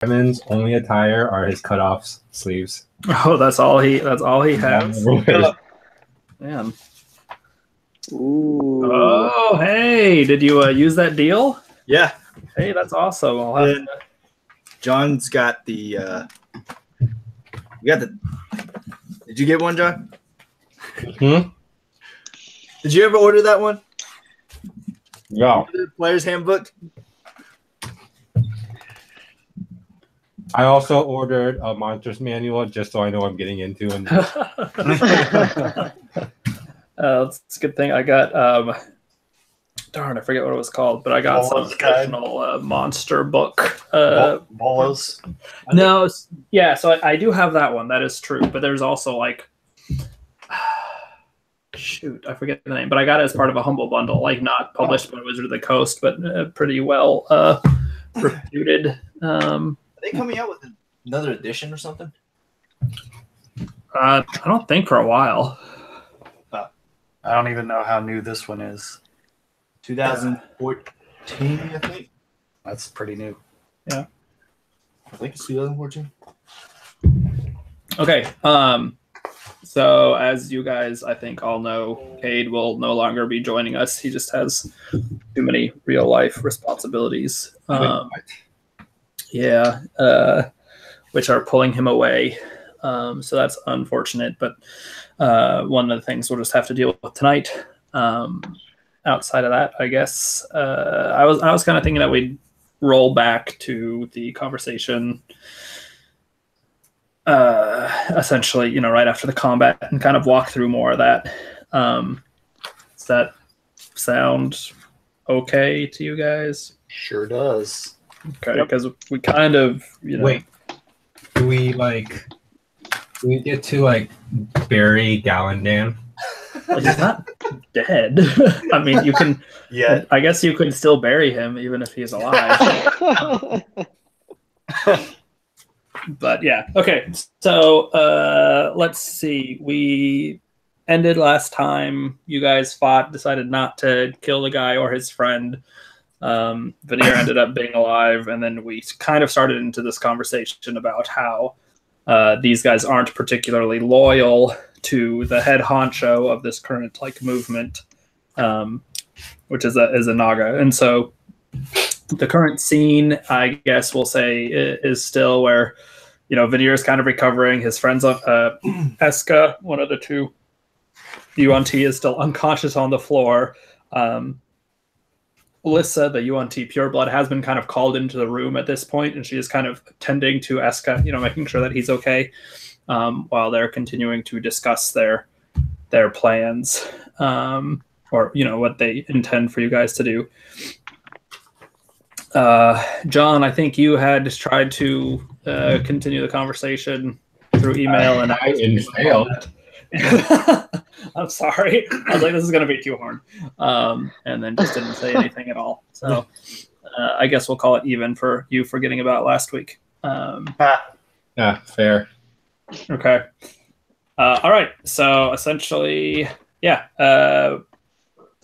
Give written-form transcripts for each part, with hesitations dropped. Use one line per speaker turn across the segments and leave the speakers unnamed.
Simon's only attire are his cutoff sleeves.
Oh, that's all he has. Man.
Ooh.
Oh, hey, did you use that deal?
Yeah.
Hey, that's awesome. I'll have
John's got the did you get one, John?
Hmm?
Did you ever order that one?
Yeah.
The player's handbook?
I also ordered a Monsters Manual just so I know what I'm getting into. And
it's a good thing I got darn, I forget what it was called, but I got
Bolo's
some
Guide?
additional monster book.
Bolos.
No, yeah, so I do have that one. That is true, but there's also like, shoot, I forget the name, but I got it as part of a Humble Bundle, like not published by Wizard of the Coast, but pretty well reputed.
Are they coming out with another edition or something?
I don't think for a while.
I don't even know how new this one is.
2014, I think.
That's pretty new.
I think it's 2014.
Okay. So as you guys, I think, all know, Cade will no longer be joining us. He just has too many real life responsibilities. Yeah, which are pulling him away. So that's unfortunate. But one of the things we'll just have to deal with tonight. Outside of that, I guess I was kind of thinking that we'd roll back to the conversation. Essentially, right after the combat and kind of walk through more of that. Does that sound okay to you guys?
Sure does.
Okay, because we kind of,
Wait, do we get to bury Gallandan?
Like, he's not dead. I mean, you can.
Yeah.
I guess you could still bury him even if he's alive. But yeah, okay. So let's see. We ended last time. You guys fought, decided not to kill the guy or his friend. Veneer ended up being alive, and then we kind of started into this conversation about how these guys aren't particularly loyal to the head honcho of this current movement, which is a Naga. And so the current scene, I guess we'll say, is still where Veneer is kind of recovering. His friends, Eska, one of the two UNT, is still unconscious on the floor. Alyssa, the UNT pureblood, has been kind of called into the room at this point, and she is kind of tending to Eska, making sure that he's okay, while they're continuing to discuss their plans, or what they intend for you guys to do. John, I think you had tried to continue the conversation through email, and
I failed.
I'm sorry. I was like, this is going to be too hard. And then just didn't say anything at all. So I guess we'll call it even for you forgetting about last week.
Yeah, fair.
Okay. All right. So essentially, yeah.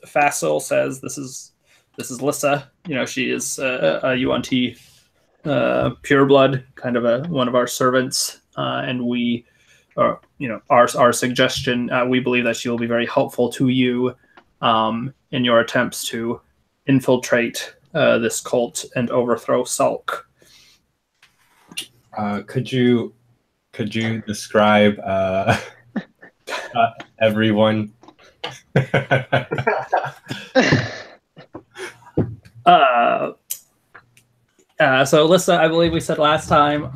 Facile says this is Lissa. She is a UNT pureblood, kind of one of our servants, and we. Our suggestion, we believe that she will be very helpful to you in your attempts to infiltrate this cult and overthrow Sulk.
Could you describe everyone? So Alyssa, I believe we said last time,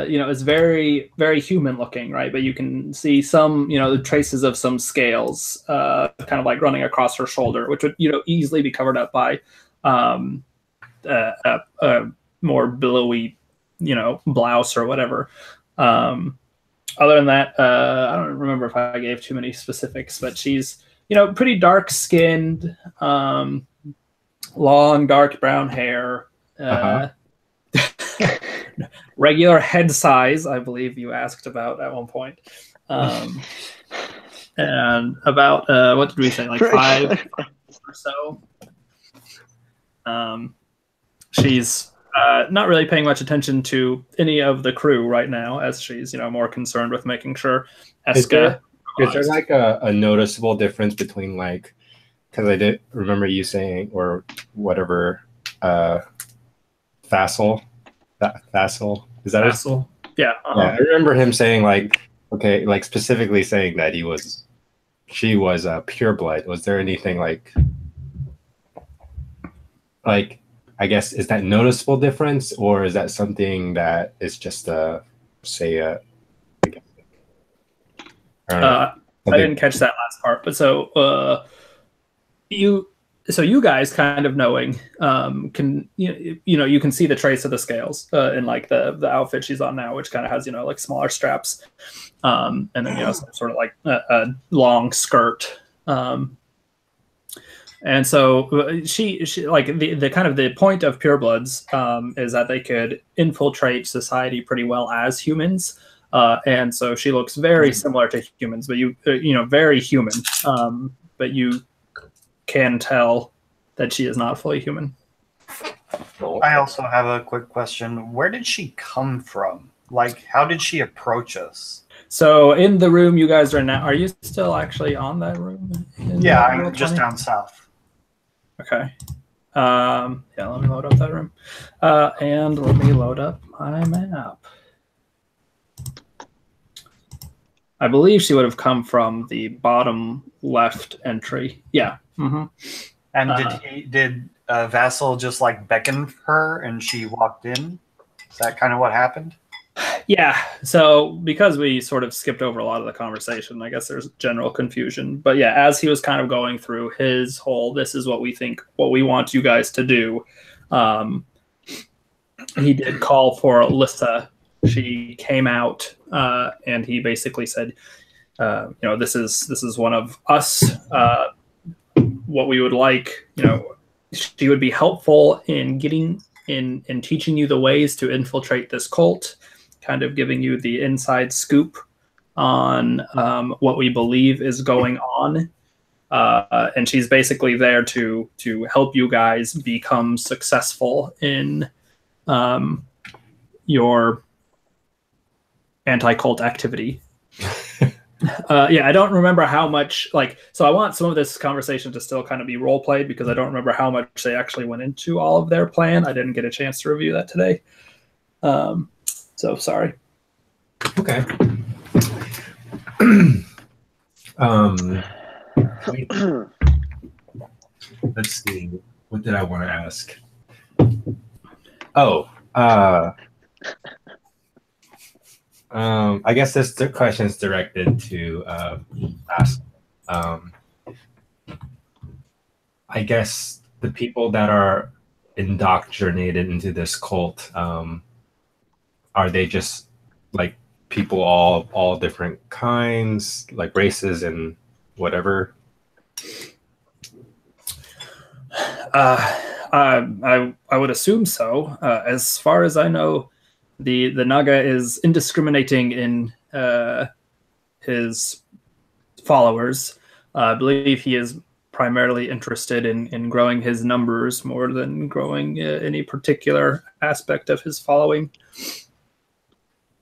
is very, very human looking, right? But you can see some, the traces of some scales, kind of running across her shoulder, which would, easily be covered up by a more billowy, blouse or whatever. Other than that, I don't remember if I gave too many specifics, but she's, pretty dark skinned, long, dark brown hair. Regular head size, I believe you asked about at one point. And about, what did we say, 5 or so? She's not really paying much attention to any of the crew right now, as she's more concerned with making sure Eska.
Is there like a noticeable difference between like, because I did remember you saying or whatever, Fassel, Fassel, is that
Fassel? Yeah.
Yeah, I remember him saying like, okay, like specifically saying that she was a pureblood. Was there anything like I guess, is that noticeable difference, or is that something that is just I
didn't catch that last part, but so you guys kind of knowing can you can see the trace of the scales in like the outfit she's on now, which kind of has like smaller straps, and then some sort of like a long skirt. And so she like the kind of the point of purebloods is that they could infiltrate society pretty well as humans, and so she looks very similar to humans, but very human, but you can tell that she is not fully human.
I also have a quick question. Where did she come from? Like, how did she approach us?
So in the room you guys are now, are you still actually on that room?
Yeah, I'm just down south.
Okay. Yeah, let me load up that room. And let me load up my map. I believe she would have come from the bottom left entry. Yeah. Mm-hmm.
And did Vassal just like beckon her and she walked in? Is that kind of what happened?
Yeah. So because we sort of skipped over a lot of the conversation, I guess there's general confusion. But yeah, as he was kind of going through his whole, this is what we want you guys to do. He did call for Alyssa. She came out, and he basically said, this is one of us. What we would like, she would be helpful in getting in teaching you the ways to infiltrate this cult, kind of giving you the inside scoop on what we believe is going on. And she's basically there to help you guys become successful in your anti-cult activity. Yeah, I don't remember how much, so I want some of this conversation to still kind of be role played because I don't remember how much they actually went into all of their plan. I didn't get a chance to review that today. So sorry.
Okay. Let's see. What did I want to ask? Oh, I guess this question is directed to us. I guess the people that are indoctrinated into this cult, are they just like people all different kinds, like races and whatever?
I would assume so. As far as I know, the Naga is indiscriminating in his followers. I believe he is primarily interested in growing his numbers more than growing any particular aspect of his following.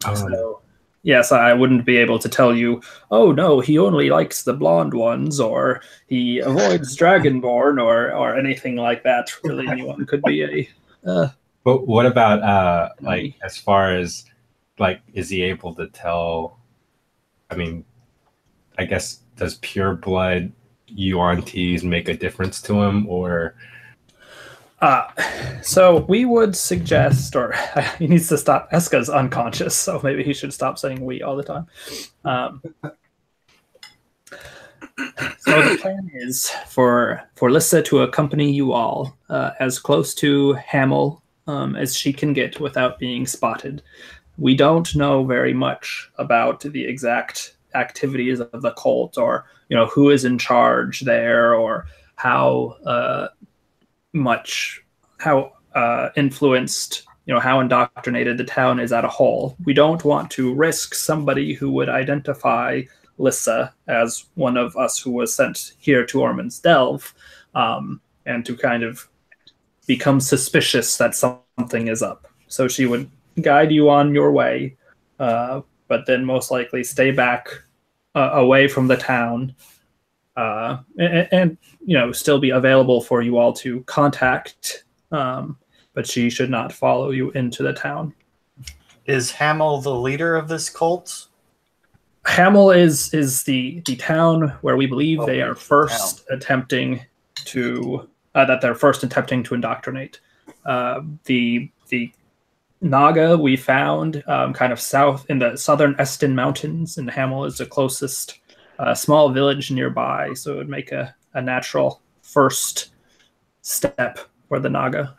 So, yes, I wouldn't be able to tell you, oh no, he only likes the blonde ones, or he avoids Dragonborn, or anything like that. Really, anyone could be a...
But what about, like, as far as, like, is he able to tell, I mean, I guess, does pure blood Yuan-Tis make a difference to him, or...
So we would suggest, or he needs to stop. Eska's unconscious, so maybe he should stop saying "we" all the time. So the plan is for Lissa to accompany you all as close to Hamel as she can get without being spotted. We don't know very much about the exact activities of the cult, or who is in charge there, or how influenced, how indoctrinated the town is as a whole. We don't want to risk somebody who would identify Lissa as one of us who was sent here to Ormond's Delve, and to kind of become suspicious that something is up. So she would guide you on your way, but then most likely stay back away from the town, and still be available for you all to contact. But she should not follow you into the town.
Is Hamel the leader of this cult?
Hamel is the town where we believe they are first attempting to indoctrinate. The Naga we found kind of south in the southern Eston Mountains, and Hamel is the closest small village nearby, so it would make a natural first step for the Naga.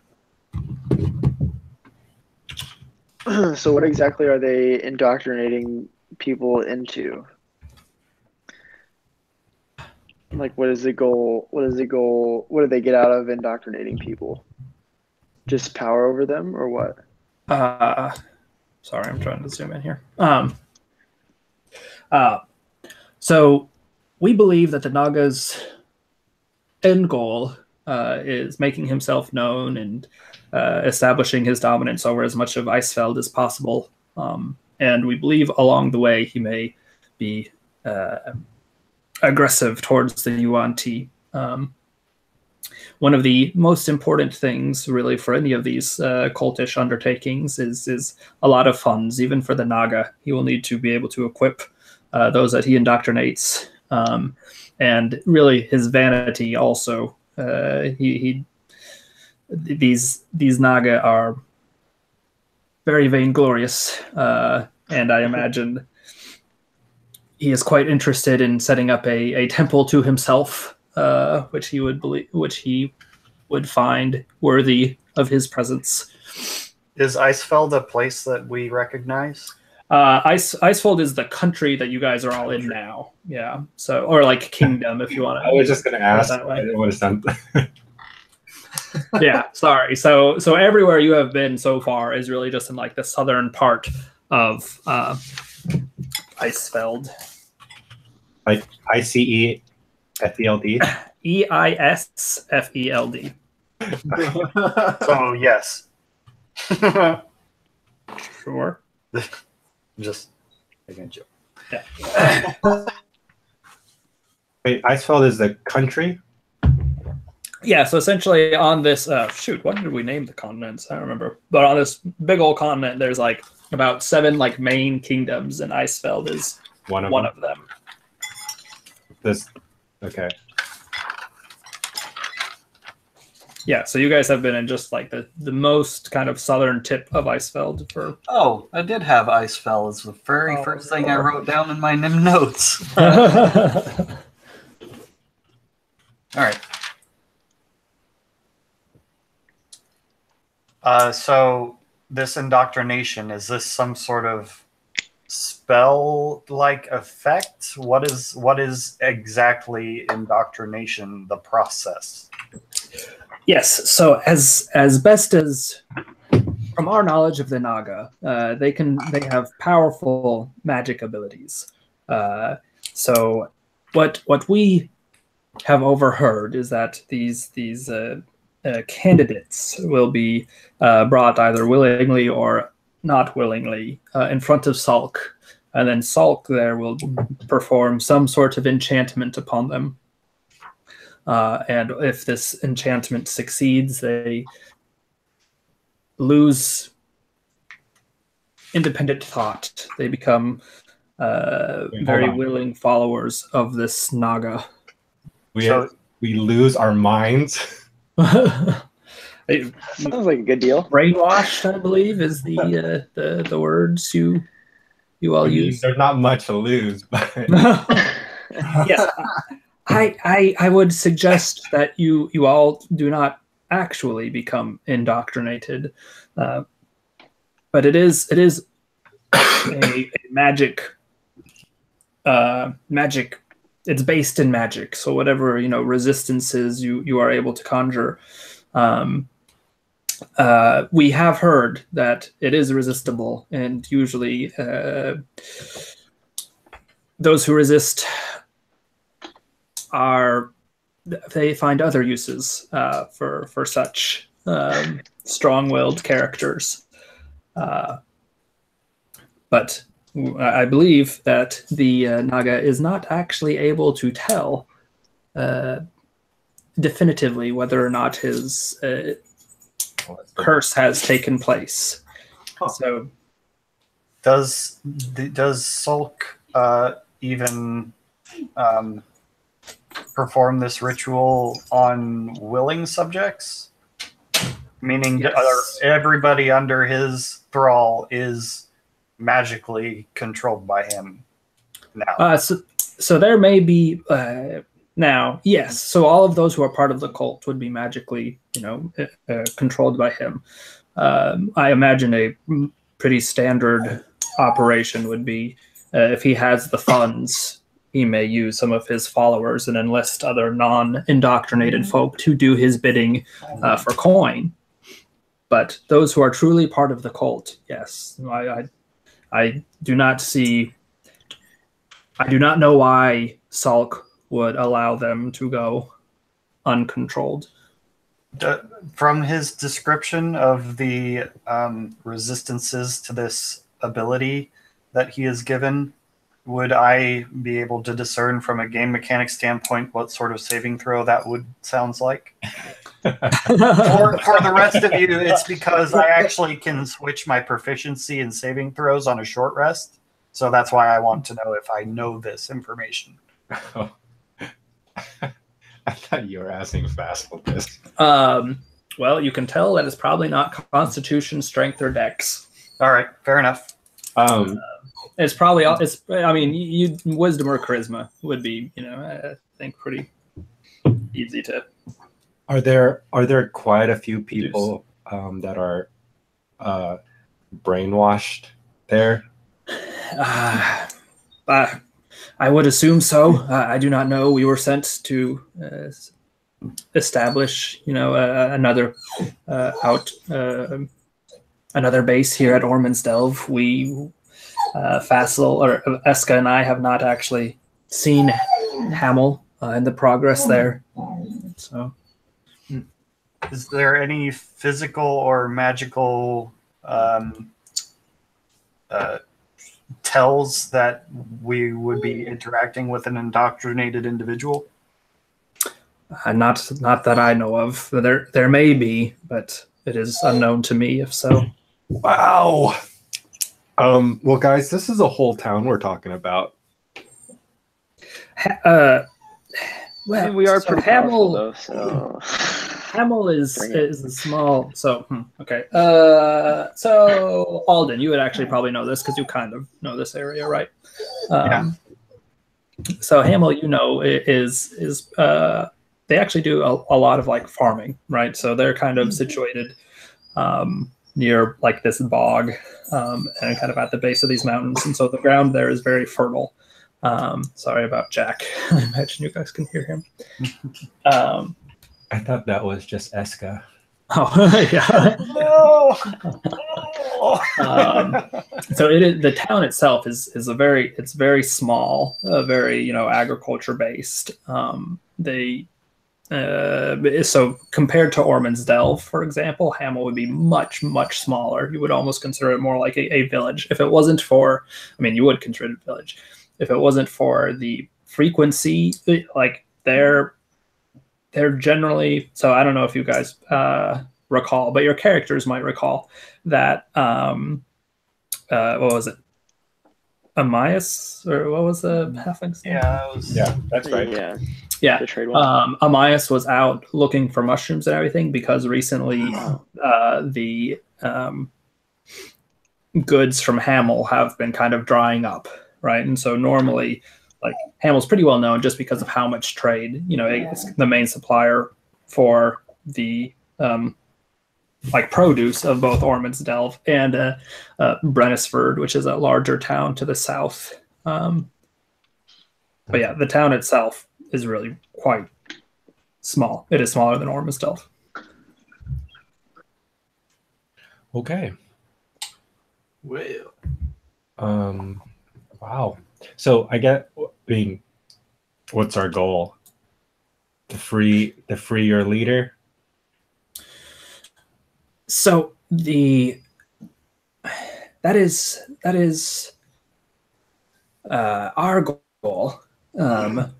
So what exactly are they indoctrinating people into? Like, what is the goal? What is the goal? What do they get out of indoctrinating people? Just power over them, or what?
Sorry, I'm trying to zoom in here. So we believe that the Naga's end goal is making himself known and establishing his dominance over as much of Icefeld as possible. And we believe along the way he may be aggressive towards the Yuan-Ti. One of the most important things, really, for any of these cultish undertakings is a lot of funds, even for the Naga. He will need to be able to equip those that he indoctrinates, and really his vanity also. These Naga are very vainglorious, and I imagine he is quite interested in setting up a temple to himself, which he would find worthy of his presence.
Is Icefeld a place that we recognize?
Icefeld is the country that you guys are all in now. Yeah. So, or like kingdom, if you want to.
I was just going to ask.
That way.
I didn't want to sound.
Yeah. Sorry. So everywhere you have been so far is really just in like the southern part of Icefeld.
Like ICEFELD?
EISFELD.
So yes.
Sure.
Just making a joke.
Yeah.
Wait, Icefeld is the country?
Yeah, so essentially on this, what did we name the continents? I don't remember. But on this big old continent, there's like about 7 like main kingdoms, and Icefeld is one of them.
Okay.
Yeah, so you guys have been in just like the most kind of southern tip of Icefeld for...
Oh, I did have Icefeld as the very first thing I wrote down in my notes.
Yeah,
All right. So this indoctrination, is this some sort of spell-like effect? What is exactly indoctrination, the process?
Yes, so as best as from our knowledge of the Naga, they have powerful magic abilities. So what we have overheard is that these candidates will be brought either willingly or not willingly in front of Salk, and then Salk there will perform some sort of enchantment upon them. And if this enchantment succeeds, they lose independent thought. They become very willing followers of this Naga.
We lose our minds.
Sounds like a good deal.
Brainwashed, I believe, is the words you all use.
There's not much to lose, but
Yes, I would suggest that you all do not actually become indoctrinated, but it is a magic. It's based in magic, so whatever resistances you are able to conjure. We have heard that it is resistible, and usually those who resist they find other uses for such strong-willed characters. But I believe that the Naga is not actually able to tell definitively whether or not his curse has taken place.
Huh.
So,
Does Sulk even perform this ritual on willing subjects? Meaning,
Yes.
everybody under his thrall is magically controlled by him now.
so there may be now, yes. So all of those who are part of the cult would be magically, controlled by him. I imagine a pretty standard operation would be if he has the funds, he may use some of his followers and enlist other non-indoctrinated folk to do his bidding for coin. But those who are truly part of the cult, yes, I do not see. I do not know why Salk would allow them to go uncontrolled.
From his description of the resistances to this ability that he is given, would I be able to discern from a game mechanic standpoint what sort of saving throw that would sounds like? For the rest of you, it's because I actually can switch my proficiency in saving throws on a short rest. So that's why I want to know if I know this information.
I thought you were asking Vassal this.
Well, you can tell that it's probably not Constitution, Strength, or Dex.
All right, fair enough.
It's probably I mean, you Wisdom or Charisma would be, I think pretty easy to.
Are there quite a few people that are brainwashed there?
I would assume so. I do not know. We were sent to establish, another another base here at Ormond's Delve. We, Fassel or Eska and I have not actually seen Hamel and the progress there. So,
is there any physical or magical tells that we would be interacting with an indoctrinated individual?
not that I know of. There may be, but it is unknown to me if so.
Wow. Well, guys, this is a whole town we're talking about.
Well,
we are
so
pretty powerful, though. So
Hamel is a small. So okay. So Alden, you would actually probably know this because you kind of know this area, right?
Yeah.
So Hamel, is they actually do a lot of like farming, right? So they're kind of situated near like this bog and kind of at the base of these mountains, and so the ground there is very fertile. Sorry about Jack. I imagine you guys can hear him.
I thought that was just Eska.
Oh yeah.
No.
So it is, the town itself is very small, very agriculture based. So compared to Ormond's Delve, for example, Hamel would be much smaller. You would almost consider it more like a village. If it wasn't for, you would consider it a village. If it wasn't for the frequency, like they're generally. So I don't know if you guys recall, but your characters might recall that. What was it? Amias, or what was the halfling's name?
Yeah, that's right.
Yeah. The trade one.
Amias was out looking for mushrooms and everything because recently the goods from Hamel have been kind of drying up, right? And so normally, like Hamel's pretty well known just because of how much trade. It's the main supplier for the like produce of both Ormond's Delve and Brennisford, which is a larger town to the south. But yeah, the town itself is really quite small. It is smaller than Ormond's Delve.
Okay.
Well,
Wow. So what's our goal? To free your leader?
So that is our goal,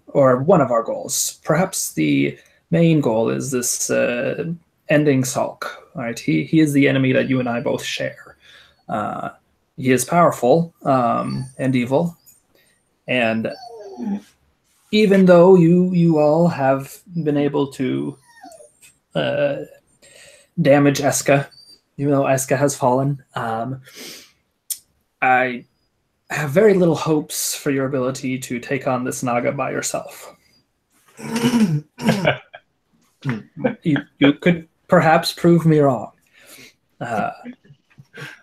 or one of our goals. Perhaps the main goal is this ending Salk. Right? He is the enemy that you and I both share. He is powerful and evil, and even though you all have been able to damage Eska, even though Eska has fallen, I have very little hopes for your ability to take on this Naga by yourself. you could perhaps prove me wrong.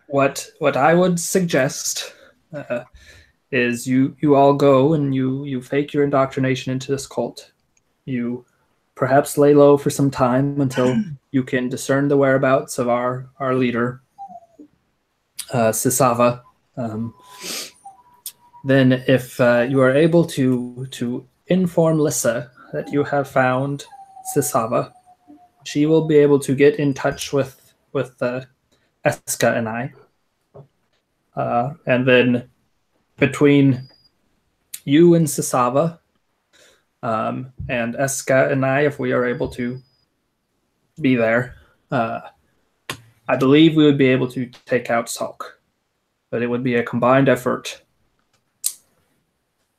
What I would suggest is you all go and you fake your indoctrination into this cult. You perhaps lay low for some time until you can discern the whereabouts of our leader, Sisava. Then if you are able to inform Lissa that you have found Sisava, she will be able to get in touch with Eska and I. And then between you and Sisava, and Eska and I, if we are able to be there, I believe we would be able to take out Salk. But it would be a combined effort.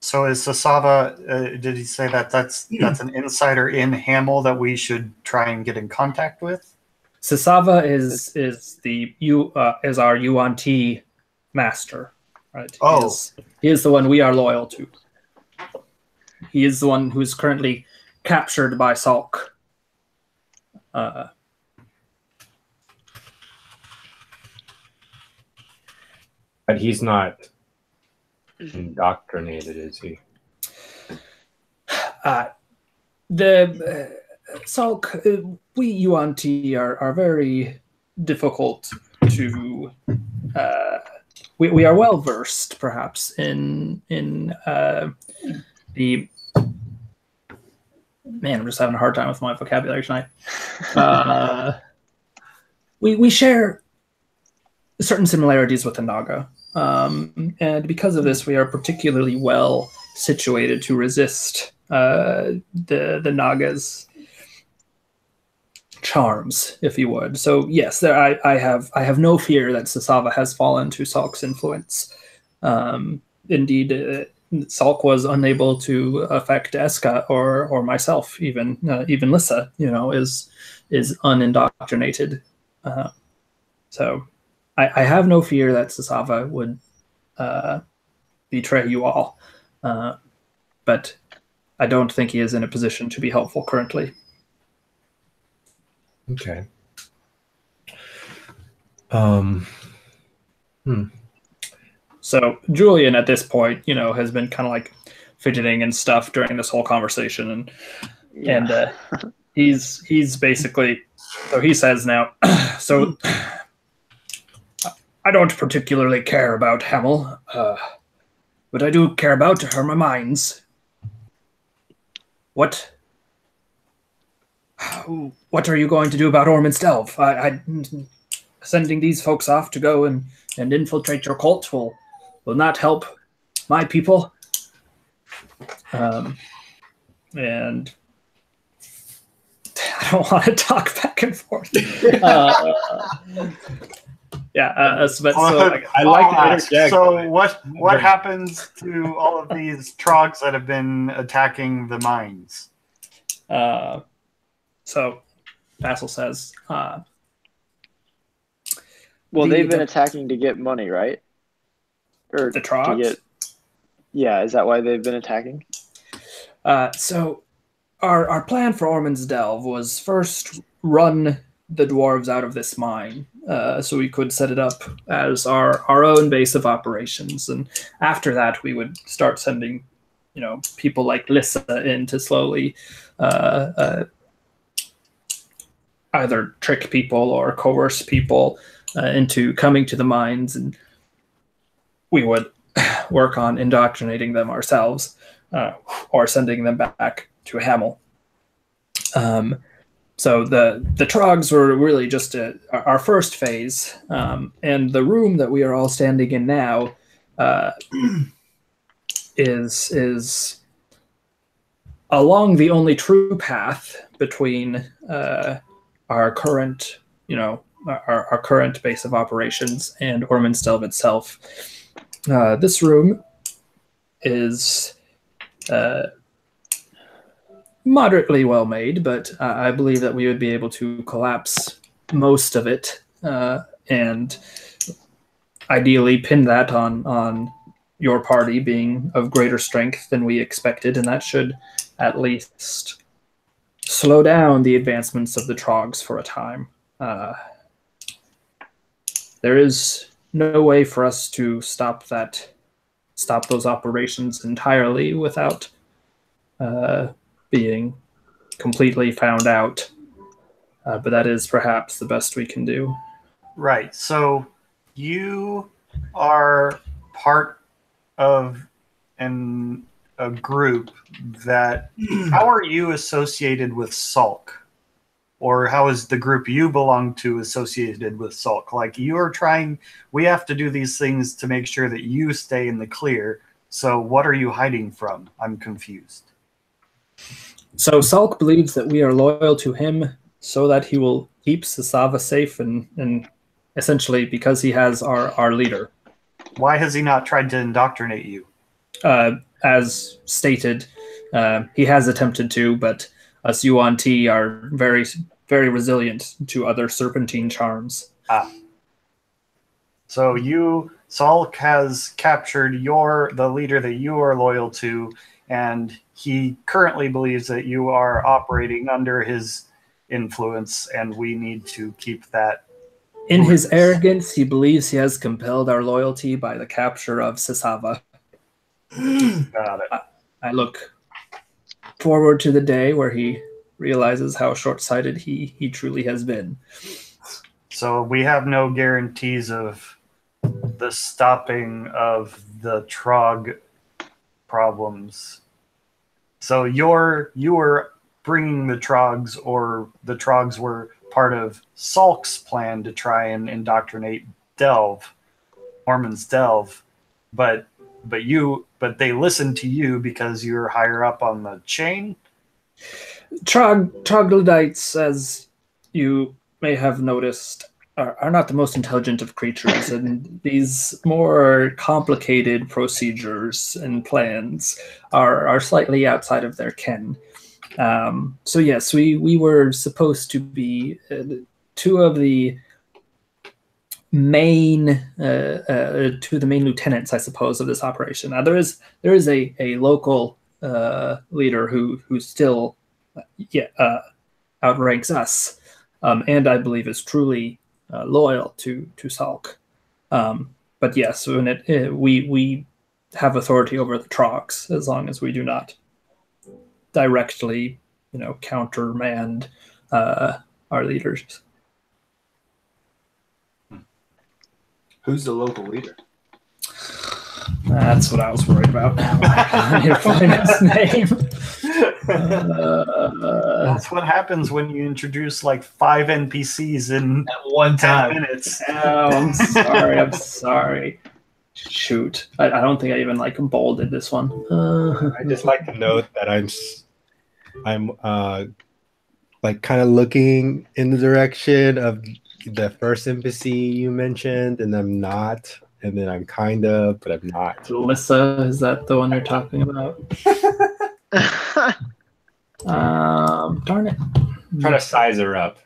So is Sisava, did he say that that's an insider in Hamel that we should try and get in contact with?
Sisava is our UNT master, right?
Oh.
He is the one we are loyal to. He is the one who is currently captured by Salk.
But he's not indoctrinated, is he?
Salk, we UNT are very difficult to. We are well versed, perhaps, in the. Man, I'm just having a hard time with my vocabulary tonight. We share certain similarities with the Naga. And because of this, we are particularly well situated to resist the Naga's charms, if you would. So yes, I have no fear that Sisava has fallen to Salk's influence. Indeed, Salk was unable to affect Eska or myself, even Lissa, is unindoctrinated. So I have no fear that Sisava would betray you all, but I don't think he is in a position to be helpful currently.
Okay.
So Julian, at this point, has been kind of like fidgeting and stuff during this whole conversation, and he's basically, so he says now, so I don't particularly care about Hamel, but I do care about her mines. What are you going to do about Ormond's Delve? Sending these folks off to go and infiltrate your cult will not help my people. And I don't want to talk back and forth.
I like to interject.
So what happens to all of these trogs that have been attacking the mines?
So Vassal says,
they've been attacking to get money, right? Or
the trogs?
Is that why they've been attacking?
So our plan for Ormond's Delve was first run the dwarves out of this mine, so we could set it up as our own base of operations, and after that we would start sending people like Lissa in to slowly either trick people or coerce people into coming to the mines, and we would work on indoctrinating them ourselves or sending them back to Hamel. So the trogs were really just our first phase, and the room that we are all standing in now is along the only true path between our current, our current base of operations and Ormansdelv itself. This room is moderately well made, but I believe that we would be able to collapse most of it and ideally pin that on your party being of greater strength than we expected, and that should at least slow down the advancements of the trogs for a time. There is no way for us to stop those operations entirely without being completely found out. But that is perhaps the best we can do.
Right. So you are part of a group that. How are you associated with Salk? Or how is the group you belong to associated with Salk? Like, you're trying, we have to do these things to make sure that you stay in the clear. So what are you hiding from? I'm confused.
So Salk believes that we are loyal to him so that he will keep Sasava safe and essentially because he has our leader.
Why has he not tried to indoctrinate you?
As stated, he has attempted to, but us Yuan Ti are very, very resilient to other serpentine charms.
So Salk has captured the leader that you are loyal to, and he currently believes that you are operating under his influence, and we need to keep that.
In his arrogance, he believes he has compelled our loyalty by the capture of Sasava.
Got it.
I look forward to the day where he realizes how short-sighted he truly has been.
So we have no guarantees of the stopping of the Trog problems. So you were bringing the Trogs, or the Trogs were part of Salk's plan to try and indoctrinate Ormansdelv, but they listened to you because you're higher up on the chain.
Troglodytes, as you may have noticed, are not the most intelligent of creatures, and these more complicated procedures and plans are slightly outside of their ken. So yes, we were supposed to be two of the main lieutenants, I suppose, of this operation. Now there is a local leader who still outranks us, and I believe is truly loyal to Salk. But yes, when we have authority over the Trogs, as long as we do not directly, countermand our leaders.
Who's the local leader?
That's what I was worried about. I need to find his name.
That's what happens when you introduce like 5 NPCs in
at one
10
time.
minutes.
Oh, I'm sorry. Shoot. I don't think I even bolded this one.
I just like to note that I'm kind of looking in the direction of the first NPC you mentioned, and I'm not, and then I'm kind of, but I'm not.
Alyssa, is that the one you're talking about? Darn it.
I'm trying to size her up.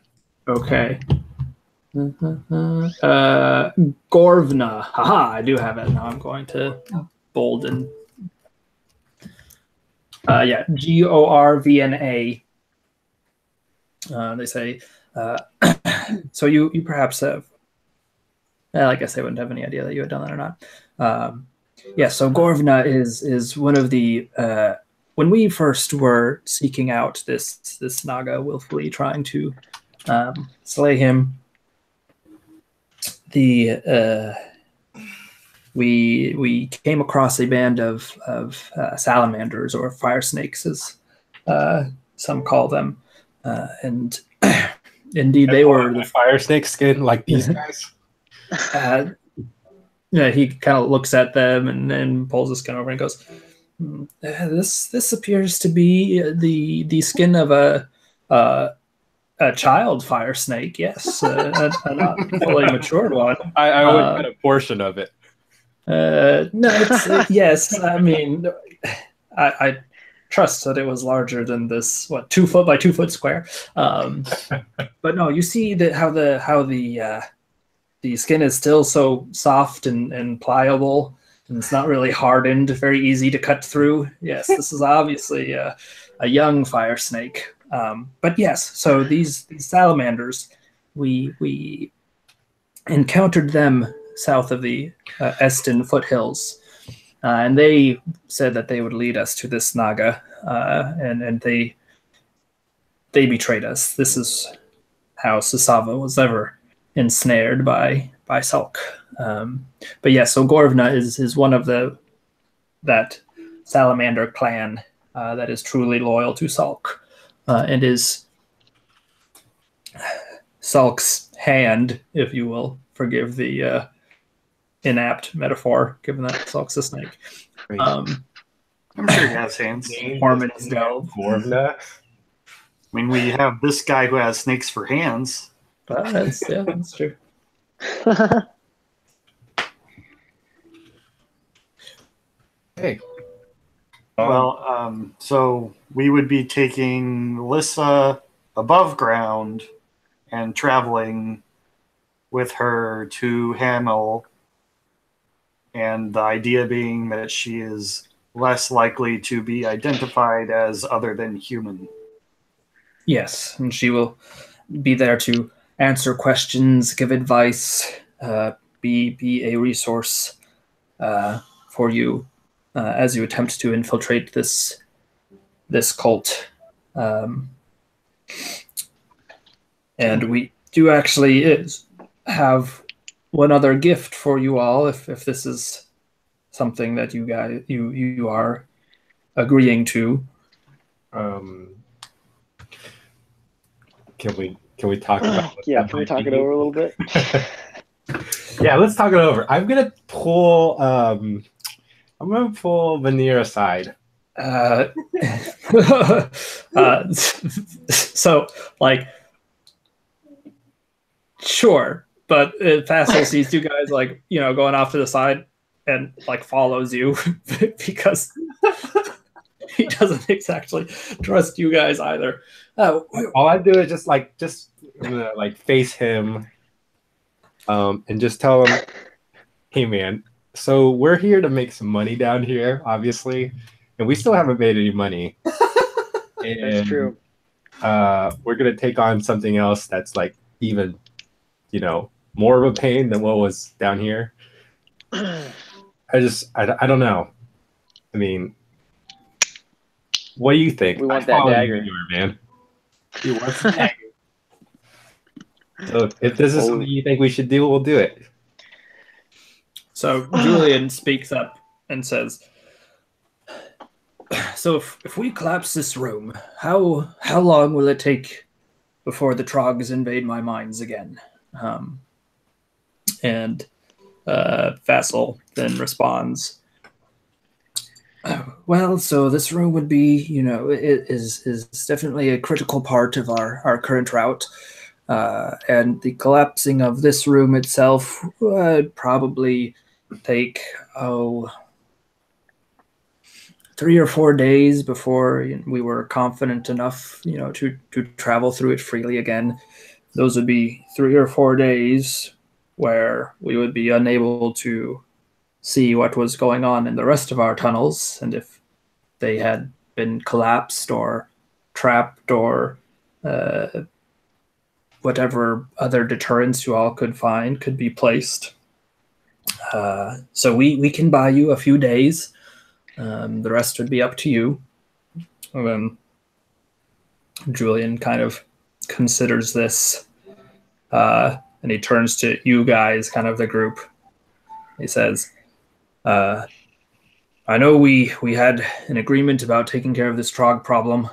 Okay. Gorvna. Haha, I do have it. Now I'm going to bolden. Gorvna. They say. So you perhaps have. I guess I wouldn't have any idea that you had done that or not. So Gorvna is one of the. When we first were seeking out this Naga, willfully trying to slay him, we came across a band of salamanders, or fire snakes, as some call them, and Indeed, they were the
fire snake skin like these guys.
Yeah, he kind of looks at them and pulls his skin over and goes, This appears to be the skin of a child fire snake. Yes, a not fully matured one.
I only got a portion of it.
No, it's yes. I mean, I trust that it was larger than this. 2 foot by 2 foot square? But no, you see that how the skin is still so soft and pliable, and it's not really hardened, very easy to cut through. Yes, this is obviously a young fire snake. But yes, so these salamanders, we encountered them south of the Eston foothills, and they said that they would lead us to this Naga, and they betrayed us. This is how Sasava was ever ensnared by Sulk. But yeah, so Gorvna is one of that salamander clan that is truly loyal to Sulk, and is Sulk's hand, if you will forgive the inapt metaphor, given that Sulk's a snake.
I'm sure he has hands.
Mormon's delve.
Gorvna.
I mean, we have this guy who has snakes for hands.
That's true.
Hey.
Well, so we would be taking Lissa above ground and traveling with her to Hamel, and the idea being that she is less likely to be identified as other than human.
Yes, and she will be there to answer questions, give advice, be a resource for you as you attempt to infiltrate this cult. And we do actually have one other gift for you all, if this is something that you guys you are agreeing to.
Can we talk about
yeah, can we talk it over a little bit?
Yeah, let's talk it over. I'm gonna pull Vanir aside.
So like, sure, but Fassel sees you guys like, going off to the side and like follows you because he doesn't exactly trust you guys either.
All I do is just I'm gonna like face him, and just tell him, "Hey, man. So we're here to make some money down here, obviously, and we still haven't made any money.
That's true.
We're gonna take on something else that's like even, more of a pain than what was down here. I don't know. I mean, what do you think?
We want that dagger,
man. He wants the dagger. So if this is something you think we should do, we'll do it.
So Julian speaks up and says, "So if we collapse this room, how long will it take before the Trogs invade my mines again?" And Fassel then responds, "Well, so this room would be, it is definitely a critical part of our current route. And the collapsing of this room itself would probably take 3 or 4 days before we were confident enough, to travel through it freely again. Those would be 3 or 4 days where we would be unable to see what was going on in the rest of our tunnels, and if they had been collapsed or trapped or whatever other deterrents you all could find could be placed. So we can buy you a few days. The rest would be up to you." And then Julian kind of considers this, and he turns to you guys, kind of the group. He says, "I know we had an agreement about taking care of this Trog problem.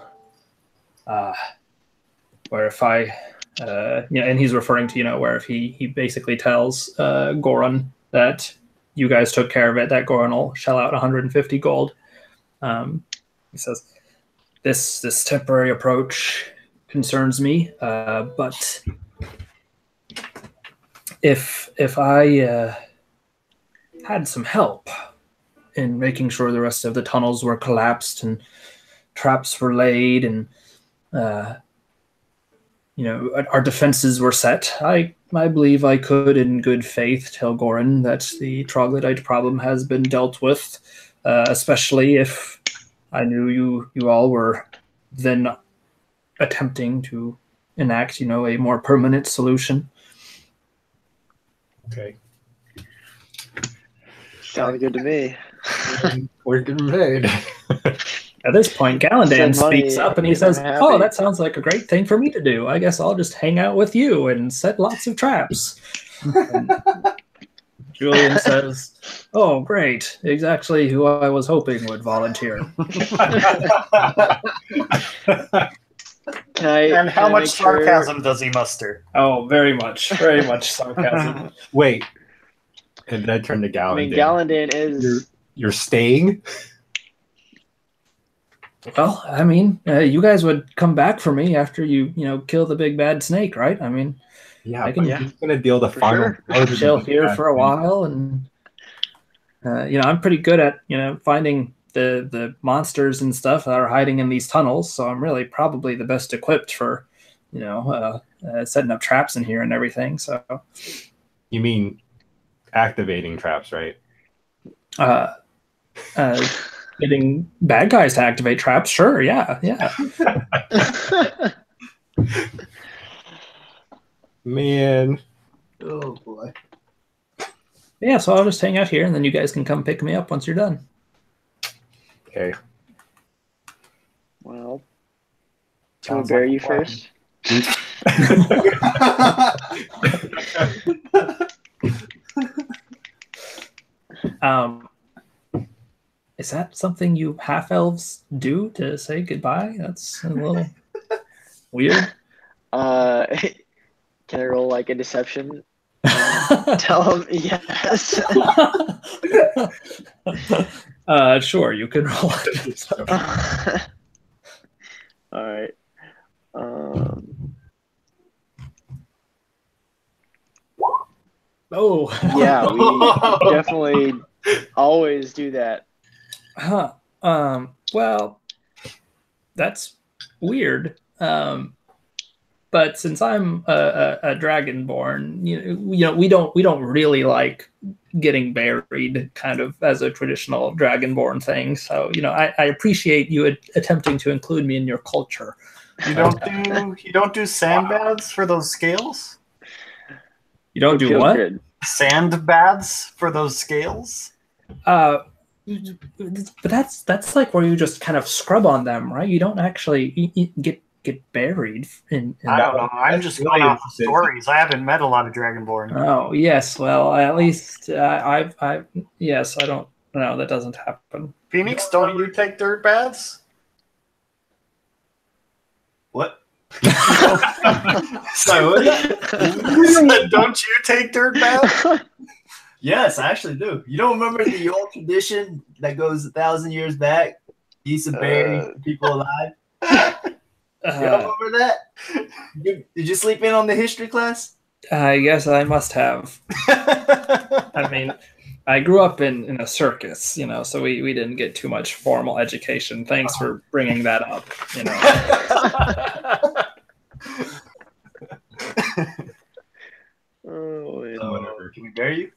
where if I, and he's referring to, where if he basically tells Goran that you guys took care of it, that Goran will shell out 150 gold. He says, this temporary approach concerns me, but if I had some help in making sure the rest of the tunnels were collapsed and traps were laid and our defenses were set, I believe I could in good faith tell Goran that the troglodyte problem has been dealt with, especially if I knew you all were then attempting to enact a more permanent solution.
Okay.
Sounds good to me.
We're getting paid.
At this point, Galandan
Send money,
speaks up and he
I'm
says,
happy.
"Oh, that sounds like a great thing for me to do. I guess I'll just hang out with you and set lots of traps." And Julian says, "Oh, great. Exactly who I was hoping would volunteer."
And how much sarcasm does he muster?
Oh, very much sarcasm.
Wait. And then I turn to
I
Galandan.
mean, Galandan is.
You're staying?
Well, I mean, you guys would come back for me after you kill the big bad snake, right? I mean,
Yeah,
I can
who's gonna deal the
For
final
sure.
blow to the
chill
big
here
bad
for a
thing?
while, and I'm pretty good at finding the monsters and stuff that are hiding in these tunnels. So I'm really probably the best equipped for setting up traps in here and everything. So
You mean activating traps, right?
getting bad guys to activate traps, sure, yeah.
Man.
Oh boy.
Yeah, so I'll just hang out here, and then you guys can come pick me up once you're done.
Okay.
Well, can we
Sounds
bury
like
you
a plan.
first?
Is that something you half elves do to say goodbye? That's a little weird.
Can I roll like a deception? Tell him yes.
Sure, you can roll it.
All right.
Oh,
Yeah, we definitely always do that.
huh. Well, that's weird. But since I'm a dragonborn, we don't really like getting buried, kind of as a traditional dragonborn thing. So I appreciate you attempting to include me in your culture.
You don't do sand baths for those scales?
You don't do
Feels
what?
good.
Sand baths for those scales?
But that's like where you just kind of scrub on them, right? You don't actually get buried in
I don't know. I'm just going off of stories. I haven't met a lot of dragonborn.
Oh yes, well at least I yes, I don't know, that doesn't happen.
Phoenix, don't you take dirt baths?
What?
So, don't you take dirt baths?
Yes, I actually do. You don't remember the old tradition that goes 1,000 years back? You used to bury people alive. You don't remember that? Did you sleep in on the history class?
I guess I must have. I mean, I grew up in a circus, so we didn't get too much formal education. Thanks for bringing that up.
Oh, yeah.
So, whatever. Can we bury you?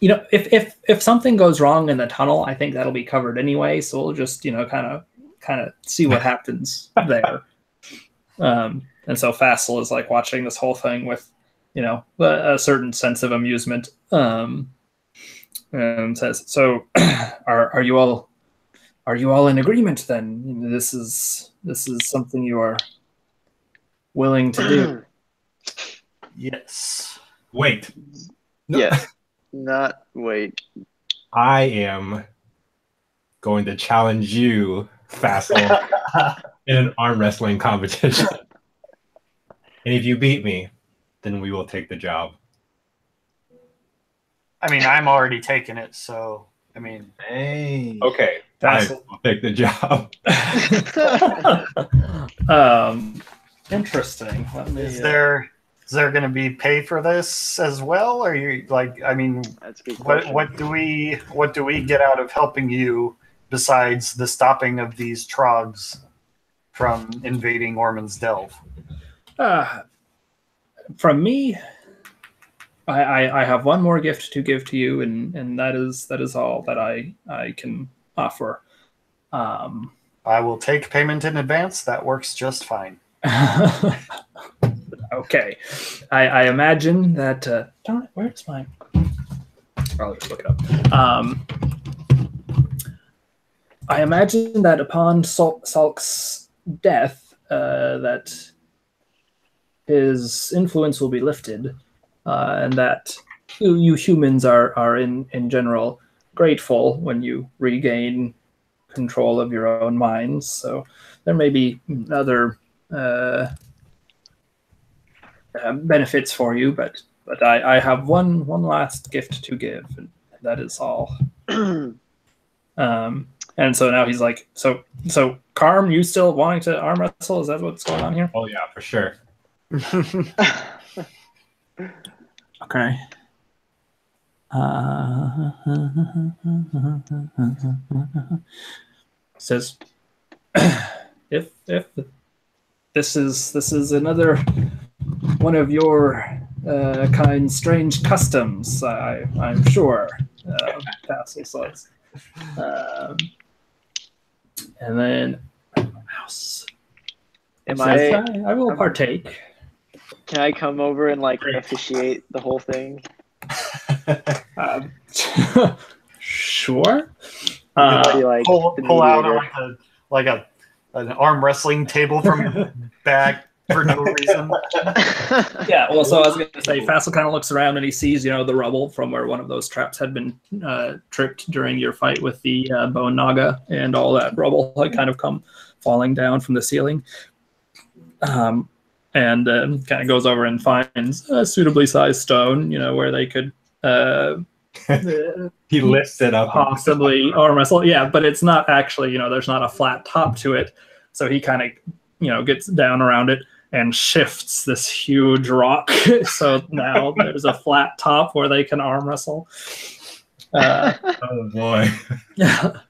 If something goes wrong in the tunnel, I think that'll be covered anyway. So we'll just kind of see what happens there. And so Fassel is like watching this whole thing with a certain sense of amusement. And says, "So, are you all in agreement then? This is something you are willing to do?"
Yes.
Wait.
Yes. Not wait.
I am going to challenge you Fassel in an arm wrestling competition. And if you beat me, then we will take the job.
I mean, I'm already taking it, so I mean,
Hey.
Okay, I will take the job.
Interesting. Let me,
is there going to be pay for this as well? Or you like? I mean,
That's a good question.
what do we get out of helping you besides the stopping of these trogs from invading Ormond's Delve?
From me, I have one more gift to give to you, and that is all that I can offer.
I will take payment in advance. That works just fine.
Okay, I imagine that. Darn it, where's my? I'll just look it up. I imagine that upon Salk's death, that his influence will be lifted, and that you humans are in general grateful when you regain control of your own minds. So there may be other benefits for you, but I have one last gift to give, and that is all. And so now he's like, so Carm, you still wanting to arm wrestle? Is that what's going on here?
Oh yeah, for sure.
Okay. Says, if this is another one of your kind strange customs, I'm sure. Tassel says, and then Mouse. I will partake.
Can I come over and like officiate the whole thing?
Sure.
Be like
pull
the
out
mediator.
like an arm wrestling table from your bag for no reason.
Yeah, well, so I was going to say, Fassel kind of looks around and he sees, the rubble from where one of those traps had been tripped during your fight with the Bone Naga, and all that rubble had kind of come falling down from the ceiling. And kind of goes over and finds a suitably sized stone, where they could
He lifts it up.
possibly arm wrestle. Yeah, but it's not actually, there's not a flat top to it. So he kind of, gets down around it and shifts this huge rock. So now there's a flat top where they can arm wrestle.
Oh boy.
Yeah.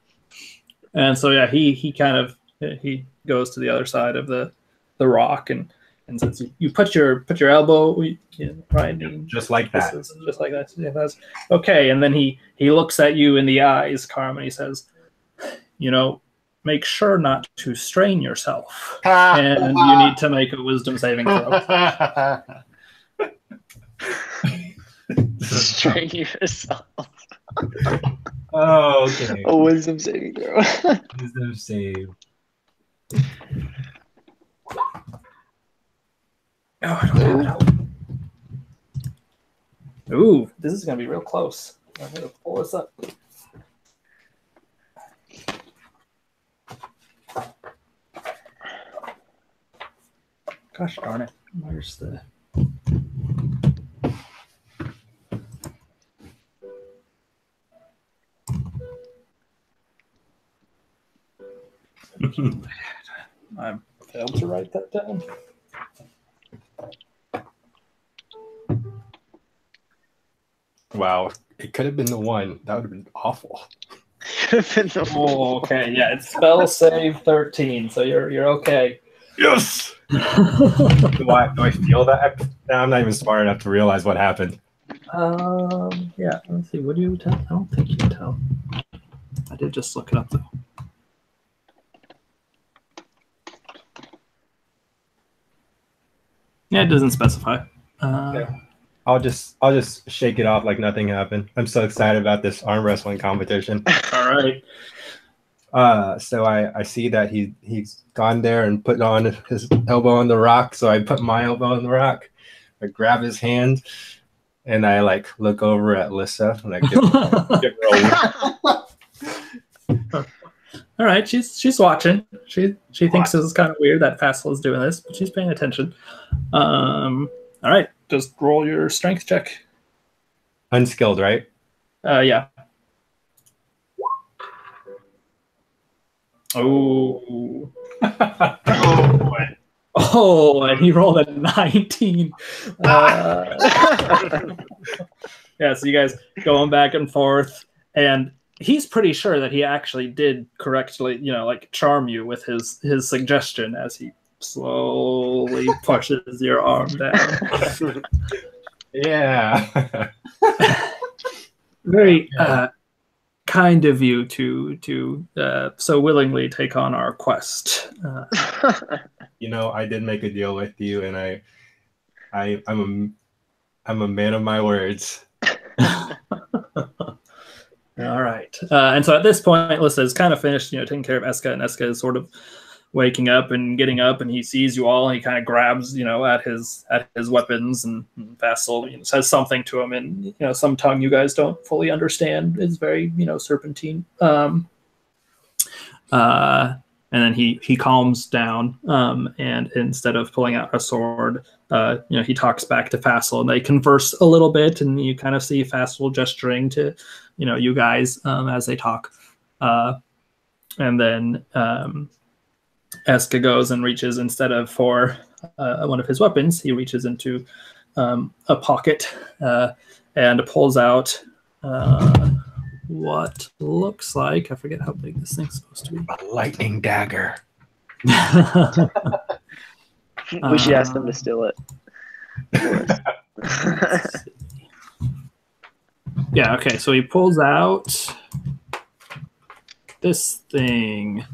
And so yeah, he kind of he goes to the other side of the rock and says, you put your elbow right,
Just like that.
just like that. Yeah, that's okay. And then he looks at you in the eyes, Carm, and he says, make sure not to strain yourself, and you need to make a wisdom saving throw.
Strain yourself.
Oh, okay.
A wisdom saving throw.
Wisdom save.
Oh, I don't have it. Ooh, this is gonna be real close. I'm gonna pull this up. Gosh darn it! Where's the? I failed to write that down.
Wow, it could have been the one. That would have been awful.
Oh, okay. Yeah, it's spell save 13, so you're okay.
Yes. do I feel that? I'm not even smart enough to realize what happened.
Yeah. Let's see. What do you tell? I don't think you tell. I did just look it up though. Yeah, it doesn't specify.
Yeah. I'll just shake it off like nothing happened. I'm so excited about this arm wrestling competition.
All right.
So I see that he's gone there and put on his elbow on the rock. So I put my elbow on the rock. I grab his hand, and I look over at Lissa and I give her a wink.
All right, she's watching. She thinks this is kind of weird that Fassel is doing this, but she's paying attention. All right, just roll your strength check.
Unskilled, right?
Yeah. Oh.
Oh boy.
Oh, and he rolled a 19. Yeah, so you guys going back and forth, and he's pretty sure that he actually did correctly, like charm you with his suggestion as he slowly pushes your arm down.
Yeah.
Very kind of you to so willingly take on our quest.
I did make a deal with you, and I'm a man of my words.
All right. And so at this point, Alyssa is kind of finished, taking care of Eska, and Eska is sort of waking up and getting up, and he sees you all, and he kind of grabs, at his weapons, and Fassel, says something to him in, some tongue you guys don't fully understand. It's very, serpentine. And then he calms down, and instead of pulling out a sword, he talks back to Fassel, and they converse a little bit, and you kind of see Fassel gesturing to, you guys as they talk. And then Eska goes and reaches, instead of for one of his weapons, he reaches into a pocket and pulls out what looks like, I forget how big this thing's supposed to be.
A lightning dagger.
We should ask them to steal it.
Yeah, okay, so he pulls out this thing,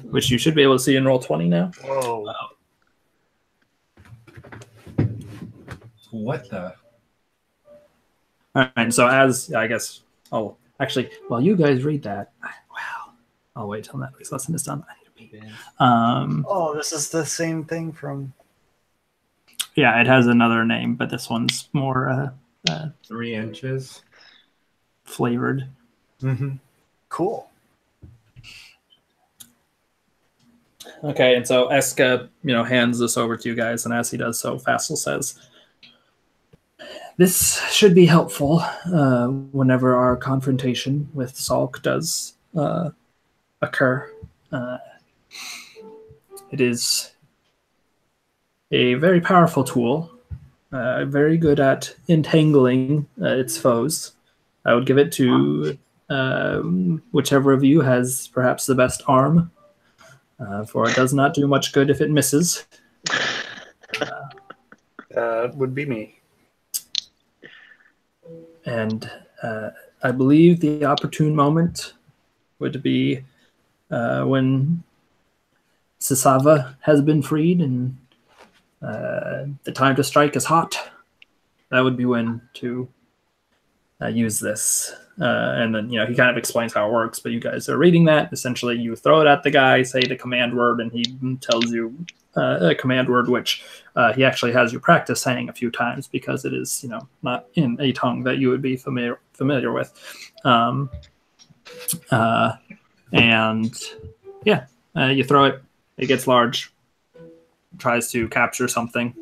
which you should be able to see in Roll20 now.
Whoa.
What the?
All right, and so as I guess, while you guys read that, I'll wait till that lesson is done. I need to pee.
This is the same thing from.
Yeah, it has another name, but this one's more
3 inches
flavored.
Mm-hmm. Cool.
Okay, and so Eska, hands this over to you guys, and as he does so, Fassel says, "This should be helpful whenever our confrontation with Salk does occur. It is a very powerful tool, very good at entangling its foes. I would give it to whichever of you has perhaps the best arm, for it does not do much good if it misses."
Would be me.
And I believe the opportune moment would be when Sisava has been freed and the time to strike is hot. That would be when to use this. And then, he kind of explains how it works, but you guys are reading that. Essentially, you throw it at the guy, say the command word, and he tells you a command word, which he actually has you practice saying a few times because it is, not in a tongue that you would be familiar with. And yeah, you throw it, it gets large, tries to capture something.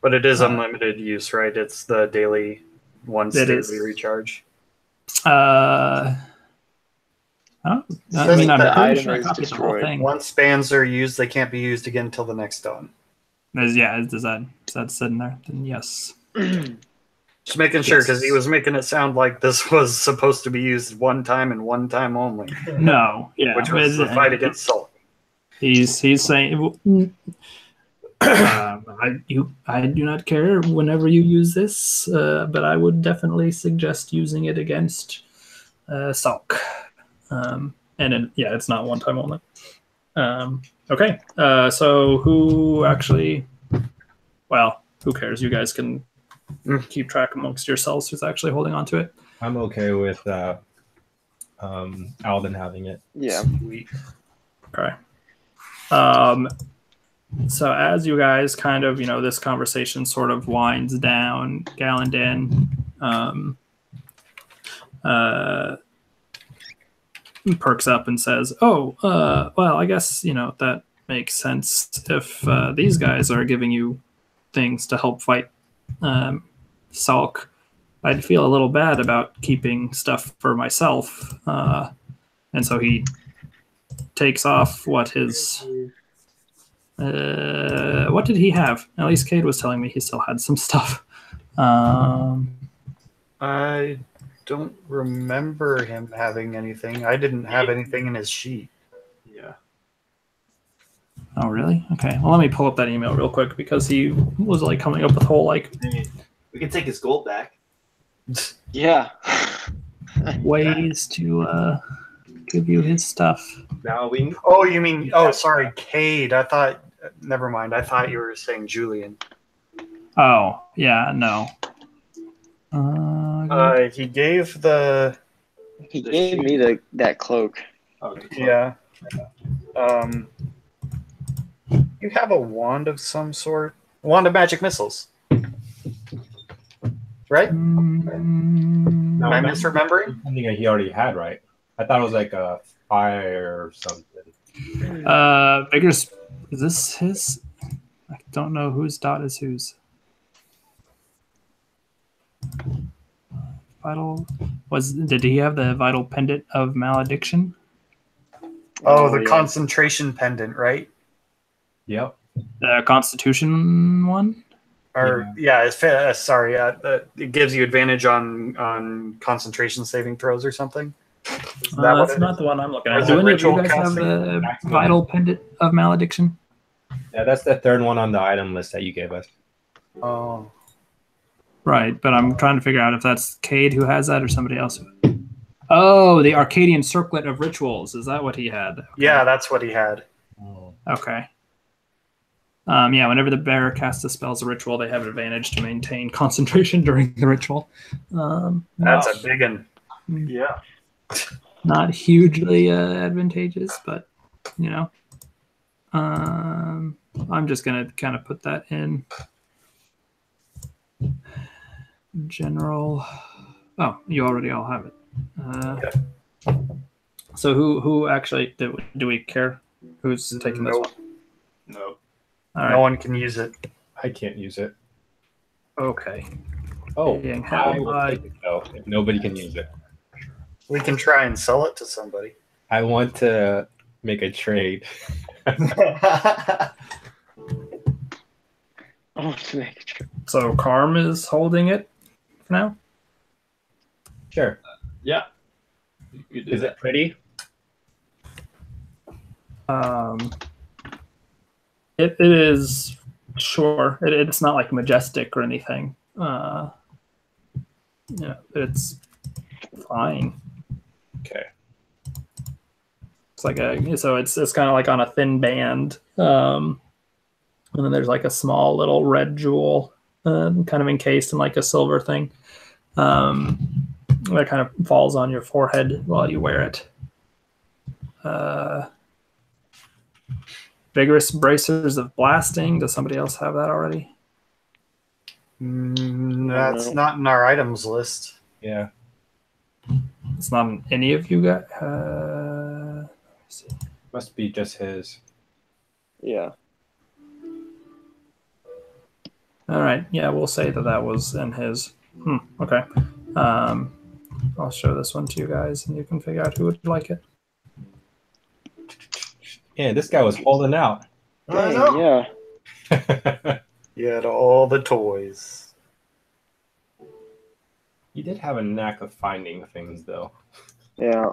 But it is unlimited use, right? It's the daily daily recharge.
The item is destroyed.
Once spans are used, they can't be used again until the next dawn.
Is that said in there? Then yes.
Just making sure, because he was making it sound like this was supposed to be used one time and one time only.
No, yeah,
which was the fight against Salt.
He's saying, I do not care whenever you use this, but I would definitely suggest using it against Salk. It's not one time only. Okay, so who actually? Well, who cares? You guys can keep track amongst yourselves who's actually holding on to it.
I'm okay with Alden having it.
Yeah.
Okay. So as you guys kind of, this conversation sort of winds down, Galandan
perks up and says, "Oh, well, I guess that makes sense. If these guys are giving you things to help fight Salk, I'd feel a little bad about keeping stuff for myself." And so he takes off what his. What did he have? At least Cade was telling me he still had some stuff.
I don't remember him having anything. I didn't have anything in his sheet.
Yeah.
Oh, really? Okay. Well, let me pull up that email real quick because he was like coming up with whole like
We can take his gold back.
Yeah.
ways to give you his stuff.
Now we.
Oh, you mean? Oh, sorry, Cade. I thought. Never mind. I thought you were saying Julian.
Oh, yeah, no.
He gave the.
He gave me that cloak.
Yeah. You have a wand of some sort. Wand of magic missiles. Right? Am I misremembering?
Something that he already had, right? I thought it was like a fire or something.
Vigorous. Is this his? I don't know whose dot is whose. Vital did he have the vital pendant of malediction?
Oh, the
yeah.
concentration pendant, right?
Yep.
The Constitution one?
Or yeah, it's sorry, it gives you advantage on concentration saving throws or something. Is that what
That's
it
not
is?
the one I'm looking
Or
at.
is
Do
it
any of you
ritual
guys have
casting?
the vital pendant of malediction?
Yeah, that's the third one on the item list that you gave us.
Oh,
Right, but I'm trying to figure out if that's Cade who has that or somebody else. Oh, the Arcadian Circlet of Rituals. Is that what he had? Okay.
yeah, that's what he had.
Okay. Yeah, whenever the bearer casts a spell's ritual, they have an advantage to maintain concentration during the ritual.
That's a big one.
Yeah.
Not hugely advantageous, but I'm just gonna kind of put that in general. Oh, you already all have it. So who actually do we care who's taking this
Nope.
one?
No.
All right.
No one can use it.
I can't use it.
Okay.
Oh,
Dang,
I will take it though. If nobody can use it,
We can try and sell it to somebody.
I want to make a trade.
Oh, to make sure.
So Karm is holding it for now.
Sure.
Yeah. You do
Is
that.
it pretty?
It is sure. It's not like majestic or anything. It's fine.
Okay.
It's like it's kind of like on a thin band, and then there's like a small little red jewel, kind of encased in like a silver thing, that kind of falls on your forehead while you wear it. Vigorous bracers of blasting. Does somebody else have that already?
That's not in our items list.
Yeah.
It's not in any of you guys. Let's see.
Must be just his.
Yeah.
All right. Yeah, we'll say that was in his. Okay. I'll show this one to you guys, and you can figure out who would like it.
Yeah, this guy was holding out.
I
Dang,
know.
yeah.
You had all the toys.
He did have a knack of finding things, though.
Yeah.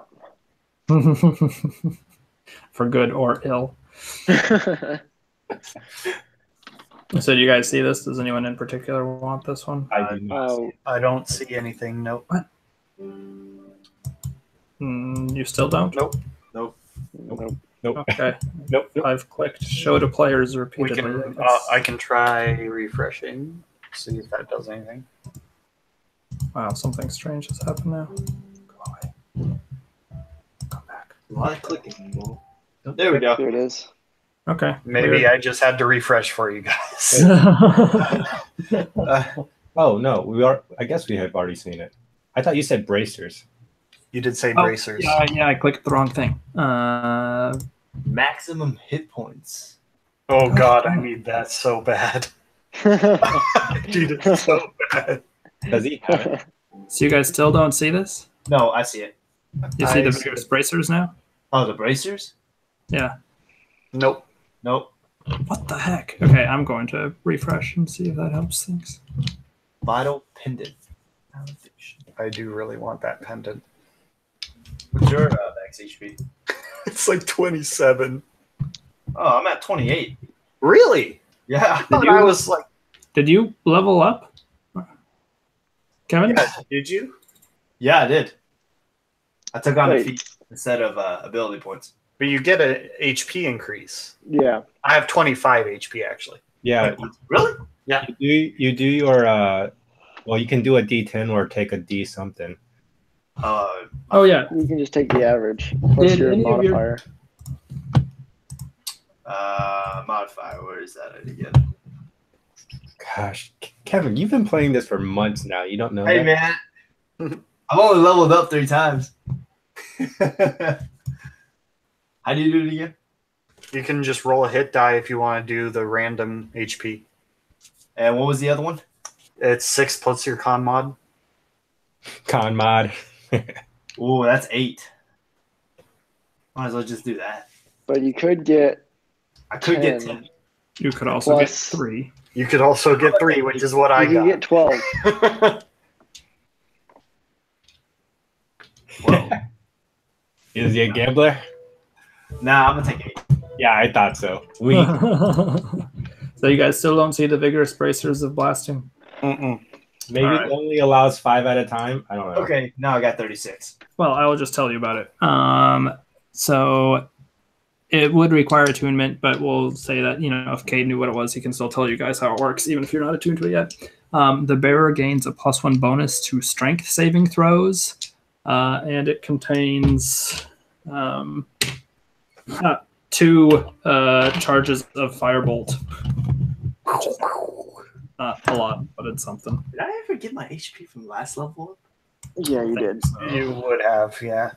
For good or ill. So, do you guys see this? Does anyone in particular want this one?
I do not.
Oh,
I don't see anything. Nope.
You still don't?
Nope.
nope.
Nope.
Okay.
Nope. Nope.
I've clicked show to players
We
repeatedly.
can.
I guess.
I can try refreshing. See if that does anything.
Wow, something strange has happened now. Go away. Come back.
A lot of clicking. There we go.
Here it is.
Okay.
Maybe I just had to refresh for you guys.
Oh no, we are. I guess we have already seen it. I thought you said bracers.
You did say
Oh,
bracers.
yeah, I clicked the wrong thing.
Maximum hit points.
Oh god, I need that so bad. Dude, it's so bad.
Does he have it?
So you guys still don't see this?
No, I see it.
You see
I
the
see
vigorous
it.
bracers now?
Oh, the bracers?
Yeah.
Nope.
Nope.
What the heck? Okay, I'm going to refresh and see if that helps things.
Vital pendant. Malediction.
I do really want that pendant.
What's your max HP?
It's like 27.
Oh, I'm at 28.
Really?
Yeah.
I was like,
Did you level up, Kevin?
yeah, did you?
Yeah, I did. I took on a
Wait.
feat instead of ability points.
But you get a HP increase.
Yeah.
I have 25 HP actually.
Yeah,
Really?
you do your well, you can do a D10 or take a D something.
Oh yeah.
You can just take the average plus
Did
your
any of your-
modifier.
Modifier. Where is that again?
Gosh, Kevin, you've been playing this for months now. You don't know
Hey,
that?
man. I've only leveled up 3 times. How do you do it again?
You can just roll a hit die if you want to do the random HP.
And what was the other one?
It's 6 plus your con mod.
Con mod.
Ooh, that's 8. Might as well just do that.
But you could get
I could get
10.
10.
You could also
Plus-
get 3.
You could also get 3, which is what I
you could get 12.
got.
Whoa.
Is he a gambler?
Nah, I'm gonna take 8.
Yeah, I thought so. We
So you guys still don't see the vigorous bracers of blasting?
Mm-mm.
maybe
All right.
it only allows 5 at a time. I don't know.
Okay, now I got 36.
Well, I will just tell you about it. So it would require attunement, but we'll say that, if Cade knew what it was, he can still tell you guys how it works, even if you're not attuned to it yet. The bearer gains a +1 bonus to strength saving throws, and it contains 2 charges of firebolt. Not a lot, but it's something.
Did I ever get my HP from last level up?
Yeah, you did.
You would have, yeah.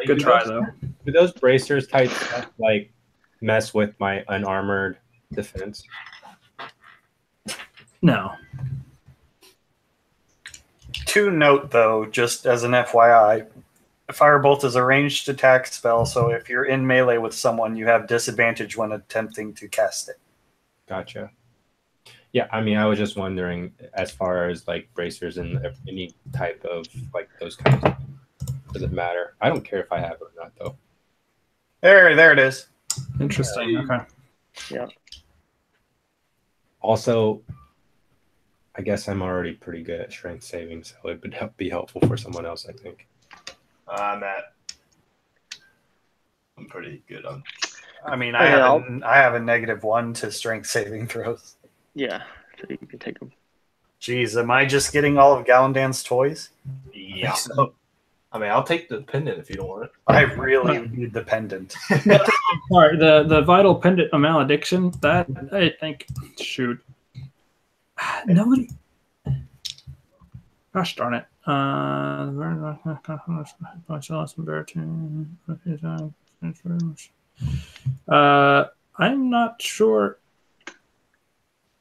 Good try, though.
Do those bracers type stuff like mess with my unarmored defense?
No.
To note, though, just as an FYI, Firebolt is a ranged attack spell, so if you're in melee with someone, you have disadvantage when attempting to cast it.
Gotcha. Yeah, I mean, I was just wondering as far as like bracers and any type of like those kinds of does it matter? I don't care if I have it or not, though.
There it is.
Interesting. Okay.
Also, I guess I'm already pretty good at strength saving, so it would be helpful for someone else, I think.
I'm pretty good on.
I mean,
Okay,
I have a -1 to strength saving throws.
Yeah, so you can take them.
Jeez, am I just getting all of Galandan's toys?
Yeah. So, I mean, I'll take the pendant if you don't want it.
I really need the pendant.
All right, the vital pendant of malediction. That I think. Shoot. Nobody. Gosh darn it. I'm not sure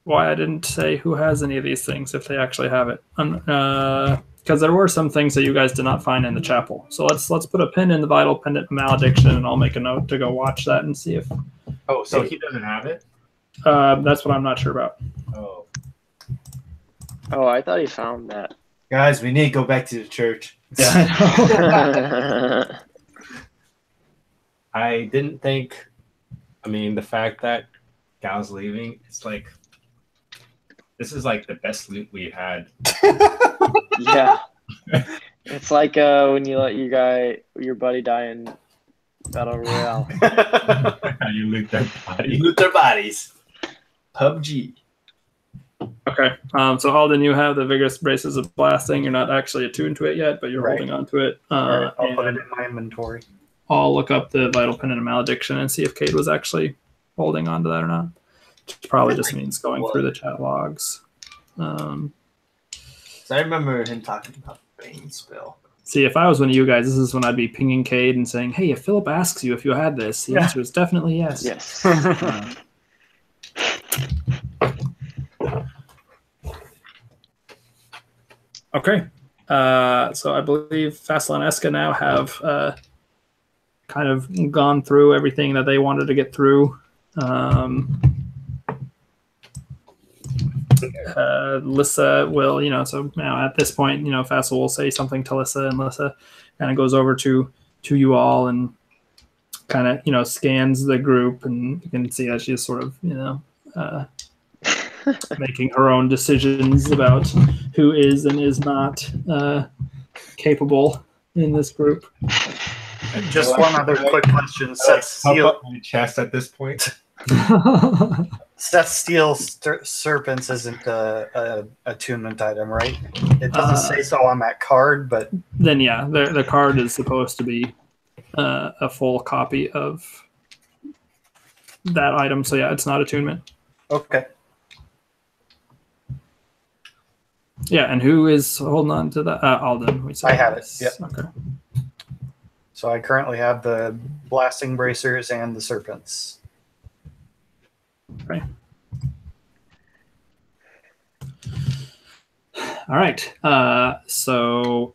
why I didn't say who has any of these things if they actually have it. Because there were some things that you guys did not find in the chapel. So let's put a pin in the vital pendant of malediction, and I'll make a note to go watch that and see if.
Oh, so he doesn't have it?
That's what I'm not sure about.
Oh.
Oh, I thought he found that.
Guys, we need to go back to the church.
Yeah.
I didn't think. I mean, the fact that Gal's leaving, it's like this is like the best loot we had.
Yeah. It's like when you let your buddy die in Battle Royale.
How you loot their body.
Loot their bodies. PUBG.
Okay. So Alden, you have the vigorous braces of blasting. You're not actually attuned to it yet, but you're
Right.
holding on to it.
Alright, I'll put it
And
in my inventory.
I'll look up the vital pendant of malediction and see if Cade was actually holding on to that or not. Which probably just means going through the chat logs.
So I remember him talking about Bane spell.
See, if I was one of you guys, this is when I'd be pinging Cade and saying, "Hey, if Philip asks you if you had this, the answer is definitely yes."
Yes.
Okay. So I believe Fassel and Eska now have kind of gone through everything that they wanted to get through. Lissa will, so now at this point, Fassel will say something to Lissa, and Lissa kind of goes over to you all and kind of, scans the group, and you can see that she's sort of, making her own decisions about who is and is not capable in this group.
Just one other quick question.
Help up my chest at this point.
Seth Steele's serpents isn't a attunement item, right? It doesn't say so on that card, but
then yeah, the card is supposed to be a full copy of that item. So yeah, it's not attunement.
okay.
Yeah, and who is holding on to that? Alden.
I have it. Yep.
Okay.
So I currently have the blasting bracers and the serpents.
Okay. All right. So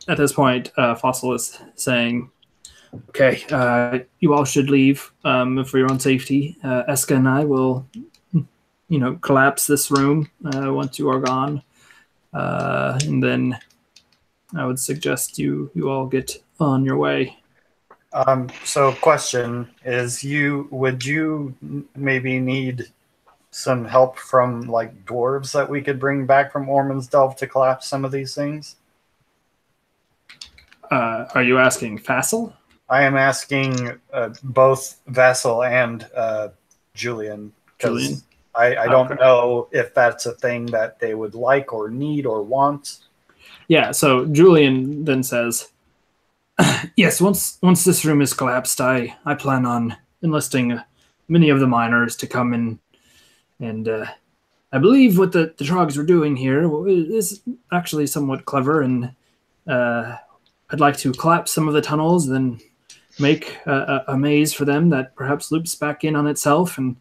at this point, Fossil is saying, "Okay, you all should leave for your own safety. Eska and I will, collapse this room once you are gone, and then I would suggest you all get on your way."
So question is, would you maybe need some help from like dwarves that we could bring back from Ormond's Delve to collapse some of these things?
Are you asking Fassel?
I am asking both Vassal and Julian.
Julian.
I don't know if that's a thing that they would like or need or want.
Yeah, so Julian then says, "Yes, once this room is collapsed, I plan on enlisting many of the miners to come in, and I believe what the Trogs were doing here is actually somewhat clever, and I'd like to collapse some of the tunnels, then make a maze for them that perhaps loops back in on itself, and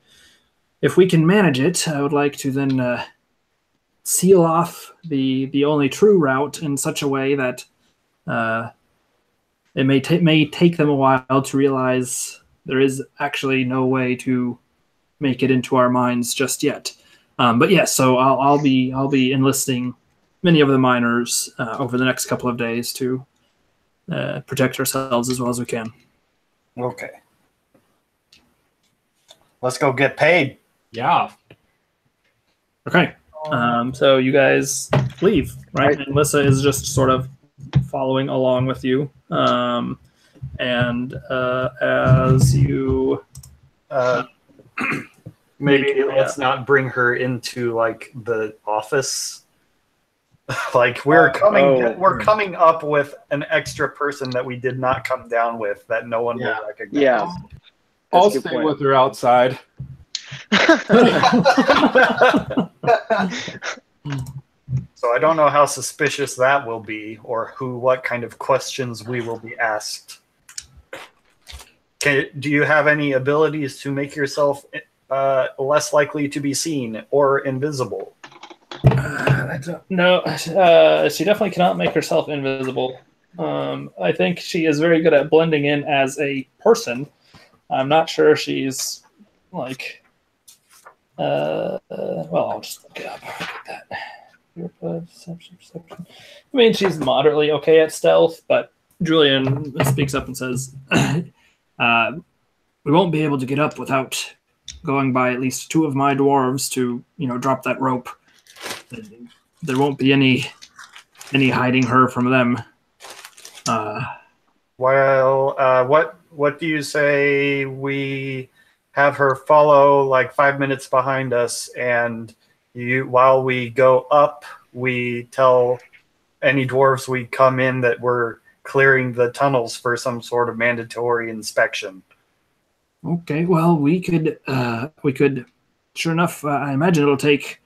if we can manage it, I would like to then seal off the only true route in such a way that it may take them a while to realize there is actually no way to make it into our minds just yet. But yes, so I'll be enlisting many of the miners over the next couple of days to protect ourselves as well as we can."
Okay. Let's go get paid.
Yeah.
Okay. So you guys leave, right? And Lissa is just sort of following along with you. And as you
maybe let's not bring her into like the office. Like we're coming up with an extra person that we did not come down with that no one will recognize.
Yeah.
I'll stay with her outside.
So I don't know how suspicious that will be, or what kind of questions we will be asked. Do you have any abilities to make yourself less likely to be seen or invisible?
No, she definitely cannot make herself invisible. I think she is very good at blending in as a person. I'm not sure she's like. Well, I'll just look it up. Perception. I mean, she's moderately okay at stealth, but Julian speaks up and says, "We won't be able to get up without going by at least 2 of my dwarves to, drop that rope. There won't be any hiding her from them."
What do you say we have her follow like 5 minutes behind us, and while we go up, we tell any dwarves we come in that we're clearing the tunnels for some sort of mandatory inspection?
Okay, well, we could, sure enough, I imagine it'll take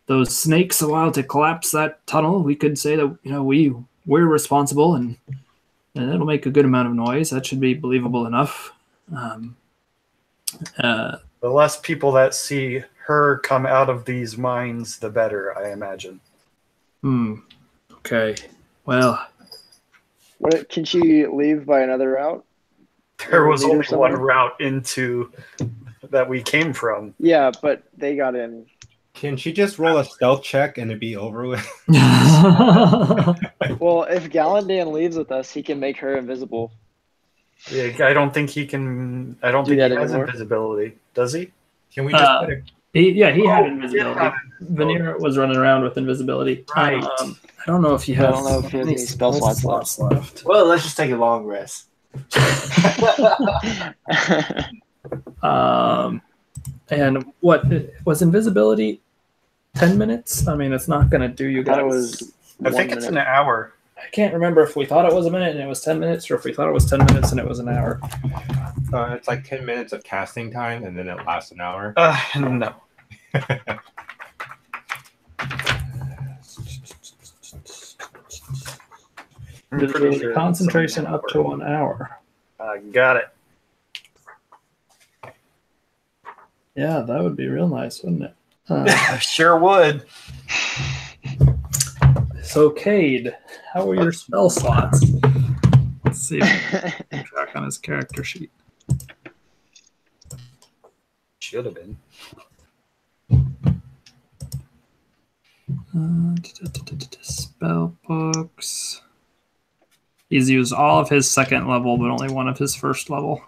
those snakes a while to collapse that tunnel. We could say that, we
we're responsible, and it'll make a good amount of noise. That should be believable enough.
The less people that see her come out of these mines, the better, I imagine.
Okay. Well,
What can she leave by another route?
There was
Leader
only one
somewhere?
route into that we came from.
Yeah, but they got in.
Can she just roll a stealth check and it'd be over with?
Well, if Gallandan leaves with us, he can make her invisible.
Yeah, I don't think he can. I don't
Do
think he
that
has
anymore?
invisibility. Does he?
Can we just put a
he had
Oh,
invisibility.
yeah.
Veneer was running around with invisibility.
Right.
I don't know if he has.
I don't know if he has any spell slots
left.
Well, let's just take a long rest.
And what was invisibility? 10 minutes? I mean, it's not going to do you
I thought
guys.
it was
I think it's an hour.
I can't remember if we thought it was a minute and it was 10 minutes, or if we thought it was 10 minutes and it was an hour.
it's like 10 minutes of casting time and then it lasts an hour.
No. I'm pretty
Invisibility
sure it's
concentration
something
up to 1 hour.
Got it.
Yeah, that would be real nice, wouldn't it?
Sure would.
So, Cade, how are your spell slots? Let's see if I can track on his character sheet.
Should have been.
Spell books. He's used all of his second level, but only one of his first level.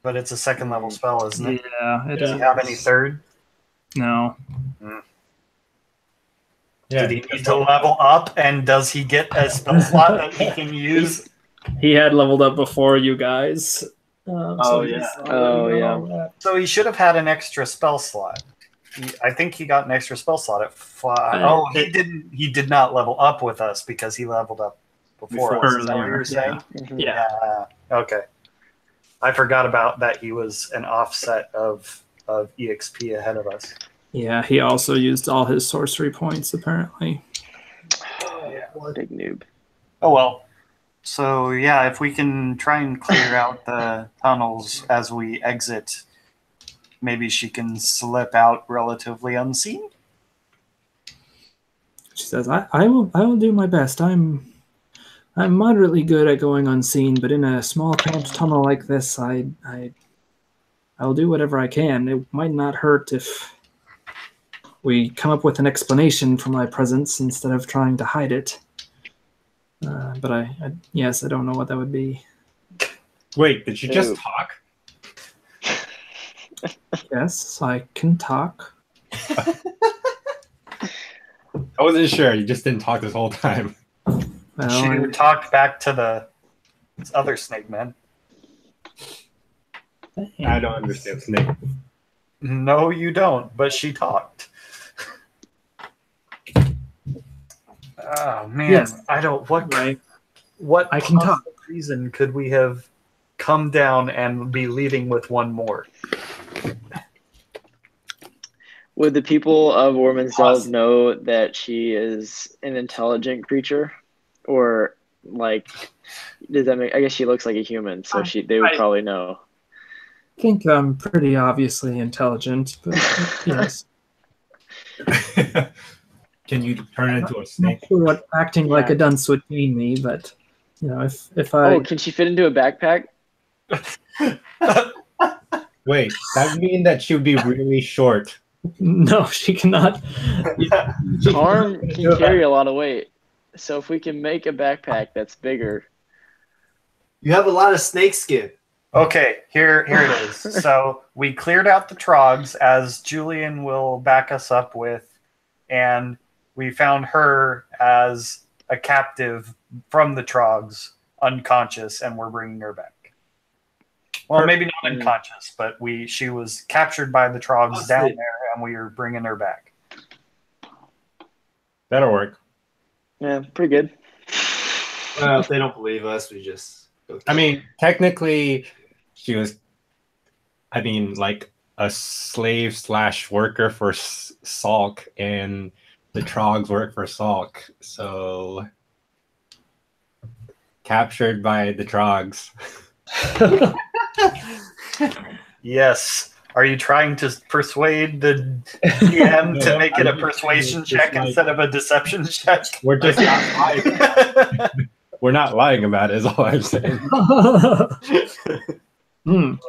But it's a second level spell, isn't it?
Yeah, it
Does
is.
he have any third?
No.
Yeah,
Did he need to level up? And does he get a spell slot that he can use?
He had leveled up before you guys.
Oh,
he's
yeah.
already
Oh,
done all that.
So he should have had an extra spell slot. I think he got an extra spell slot at 5.
Uh,
He didn't. He did not level up with us because he leveled up before us. Is that what you were saying?
Yeah.
Okay. I forgot about that. He was an offset of EXP ahead of us.
Yeah, he also used all his sorcery points, apparently.
Big noob.
Oh well. So yeah, if we can try and clear out the tunnels as we exit, maybe she can slip out relatively unseen.
She says, I will do my best. I'm moderately good at going unseen, but in a small cramped tunnel like this, I'll do whatever I can. It might not hurt if we come up with an explanation for my presence instead of trying to hide it. But yes, I don't know what that would be.
Wait, did you just
Ew.
talk?
Yes, I can talk.
I wasn't sure. You just didn't talk this whole time.
Well,
She talked back to the other snake man.
I don't understand snake.
No, you don't. But she talked. Oh man,
Yes.
I don't. What
right.
I
can talk.
reason could we have come down and be leaving with one more?
Would the people of Warmansdale
Awesome.
know that she is an intelligent creature, or like, does that make? I guess she looks like a human, so they would probably know.
I think I'm pretty obviously intelligent, but yes.
Can you turn into a
I'm not
snake?
sure what acting like
Yeah.
a dunce would mean me, but if I
Oh, can she fit into a backpack?
Wait, that would mean that she would be really short.
no, she cannot.
Arm can carry a lot of weight, so if we can make a backpack that's bigger.
You have a lot of snake skin.
Okay, here it is. So we cleared out the trogs, as Julian will back us up with, and we found her as a captive from the trogs, unconscious, and we're bringing her back. Well, maybe not unconscious, but she was captured by the trogs down there, and we are bringing her back.
That'll work.
Yeah, pretty good.
Well, if they don't believe us, we just go.
I mean, technically, she was, like a slave / worker for Salk, and the Trogs work for Salk. So captured by the Trogs.
Yes. Are you trying to persuade the DM to make it a persuasion check instead of a deception check?
We're just not lying. We're not lying about it, is all I'm saying.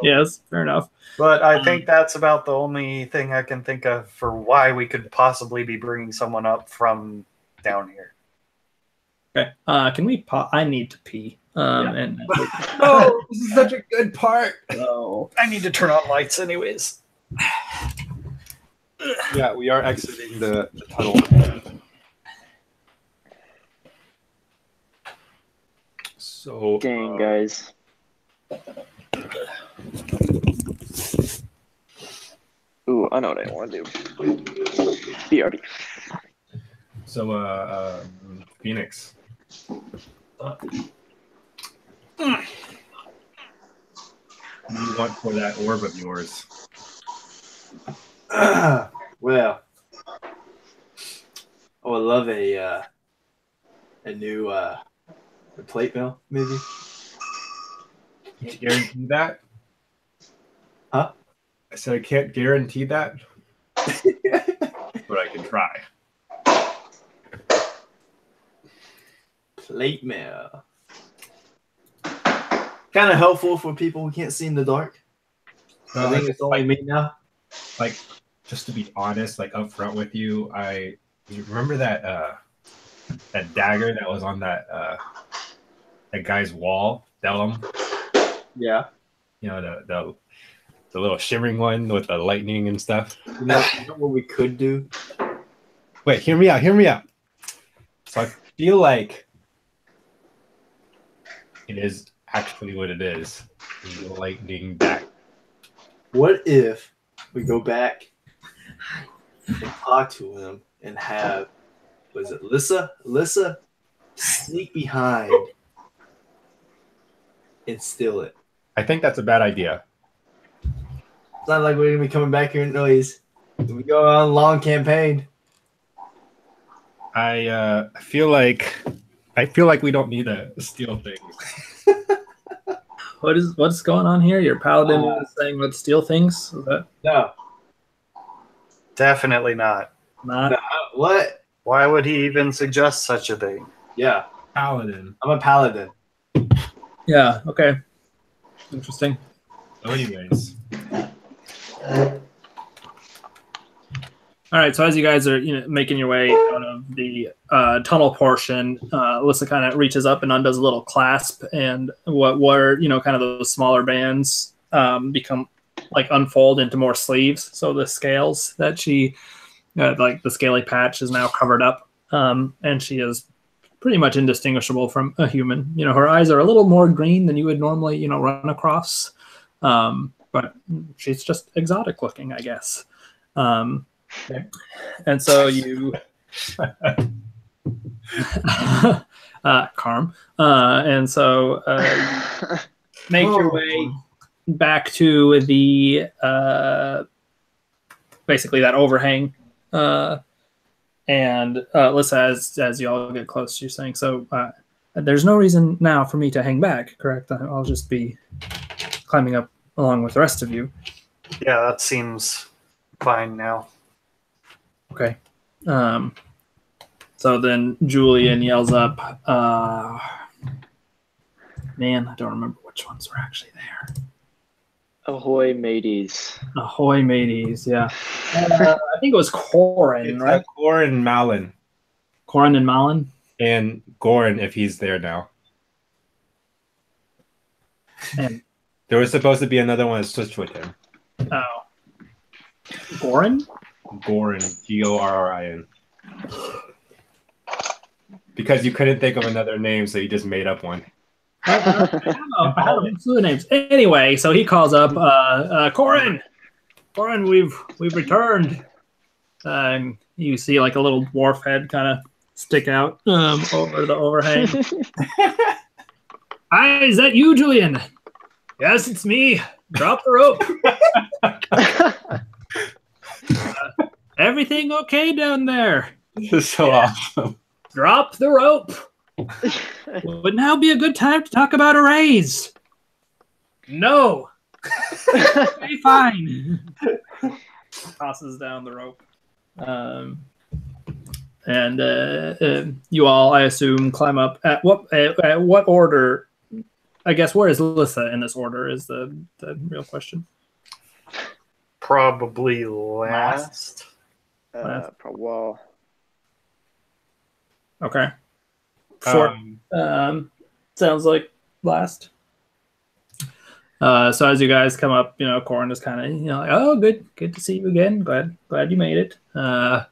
Yes, fair enough.
But I think that's about the only thing I can think of for why we could possibly be bringing someone up from down here.
Okay. Can we? I need to pee. And
Oh, this is such a good part.
I need to turn on lights, anyways.
Yeah, we are exiting the tunnel. So,
Dang, guys. Ooh, I know what I want to do. BRB.
so Phoenix. What do you want for that orb of yours?
Well, I would love a new plate mill, maybe.
Can't guarantee that.
Huh?
I said I can't guarantee that, but I can try.
Plate mill. Kind of helpful for people who can't see in the dark. I think it's only me now.
Like, just to be honest, like up front with you, you remember that that dagger that was on that guy's wall, Delum?
Yeah.
You know, the little shimmering one with the lightning and stuff.
You know what we could do?
Wait, hear me out. So I feel like it is actually what it is. The lightning dagger.
What if we go back and talk to him and have, was it Alyssa sneak behind and steal it?
I think that's a bad idea.
It's not like we're gonna be coming back here and noise. We go on a long campaign.
I feel like we don't need to steal things.
What's going on here? Your paladin is saying let's steal things? Is that
No.
Definitely not.
not?
What?
Why would he even suggest such a thing?
Yeah.
Paladin.
I'm a paladin.
Yeah, okay. Interesting.
So anyways.
All right, so as you guys are making your way out of the tunnel portion, Alyssa kind of reaches up and undoes a little clasp, and what were kind of those smaller bands become like unfold into more sleeves. So the scales that she like the scaly patch is now covered up, and she is pretty much indistinguishable from a human. Her eyes are a little more green than you would normally run across, but she's just exotic looking, I guess. Okay. And so you Carm. And so make your way back to the basically that overhang. And Alyssa, as you all get close, she's saying, so there's no reason now for me to hang back, correct? I'll just be climbing up along with the rest of you.
Yeah, that seems fine now.
Okay. So then Julian yells up, man, I don't remember which ones were actually there.
Ahoy, mateys.
Ahoy, mateys, yeah. I think it was Corin, right?
Corin Malin.
Corin and Malin?
And Goran, if he's there now.
And
there was supposed to be another one that switched with him.
oh. Goran?
Gorin, Gorrin. Because you couldn't think of another name, so you just made up one.
I had a few names. Anyway, so he calls up Corin. Corin, we've returned. And you see like a little dwarf head kind of stick out over the overhang. Hi, is that you, Julian? Yes, it's me. Drop the rope. Everything okay down there?
This is so awesome.
Drop the rope. Would now be a good time to talk about a raise? No. Okay, fine. Tosses down the rope. And you all, I assume, climb up. At what order? I guess where is Lissa in this order is the real question.
Probably last.
Well,
Okay. Four. Sounds like last. So as you guys come up, Corin is kind of, like, oh, good to see you again. Glad you made it. And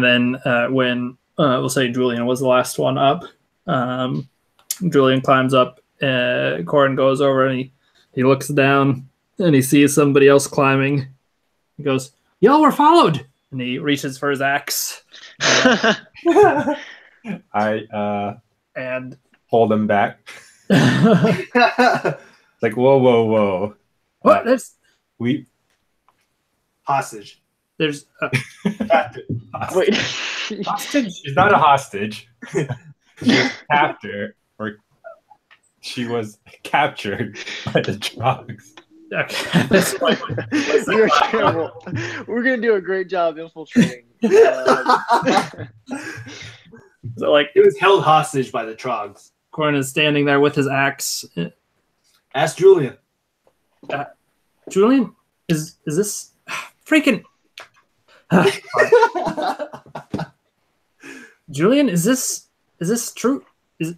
then when we'll say Julian was the last one up, Julian climbs up. Corin goes over and he looks down and he sees somebody else climbing. He goes, "Y'all were followed," and he reaches for his axe.
I
and
hold him back. It's like, whoa.
What? There's
hostage.
There's
wait.
Hostage? She's not a hostage. She's a captor, or she was captured by the drugs.
Okay.
You're terrible. We're gonna do a great job infiltrating.
So, like,
It was held hostage by the Trogs.
Corin is standing there with his axe.
Ask Julian.
Julian, is this freaking? Julian, is this true? Is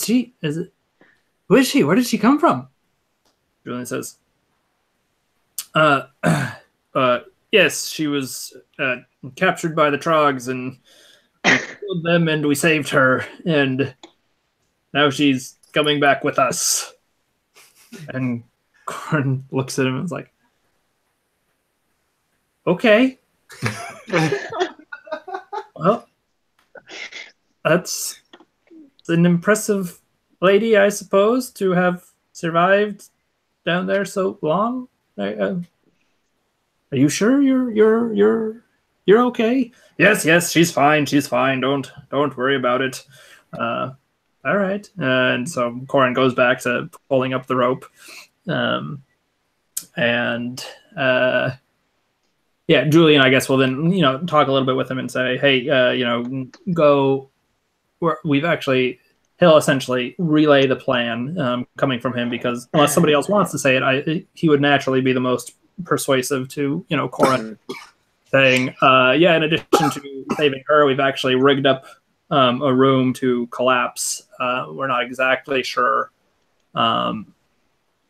she? Is it? Who is she? Where did she come from? Julian says, yes, she was captured by the Trogs, and we killed them, and we saved her, and now she's coming back with us." And Corin looks at him and is like, "Okay." Well, that's an impressive lady, I suppose, to have survived down there so long. Are you sure you're okay? Yes, she's fine. She's fine. Don't worry about it. All right. And so Corin goes back to pulling up the rope, yeah, Julian, I guess, will then talk a little bit with him and say, "Hey, go." He'll essentially relay the plan coming from him, because unless somebody else wants to say it, he would naturally be the most persuasive to Corin, saying, "Yeah, in addition to saving her, we've actually rigged up a room to collapse. We're not exactly sure.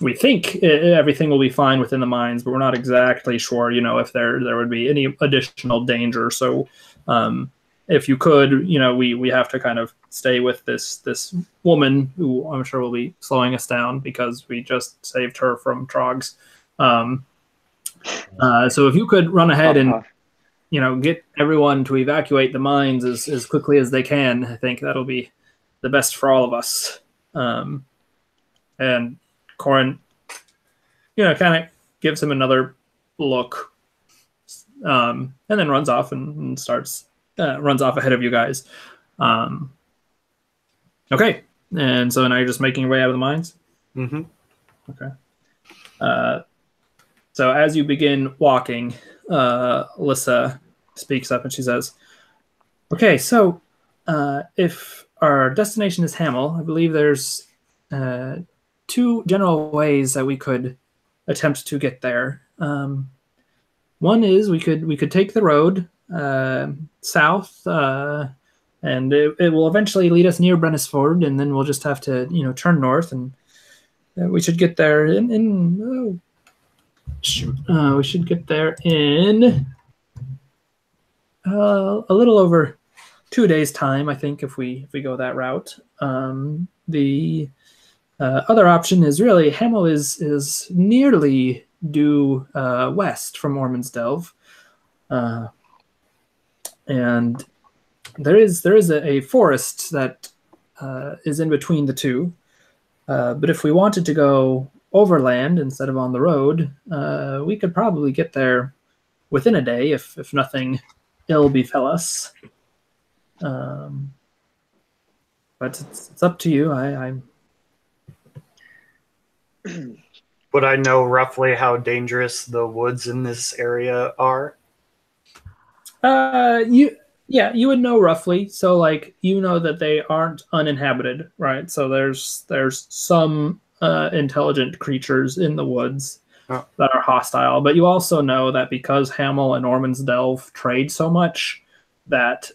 We think everything will be fine within the mines, but we're not exactly sure, if there would be any additional danger. So if you could, we have to kind of stay with this woman who I'm sure will be slowing us down because we just saved her from Trogs. So if you could run ahead and get everyone to evacuate the mines as quickly as they can, I think that'll be the best for all of us." And Corin, kind of gives him another look, and then runs off and runs off ahead of you guys. Okay, and so now you're just making your way out of the mines?
Mm-hmm.
Okay. So as you begin walking, Lissa speaks up and she says, "Okay, so if our destination is Hamel, I believe there's two general ways that we could attempt to get there. One is we could take the road south, and it will eventually lead us near Brennisford, and then we'll just have to turn north, and we should get there we should get there in a little over 2 days' time, I think, if we go that route. The other option is really Hamel is nearly due west from Ormansdelve, and there is a forest that is in between the two. But if we wanted to go overland instead of on the road, we could probably get there within a day if nothing ill befell us.
but it's up to you. I'm
Would I know roughly how dangerous the woods in this area are?
you would know roughly. So like you know that they aren't uninhabited, right? So there's some intelligent creatures in the woods that are hostile, but you also know that because Hamel and Norman's Delve trade so much, that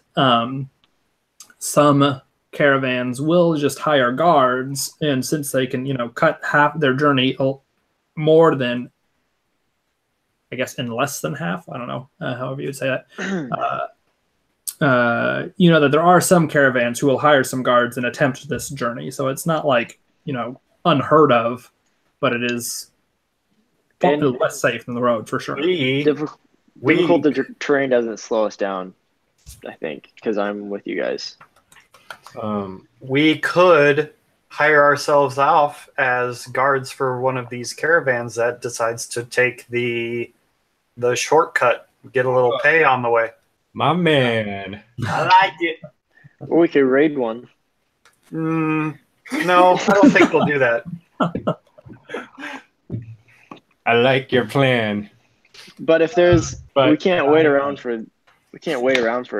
some caravans will just hire guards, and since they can, cut half their journey more than, I guess, in less than half. I don't know, however you would say that. You know that there are some caravans who will hire some guards and attempt this journey. So it's not like, unheard of, but it is less safe than the road for sure.
Difficult terrain doesn't slow us down, I think, because I'm with you guys.
We could hire ourselves off as guards for one of these caravans that decides to take the shortcut, get a little pay on the way.
My man.
I like it.
Or we could raid one.
No, I don't think we'll do that.
I like your plan.
But if we can't wait around for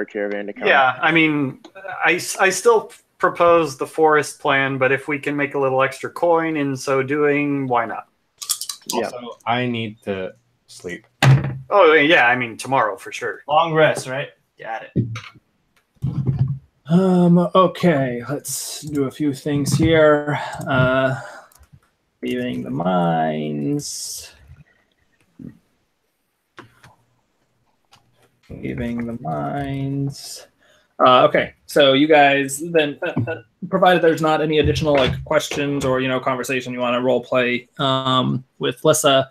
a caravan to come.
Yeah, I mean, I still propose the forest plan, but if we can make a little extra coin in so doing, why not?
Also, I need to sleep.
Oh, yeah, I mean, tomorrow for sure.
Long rest, right? Got it.
Okay, let's do a few things here. Leaving the mines. Okay, so you guys then, provided there's not any additional questions or conversation you want to role play with Lissa,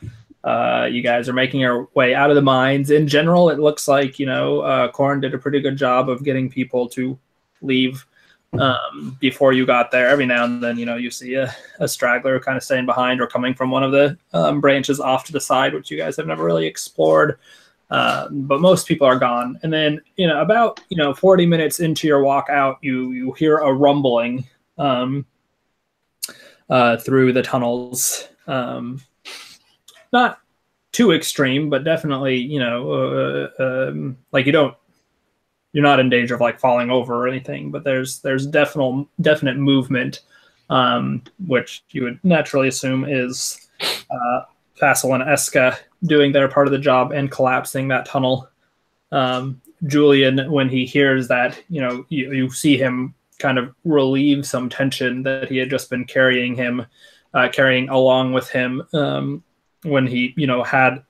you guys are making your way out of the mines. In general, it looks like Corin did a pretty good job of getting people to leave before you got there. Every now and then, you see a straggler kind of staying behind or coming from one of the branches off to the side, which you guys have never really explored. But most people are gone. And then, about 40 minutes into your walk out, you hear a rumbling through the tunnels. Not too extreme, but definitely, you're not in danger of falling over or anything, but there's definite movement, which you would naturally assume is Fassel and Eska doing their part of the job and collapsing that tunnel. Julian, when he hears that, you see him kind of relieve some tension that he had just been carrying along with him when he, had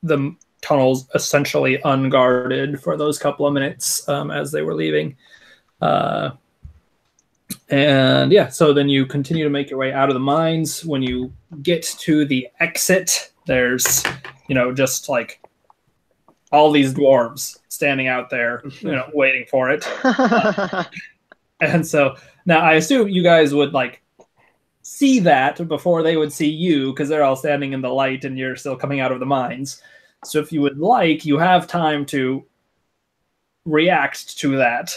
the tunnels essentially unguarded for those couple of minutes as they were leaving. And yeah, so then you continue to make your way out of the mines. When you get to the exit, there's, just all these dwarves standing out there, waiting for it. And so now I assume you guys would see that before they would see you, because they're all standing in the light and you're still coming out of the mines. So if you would you have time to react to that.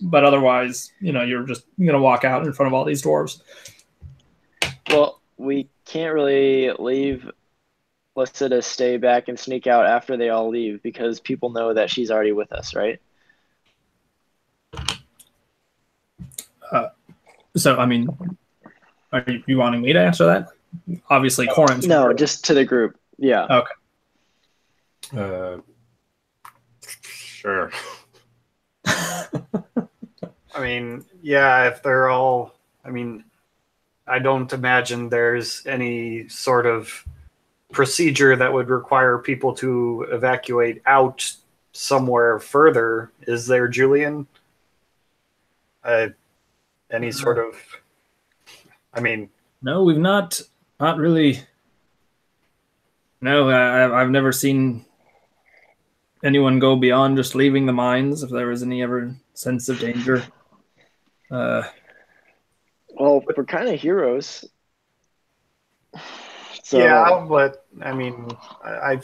But otherwise, you're just going to walk out in front of all these dwarves.
Well, we can't really leave Lissa to stay back and sneak out after they all leave, because people know that she's already with us, right?
So, I mean, are you wanting me to answer that? Obviously, Corin's.
No, just to the group. Yeah.
Okay. Sure.
I mean, yeah, if they're all, I don't imagine there's any sort of procedure that would require people to evacuate out somewhere further. Is there, Julian? Any sort of,
No, we've not really. No, I've never seen anyone go beyond just leaving the mines if there was any ever sense of danger.
Well, we're kind of heroes. So,
yeah, but I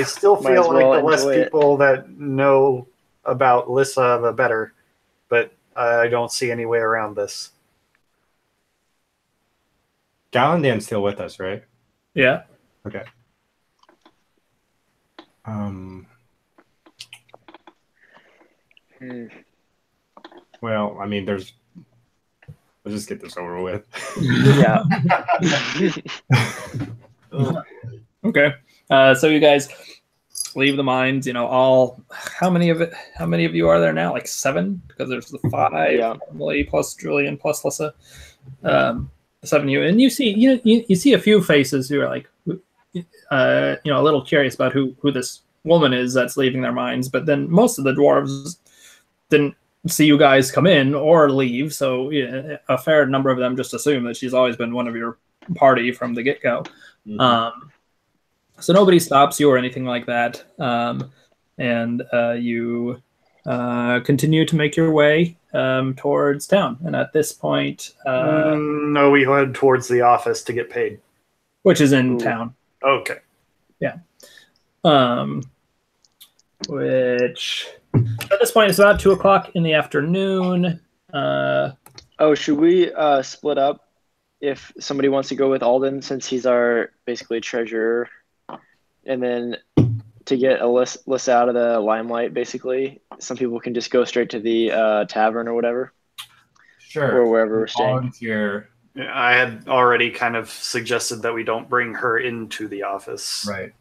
still feel like the less people that know about Lissa, the better. But I don't see any way around this.
Gallandan's still with us, right?
Yeah.
Okay. Well, I mean, let's just get this over with.
Yeah.
Okay. So you guys leave the mines. You know, how many of you are there now? Like 7, because there's the 5,
Yeah.
Emily plus Julian plus Lissa. 7 of you, and you see a few faces who are like, a little curious about who this woman is that's leaving their mines. But then most of the dwarves didn't see you guys come in or leave, so a fair number of them just assume that she's always been one of your party from the get-go.
Mm-hmm.
So nobody stops you or anything like that, and you continue to make your way towards town. And at this point,
No, we head towards the office to get paid.
which is in
Ooh.
town,
Okay.
which at this point is about 2:00 in the afternoon.
Oh, should we split up if somebody wants to go with Alden, since he's our basically treasurer, and then to get Alyssa out of the limelight, basically, some people can just go straight to the tavern or whatever,
Sure.
or wherever we're staying.
Volunteer.
I had already kind of suggested that we don't bring her into the office.
Right.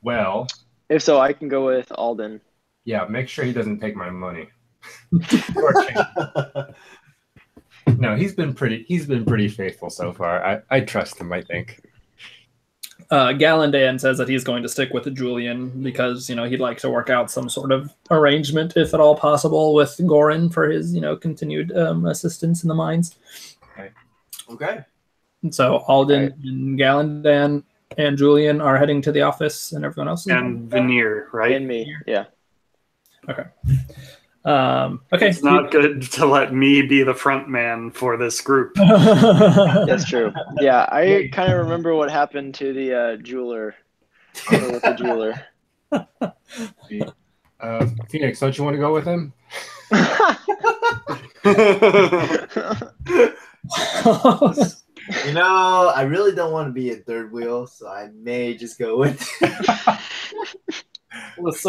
Well,
If so, I can go with Alden.
yeah, make sure he doesn't take my money. No, he's been pretty faithful so far. I trust him, I think.
Gallandan says that he's going to stick with Julian because he'd like to work out some sort of arrangement, if at all possible, with Gorin for his continued assistance in the mines.
Okay.
And so Alden
Right.
and Gallandan and Julian are heading to the office, and everyone else is
And Veneer, right?
And me, yeah.
okay.
It's not good to let me be the front man for this group.
That's true. Yeah, I kind of remember what happened to the jeweler. Or with the jeweler.
Phoenix, don't you want to go with him?
I really don't want to be a third wheel, so I may just go with.
Let's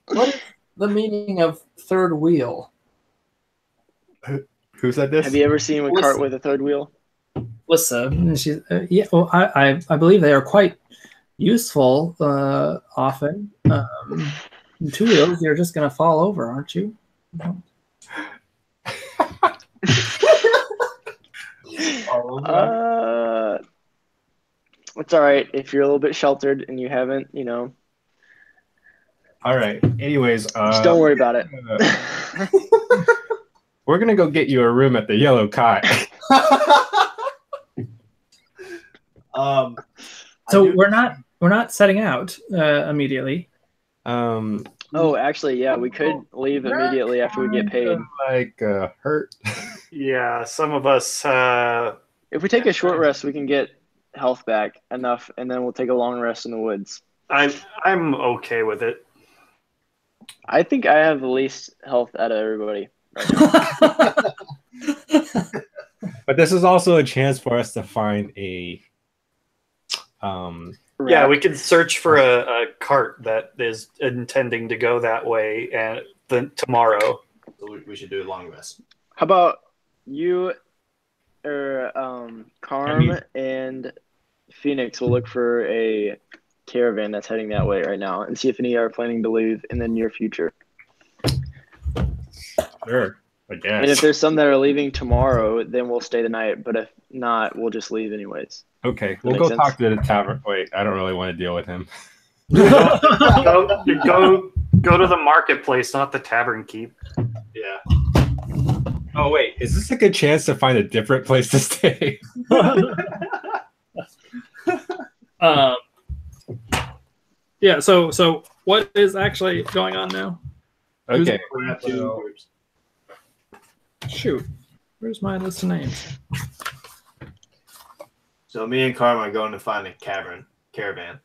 what is the meaning of third wheel?
Who said this?
Have you ever seen a cart with a third wheel?
Listen, she's yeah. Well, I believe they are quite useful. Often, 2 wheels, you're just gonna fall over, aren't you?
It's all right if you're a little bit sheltered and you haven't,
All right. Anyways,
just don't worry about it.
We're gonna go get you a room at the Yellow Cot.
So we're not setting out immediately.
Oh, actually, yeah, we could leave immediately after we get paid.
Hurt.
Yeah, some of us.
If we take a short rest, we can get health back enough, and then we'll take a long rest in the woods.
I'm okay with it.
I think I have the least health out of everybody.
But this is also a chance for us to find a.
Yeah, we could search for a cart that is intending to go that way, and then tomorrow.
So we should do a long rest.
How about you, or Carm and Phoenix will look for a caravan that's heading that way right now, and see if any are planning to leave in the near future.
Sure, I guess.
And if there's some that are leaving tomorrow, then we'll stay the night. But if not, we'll just leave anyways.
Okay,
That
we'll
makes
go
sense.
talk to the tavern. Wait, I don't really want to deal with him.
Go to the marketplace, not the tavern keep.
Yeah.
Oh wait, is this a good chance to find a different place to stay?
Yeah. So what is actually going on now?
Okay.
Shoot, where's my list of names?
So me and Carmen are going to find a caravan.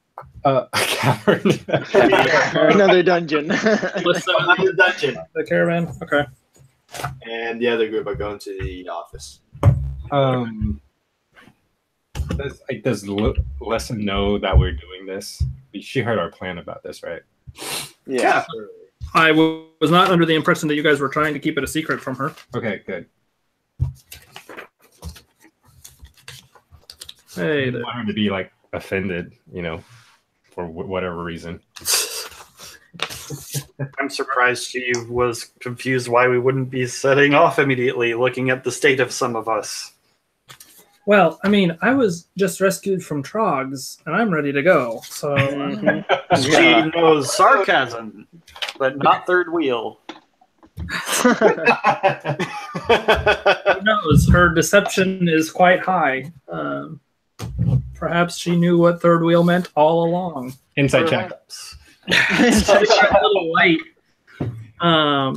A cavern.
Another dungeon.
Another dungeon.
The caravan. Okay.
And the other group are going to the office.
Does Lesson know that we're doing this? She heard our plan about this, right?
Yeah.
I was not under the impression that you guys were trying to keep it a secret from her.
Okay, good.
Hey
I
there.
want her to be like offended, for whatever reason.
I'm surprised she was confused why we wouldn't be setting off immediately, looking at the state of some of us.
Well, I mean, I was just rescued from Trogs, and I'm ready to go. So,
She knows sarcasm, but not third wheel.
who knows? Her deception is quite high. Perhaps she knew what third wheel meant all along.
Insight check.
It's a little late. All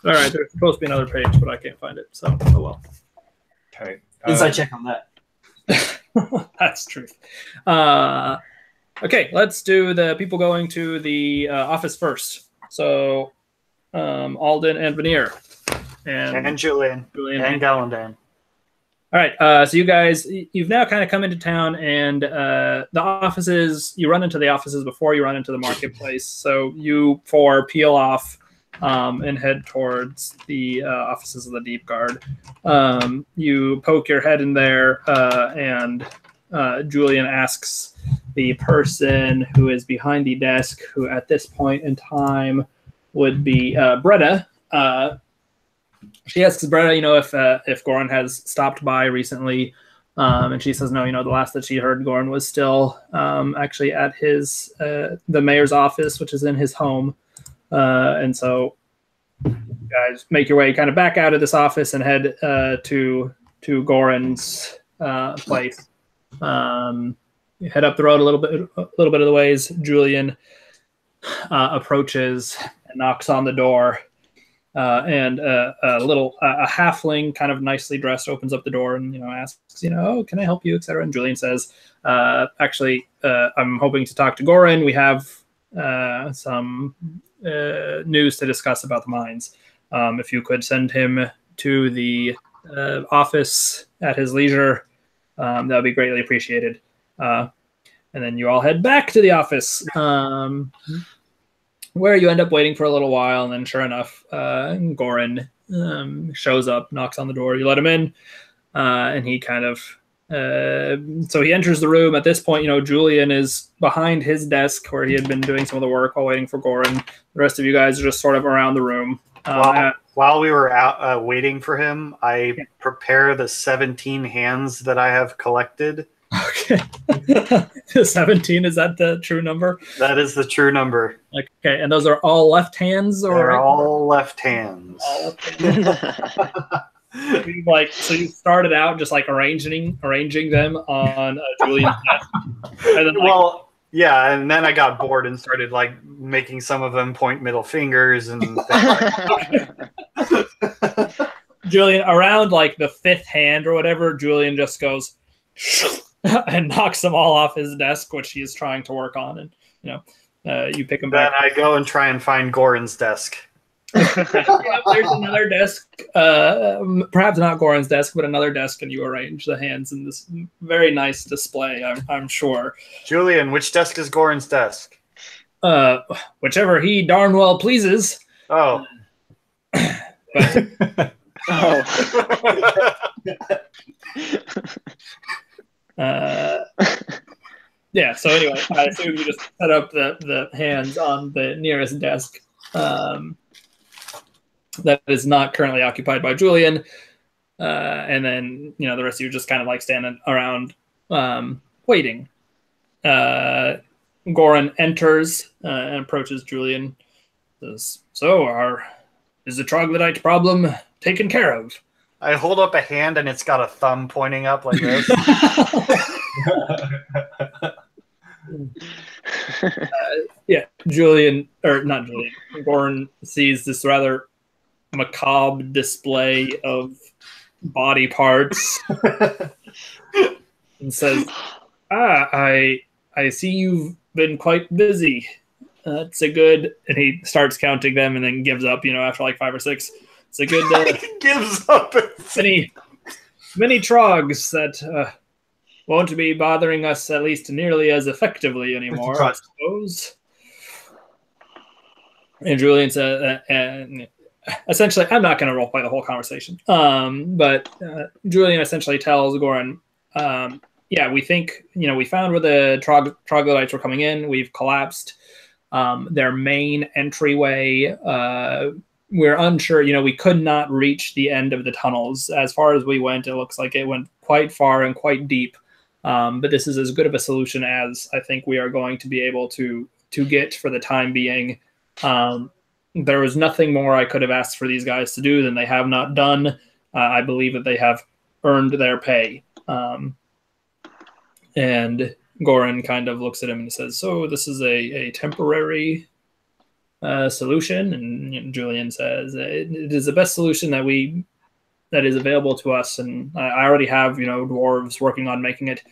right, there's supposed to be another page, but I can't find it. So, oh well.
Okay.
Inside check on that.
That's truth. Okay, let's do the people going to the office first. So, Alden and Veneer.
And Julian. And Gallandan.
All right, so you guys, you've now kind of come into town, and the offices, you run into the offices before you run into the marketplace. So you four peel off and head towards the offices of the Deep Guard. You poke your head in there, and Julian asks the person who is behind the desk, who at this point in time would be Bretta. She asks Bretta, if Goran has stopped by recently, and she says no. The last that she heard, Goran was still actually at his the mayor's office, which is in his home, and so you guys make your way kind of back out of this office and head to Goran's place. You head up the road a little bit of the ways. Julian approaches and knocks on the door. And a halfling, kind of nicely dressed, opens up the door and asks, oh, can I help you, etc. And Julian says, actually, I'm hoping to talk to Goran. We have some news to discuss about the mines. If you could send him to the office at his leisure, that would be greatly appreciated. And then you all head back to the office. Where you end up waiting for a little while, and then sure enough, Goran shows up, knocks on the door. You let him in, and he kind of so he enters the room. At this point, Julian is behind his desk where he had been doing some of the work while waiting for Goran. The rest of you guys are just sort of around the room.
While we were out waiting for him, I prepare the 17 hands that I have collected.
Okay. 17, is that the true number?
That is the true number.
Okay, and those are all left hands, or
they're all left hands.
All left hands. So you started out just arranging them on Julian's desk. And then,
yeah, and then I got bored and started making some of them point middle fingers and
Julian, around the fifth hand or whatever, Julian just goes and knocks them all off his desk, which he is trying to work on, and you pick them back.
Then I go and try and find Goran's desk.
There's another desk, perhaps not Goran's desk, but another desk, and you arrange the hands in this very nice display, I'm sure.
Julian, which desk is Goran's desk?
Whichever he darn well pleases.
Oh.
But, yeah, so anyway, I assume you just set up the hands on the nearest desk that is not currently occupied by Julian, and then the rest of you just kind of standing around waiting. Goran enters and approaches Julian. Says, "So, is the troglodyte problem taken care of?"
I hold up a hand and it's got a thumb pointing up like this.
Yeah, Goran sees this rather macabre display of body parts and says, I see you've
been quite busy. It's a good, and he starts counting them and then gives up, after like 5 or 6. It's a good,
Gives up.
many trogs that won't be bothering us at least nearly as effectively anymore, I suppose. And Julian said, and essentially, I'm not going to roleplay the whole conversation, but Julian essentially tells Goran, yeah, we think, we found where the troglodytes were coming in. We've collapsed their main entryway. We're unsure, we could not reach the end of the tunnels. As far as we went, it looks like it went quite far and quite deep. But this is as good of a solution as I think we are going to be able to get for the time being. There was nothing more I could have asked for these guys to do than they have not done. I believe that they have earned their pay. And Goran kind of looks at him and says, so this is a temporary solution? And Julian says, it is the best solution that is available to us. And I already have, dwarves working on making it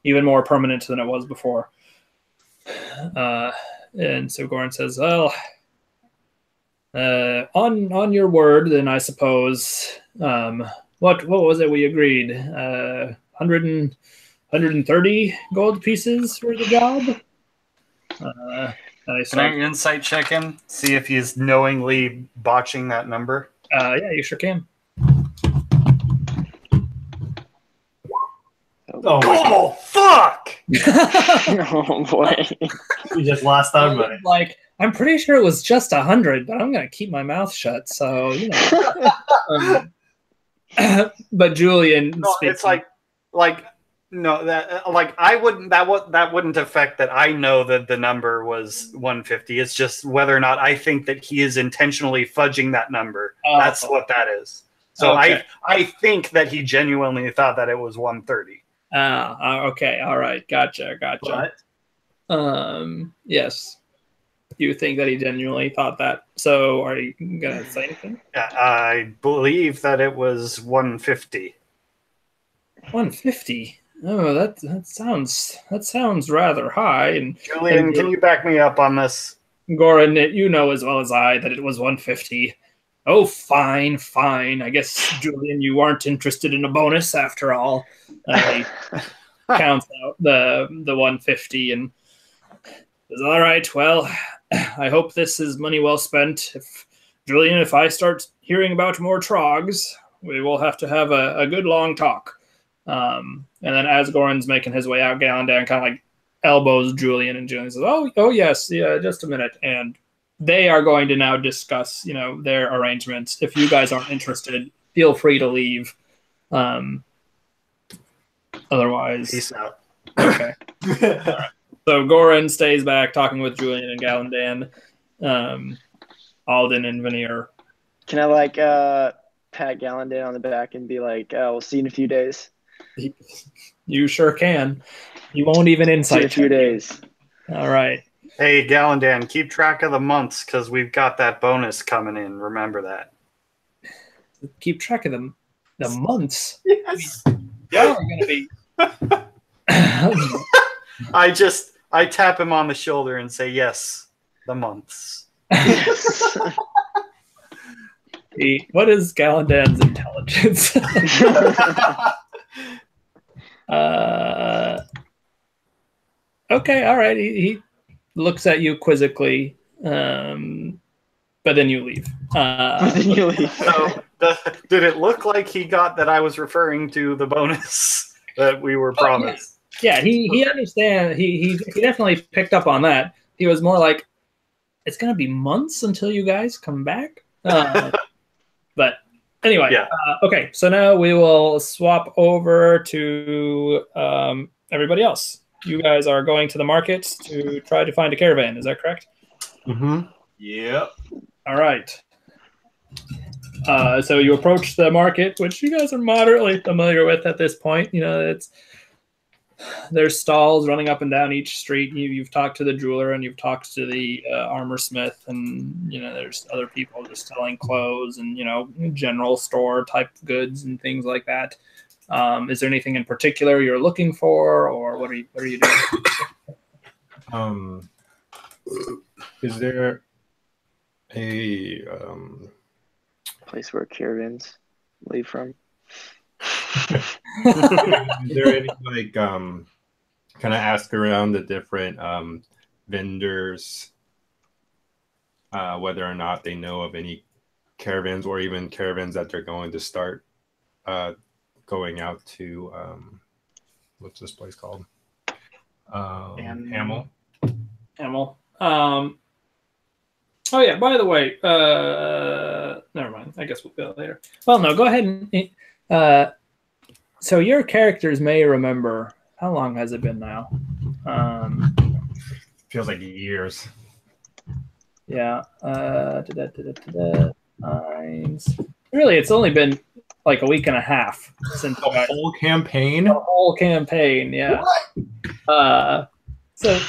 even more permanent than it was before. And so Goran says, well, on your word, then I suppose, what was it we agreed? 130 gold pieces for the job?
Can I insight check him? See if he's knowingly botching that number?
Yeah, you sure can.
Oh fuck!
Oh boy.
We just lost our money.
Like, I'm pretty sure it was just 100, but I'm gonna keep my mouth shut. So but Julian,
no, it's like no, that I wouldn't that wouldn't affect that. I know that the number was 150. It's just whether or not I think that he is intentionally fudging that number. That's what that is. So okay. I think that he genuinely thought that it was 130.
Okay, all right, gotcha.
What?
Yes, you think that he genuinely thought that. So, are you gonna say anything?
I believe that it was 150.
150. Oh, that sounds rather high. And
Julian, can you back me up on this?
Goran, you know as well as I that it was 150. Oh, fine. I guess, Julian, you aren't interested in a bonus after all. He counts out the 150 and says, all right, well, I hope this is money well spent. Julian, if I start hearing about more trogs, we will have to have a good long talk. And then as Goran's making his way out, Galandan kind of like elbows Julian, and Julian says, oh yes, yeah, just a minute. And they are going to now discuss, their arrangements. If you guys aren't interested, feel free to leave. Otherwise,
peace out.
Okay. All right. So Goran stays back talking with Julian and Galandan, Alden and Veneer.
Can I pat Galandan on the back and be like, we'll see you in a few days?
You sure can. You won't even insight.
See you in a few days.
All right.
Hey, Galandan, keep track of the months because we've got that bonus coming in. Remember that.
Keep track of them. The months.
Yes.
Y'all are gonna be.
I tap him on the shoulder and say, yes, the months.
What is Galandan's intelligence? Okay, all right. He looks at you quizzically, but then you leave.
So, did it look like he got that I was referring to the bonus that we were promised?
Yeah, he understands. He definitely picked up on that. He was more like, it's going to be months until you guys come back. But anyway,
yeah.
Okay, so now we will swap over to everybody else. You guys are going to the market to try to find a caravan. Is that correct?
Mm-hmm.
Yep.
All right. So you approach the market, which you guys are moderately familiar with at this point. There's stalls running up and down each street. You've talked to the jeweler and you've talked to the armor smith, and there's other people just selling clothes and general store type goods and things like that. Is there anything in particular you're looking for, or what are you doing?
Is there a
Place where caravans leave from.
is there any like can I ask around the different vendors whether or not they know of any caravans or even caravans that they're going to start going out to what's this place called? Hamel.
Hamel. Oh yeah, by the way, never mind. I guess we'll go later. Well, no, go ahead and so your characters may remember, how long has it been now?
Feels like years.
Yeah. Really, it's only been like a week and a half since
The whole campaign?
the whole campaign, yeah. So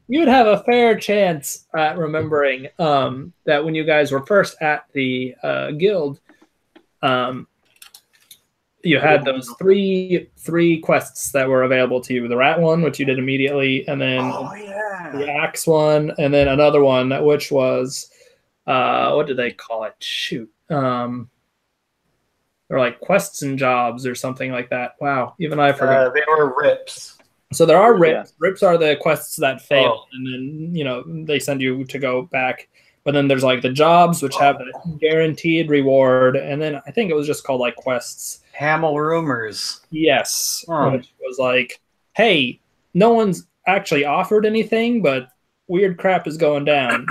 you would have a fair chance at remembering that when you guys were first at the guild, you had those three quests that were available to you. The rat one, which you did immediately, and then the axe one, and then another one, which was what did they call it? Shoot. They're like quests and jobs or something like that. Wow, even I forgot.
They were rips.
So there are rips.
Yeah.
Rips are the quests that fail, and then they send you to go back. But then there's like the jobs, which have a guaranteed reward, and then I think it was just called like quests.
Hamel rumors.
Yes,
Oh.
which was like, hey, no one's actually offered anything, but weird crap is going down.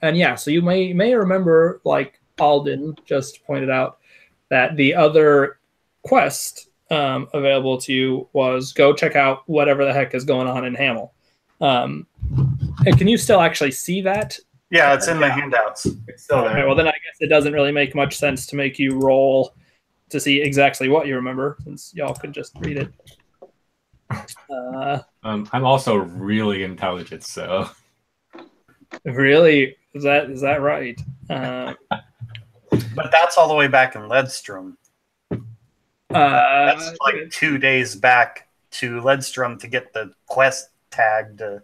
And yeah, so you may remember, like Alden just pointed out, that the other quest available to you was go check out whatever the heck is going on in Hamel. And can you still actually see that?
Yeah, it's in the handouts.
It's still
Okay,
there.
well then I guess it doesn't really make much sense to make you roll to see exactly what you remember, since y'all could just read it.
I'm also really intelligent, so
Really, is that right?
But that's all the way back in Ledstrom. That's like 2 days back to Ledstrom to get the quest tag to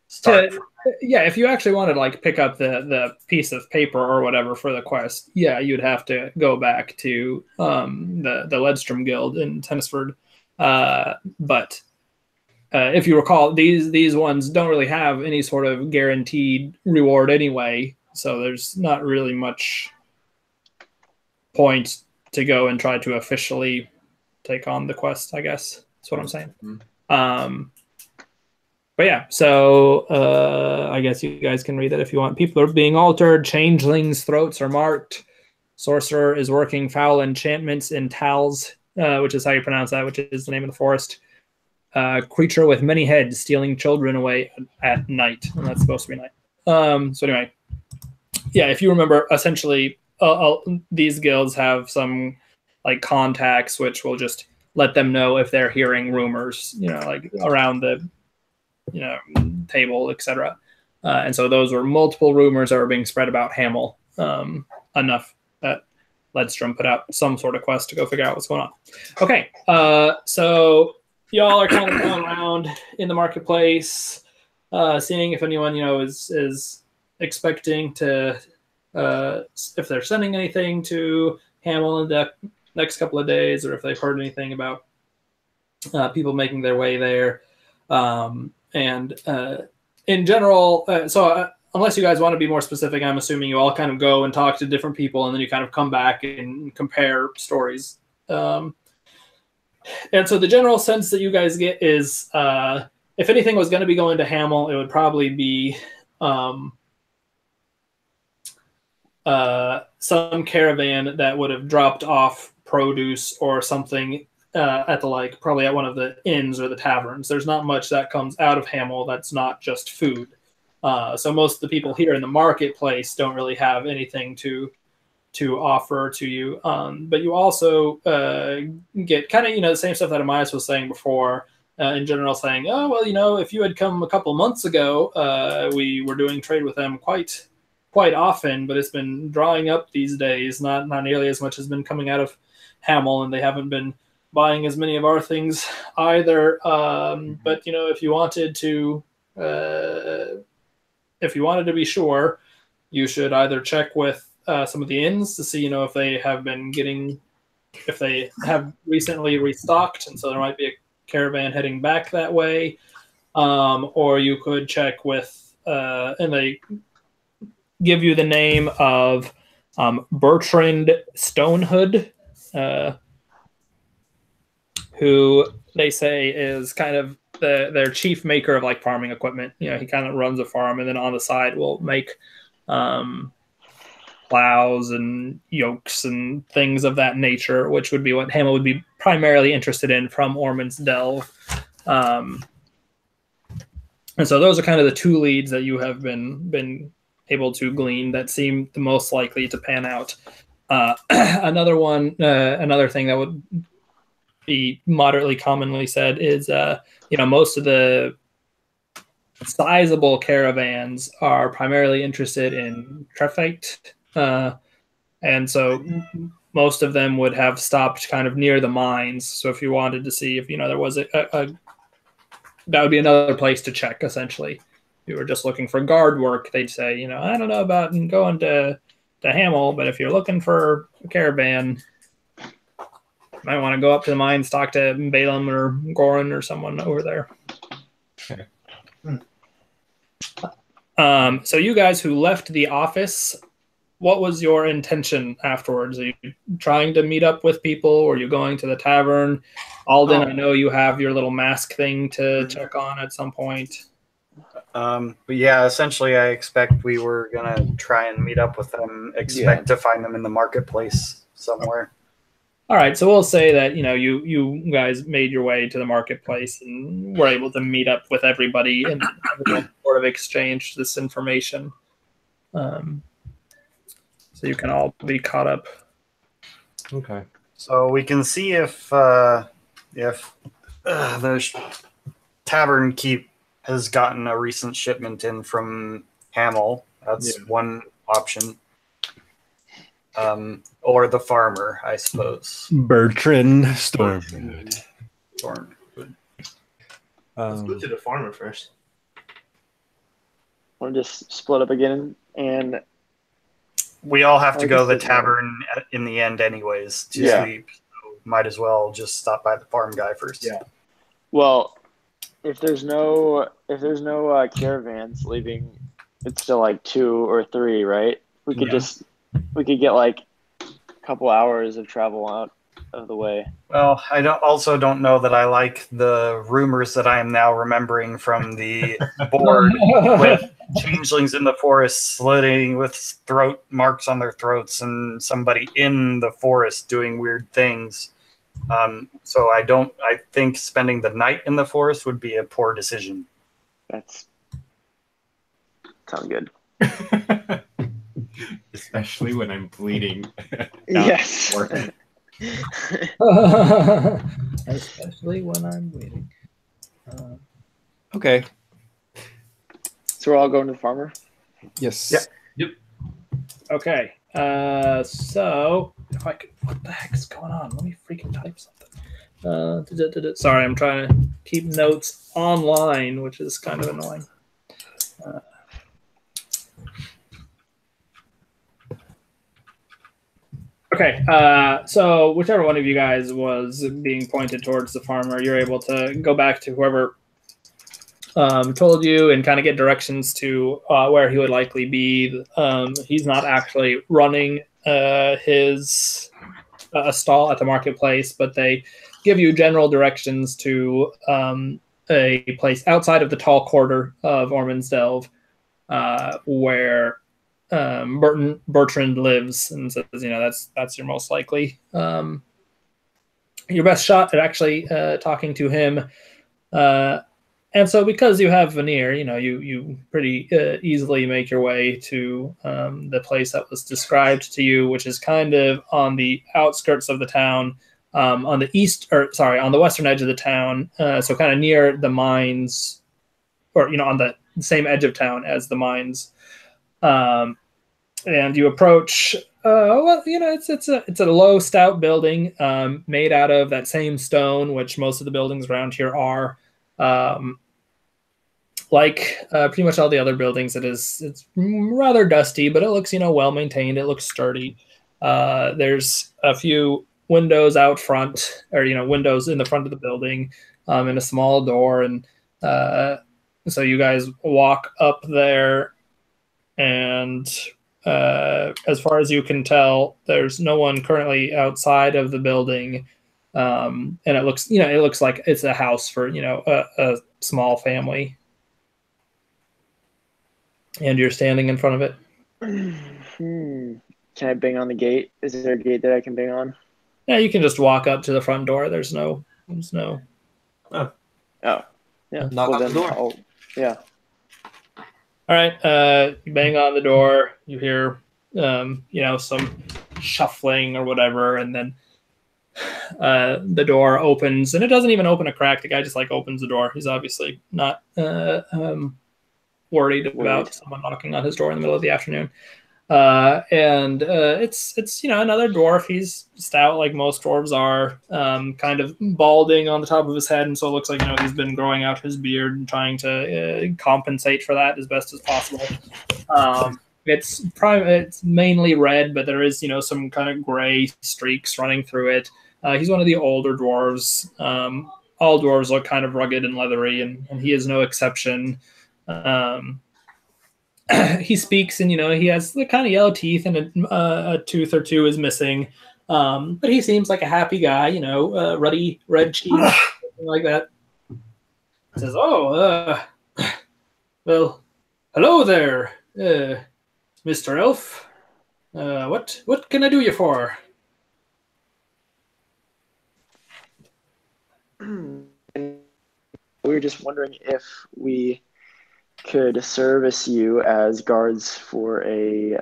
start.
Yeah, if you actually wanted to like pick up the piece of paper or whatever for the quest, yeah, you'd have to go back to the Ledstrom Guild in Tennisford. But if you recall, these ones don't really have any sort of guaranteed reward anyway, so there's not really much point to go and try to officially take on the quest, I guess. That's what I'm saying. But yeah, so I guess you guys can read that if you want. People are being altered. Changelings' throats are marked. Sorcerer is working foul enchantments in Tals, which is how you pronounce that, which is the name of the forest. Creature with many heads stealing children away at night. And that's supposed to be night. So anyway, yeah, if you remember, essentially, these guilds have some like contacts which will just let them know if they're hearing rumors, like around the table, etc. And so those were multiple rumors that were being spread about Hamel, enough that Ledstrom put out some sort of quest to go figure out what's going on. Okay, so y'all are kind of going around in the marketplace, seeing if anyone is expecting to, if they're sending anything to Hamel in the next couple of days, or if they've heard anything about people making their way there. And in general, unless you guys want to be more specific, I'm assuming you all kind of go and talk to different people, and then you kind of come back and compare stories. And so the general sense that you guys get is, if anything was going to be going to Hamel, it would probably be some caravan that would have dropped off produce or something at the probably at one of the inns or the taverns. There's not much that comes out of Hamel that's not just food. So most of the people here in the marketplace don't really have anything to offer to you. But you also get kind of the same stuff that Amias was saying before. In general, saying, oh well, if you had come a couple months ago, we were doing trade with them quite often, but it's been drawing up these days. Not nearly as much has been coming out of Hamel, and they haven't been buying as many of our things either. But if you wanted to, be sure, you should either check with some of the inns to see, if they have recently restocked, and so there might be a caravan heading back that way. Or you could check with, and they give you the name of Bertrand Stonehood, who they say is kind of their chief maker of like farming equipment. He kind of runs a farm, and then on the side will make plows and yokes and things of that nature, which would be what Hamel would be primarily interested in from Ormond's Delve. And so those are kind of the two leads that you have been able to glean that seem the most likely to pan out. Another thing that would be moderately commonly said is, most of the sizable caravans are primarily interested in Trefite, and so most of them would have stopped kind of near the mines. So if you wanted to see if there was that would be another place to check. Essentially, if you were just looking for guard work, they'd say, I don't know about going to Hamel, but if you're looking for a caravan, might want to go up to the mines, talk to Balaam or Goran or someone over there.
Okay.
So you guys who left the office, what was your intention afterwards? Are you trying to meet up with people, or are you going to the tavern? Alden, I know you have your little mask thing to check on at some point.
But yeah, essentially I expect we were going to try and meet up with them, to find them in the marketplace somewhere.
All right, so we'll say that you guys made your way to the marketplace and were able to meet up with everybody and sort of exchange this information, so you can all be caught up.
Okay.
So we can see if the tavern keep has gotten a recent shipment in from Hamel. That's one option. Or the farmer, I suppose.
Bertrand Stormwood.
Let's go to the farmer first.
We'll just split up again, and
we all have to go to the tavern in the end anyways to sleep. So might as well just stop by the farm guy first.
Yeah.
Well, if there's no caravans leaving, it's still like 2 or 3, right? We could get like a couple hours of travel out of the way.
Well, I don't know that I like the rumors that I am now remembering from the board with changelings in the forest slitting with throat marks on their throats and somebody in the forest doing weird things. So I think spending the night in the forest would be a poor decision.
That's sounds good.
Especially when I'm bleeding.
Yes.
Especially when I'm bleeding.
Okay.
So we're all going to the farmer?
Yes.
Yeah.
Yep.
Okay. So if I could, what the heck is going on? Let me freaking type something. Sorry, I'm trying to keep notes online, which is kind of annoying. Okay, so whichever one of you guys was being pointed towards the farmer, you're able to go back to whoever told you and kind of get directions to where he would likely be. He's not actually running a stall at the marketplace, but they give you general directions to a place outside of the tall quarter of Ormond's Delve, where Bertrand lives, and says, that's your most likely, your best shot at actually talking to him. And so because you have Veneer, you pretty easily make your way to the place that was described to you, which is kind of on the outskirts of the town, on the western edge of the town. So kind of near the mines, or, on the same edge of town as the mines. And you approach
Well, it's a low, stout building, made out of that same stone, which most of the buildings around here are. Like pretty much all the other buildings, it's rather dusty, but it looks well maintained. It looks sturdy. There's a few windows out front, or windows in the front of the building, and a small door, and so you guys walk up there, and as far as you can tell, there's no one currently outside of the building, and it looks like it's a house for a small family. And you're standing in front of it.
Can I bang on the gate? Is there a gate that I can bang on?
Yeah, you can just walk up to the front door. There's no.
Oh, yeah.
Knock on the door.
Yeah.
All right. You bang on the door. You hear, some shuffling or whatever, and then the door opens, and it doesn't even open a crack. The guy just opens the door. He's obviously not worried about someone knocking on his door in the middle of the afternoon. And it's another dwarf. He's stout like most dwarves are, kind of balding on the top of his head, and so it looks like he's been growing out his beard and trying to compensate for that as best as possible. It's mainly red, but there is some kind of gray streaks running through it. He's one of the older dwarves. All dwarves look kind of rugged and leathery, and he is no exception. He speaks, and he has the kind of yellow teeth, and a tooth or two is missing, but he seems like a happy guy, ruddy red cheeks, something like that. He says, well, hello there, Mr. Elf. What can I do you for?
We were just wondering if we could service you as guards for a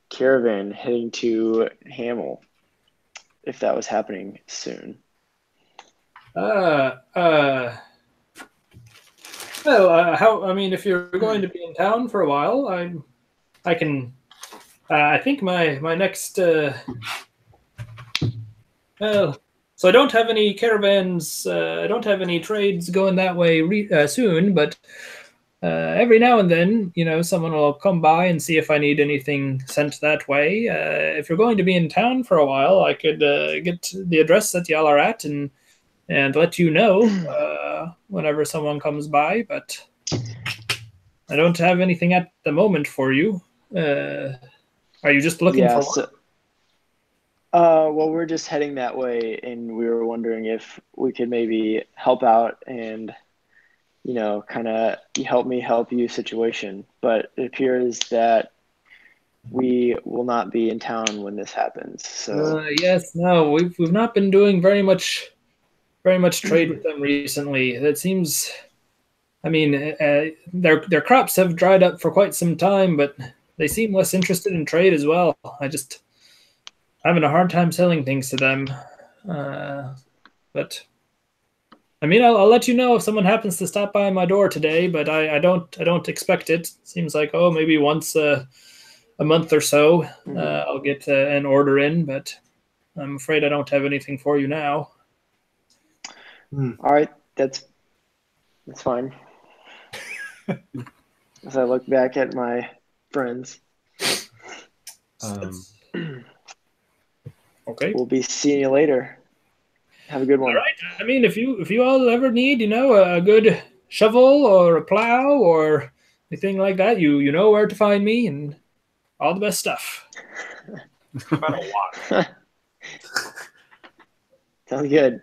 caravan heading to Hamel, if that was happening soon.
Well, if you're going to be in town for a while, I can. I think my next. So I don't have any caravans. I don't have any trades going that way soon, but. Every now and then, someone will come by and see if I need anything sent that way. If you're going to be in town for a while, I could get the address that y'all are at and let you know whenever someone comes by. But I don't have anything at the moment for you. Are you just looking for one?
Well, we're just heading that way, and we were wondering if we could maybe help out and kind of help you situation. But it appears that we will not be in town when this happens. So
we've not been doing very much trade with them recently. It seems, their crops have dried up for quite some time, but they seem less interested in trade as well. I'm having a hard time selling things to them. But I'll let you know if someone happens to stop by my door today, but I don't expect it. Seems like maybe once a month or so I'll get an order in, but I'm afraid I don't have anything for you now.
All right, that's fine. As I look back at my friends,
okay,
we'll be seeing you later. Have a good one.
All right. If you all ever need, a good shovel or a plow or anything like that, you know where to find me, and all the best stuff.
Sounds good.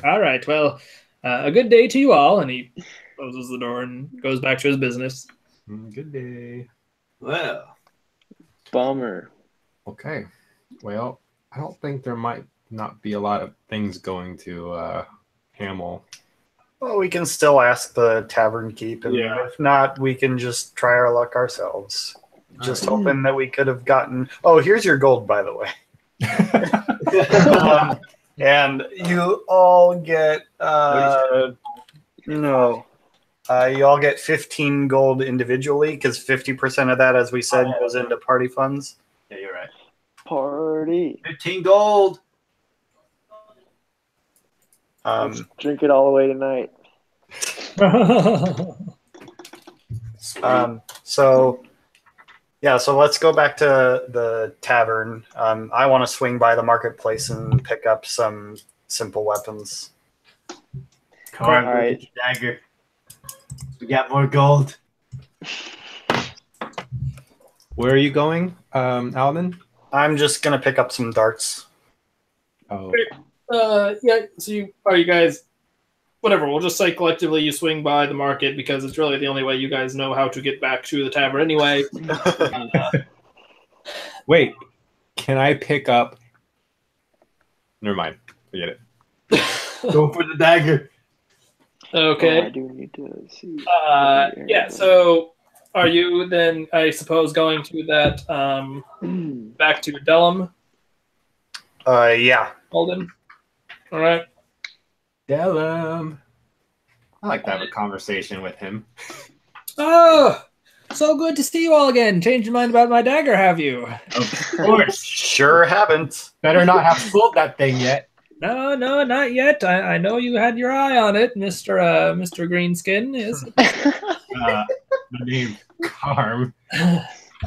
All right. Well, a good day to you all, and he closes the door and goes back to his business.
Good day.
Well,
bummer.
Okay. Well, I don't think there might not be a lot of things going to Hamel.
Well, we can still ask the tavern keep, and if not, we can just try our luck ourselves. Just hoping that we could have gotten. Oh, here's your gold, by the way. And you all get you all get 15 gold individually, because 50% of that, as we said, goes into party funds.
Party.
15 gold.
Let's drink it all away tonight.
So let's go back to the tavern. I want to swing by the marketplace and pick up some simple weapons.
Come on,
All right.
get your dagger. We got more gold.
Where are you going, Alvin?
I'm just gonna pick up some darts.
Oh,
Yeah. So you guys? Whatever. We'll just say collectively you swing by the market because it's really the only way you guys know how to get back to the tavern anyway.
wait. Can I pick up? Never mind. Forget it.
Go for the dagger.
Okay.
Oh, I do need to see.
Yeah. So, are you then? I suppose going to that back to Dellum,
Yeah.
Alden. All right.
Dellum. I like to have a conversation with him.
Oh, so good to see you all again. Changed your mind about my dagger, have you?
Of course.
Sure haven't.
Better not have sold that thing yet.
No, not yet. I know you had your eye on it, Mr. Greenskin. Yes.
My name's Carm.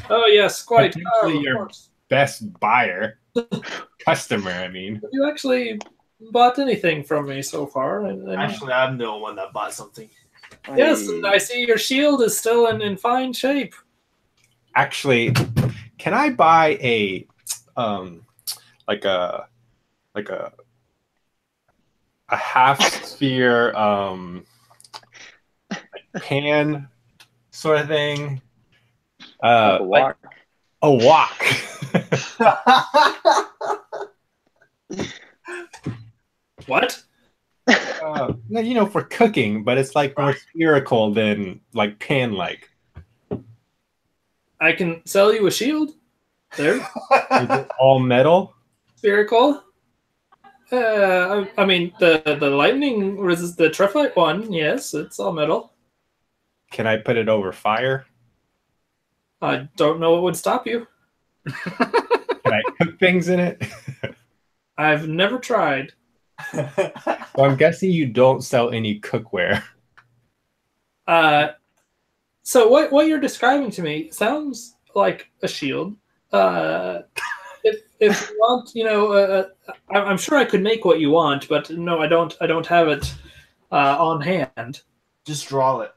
Oh yes, quite.
Potentially
Of
your
course.
best buyer. Customer, I mean.
Have you actually bought anything from me so far?
Actually, I'm the one that bought something.
Yes, and I see your shield is still in fine shape.
Actually, can I buy a like a half sphere pan sort of thing?
Walk.
A wok.
What?
For cooking, but it's like more spherical than like pan-like.
I can sell you a shield. There,
Is it all metal?
spherical. I mean the lightning resist the Trifite one. Yes, it's all metal.
Can I put it over fire?
I don't know what would stop you.
Can I cook things in it?
I've never tried.
So I'm guessing you don't sell any cookware.
So what you're describing to me sounds like a shield. If you want, I'm sure I could make what you want, but no, I don't have it on hand.
Just draw it.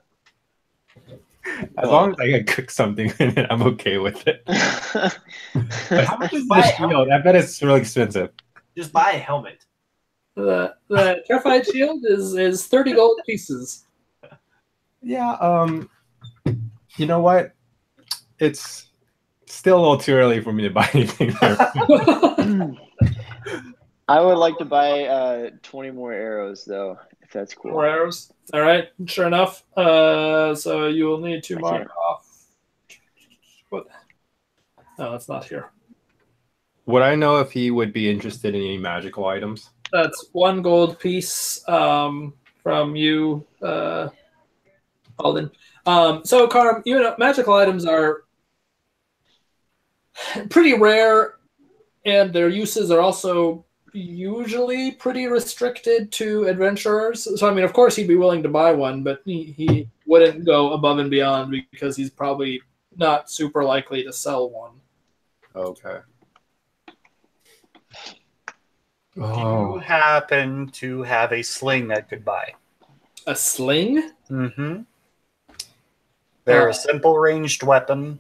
As long as I can cook something in it, I'm okay with it. But how much is
Buy
this
it.
shield? I bet it's really expensive.
Just buy a helmet.
The Trifite shield is 30 gold pieces.
Yeah, you know what? It's still a little too early for me to buy anything there.
I would like to buy 20 more arrows, though, if that's cool.
More arrows. All right, sure enough. So you will need to mark off. What? No, it's not here.
Would I know if he would be interested in any magical items?
That's 1 gold piece from you, Alden. So, Carm, magical items are pretty rare, and their uses are also usually pretty restricted to adventurers. So, I mean, of course, he'd be willing to buy one, but he wouldn't go above and beyond because he's probably not super likely to sell one.
Okay.
Do you happen to have a sling I could buy?
A sling?
Mm-hmm. They're a simple ranged weapon.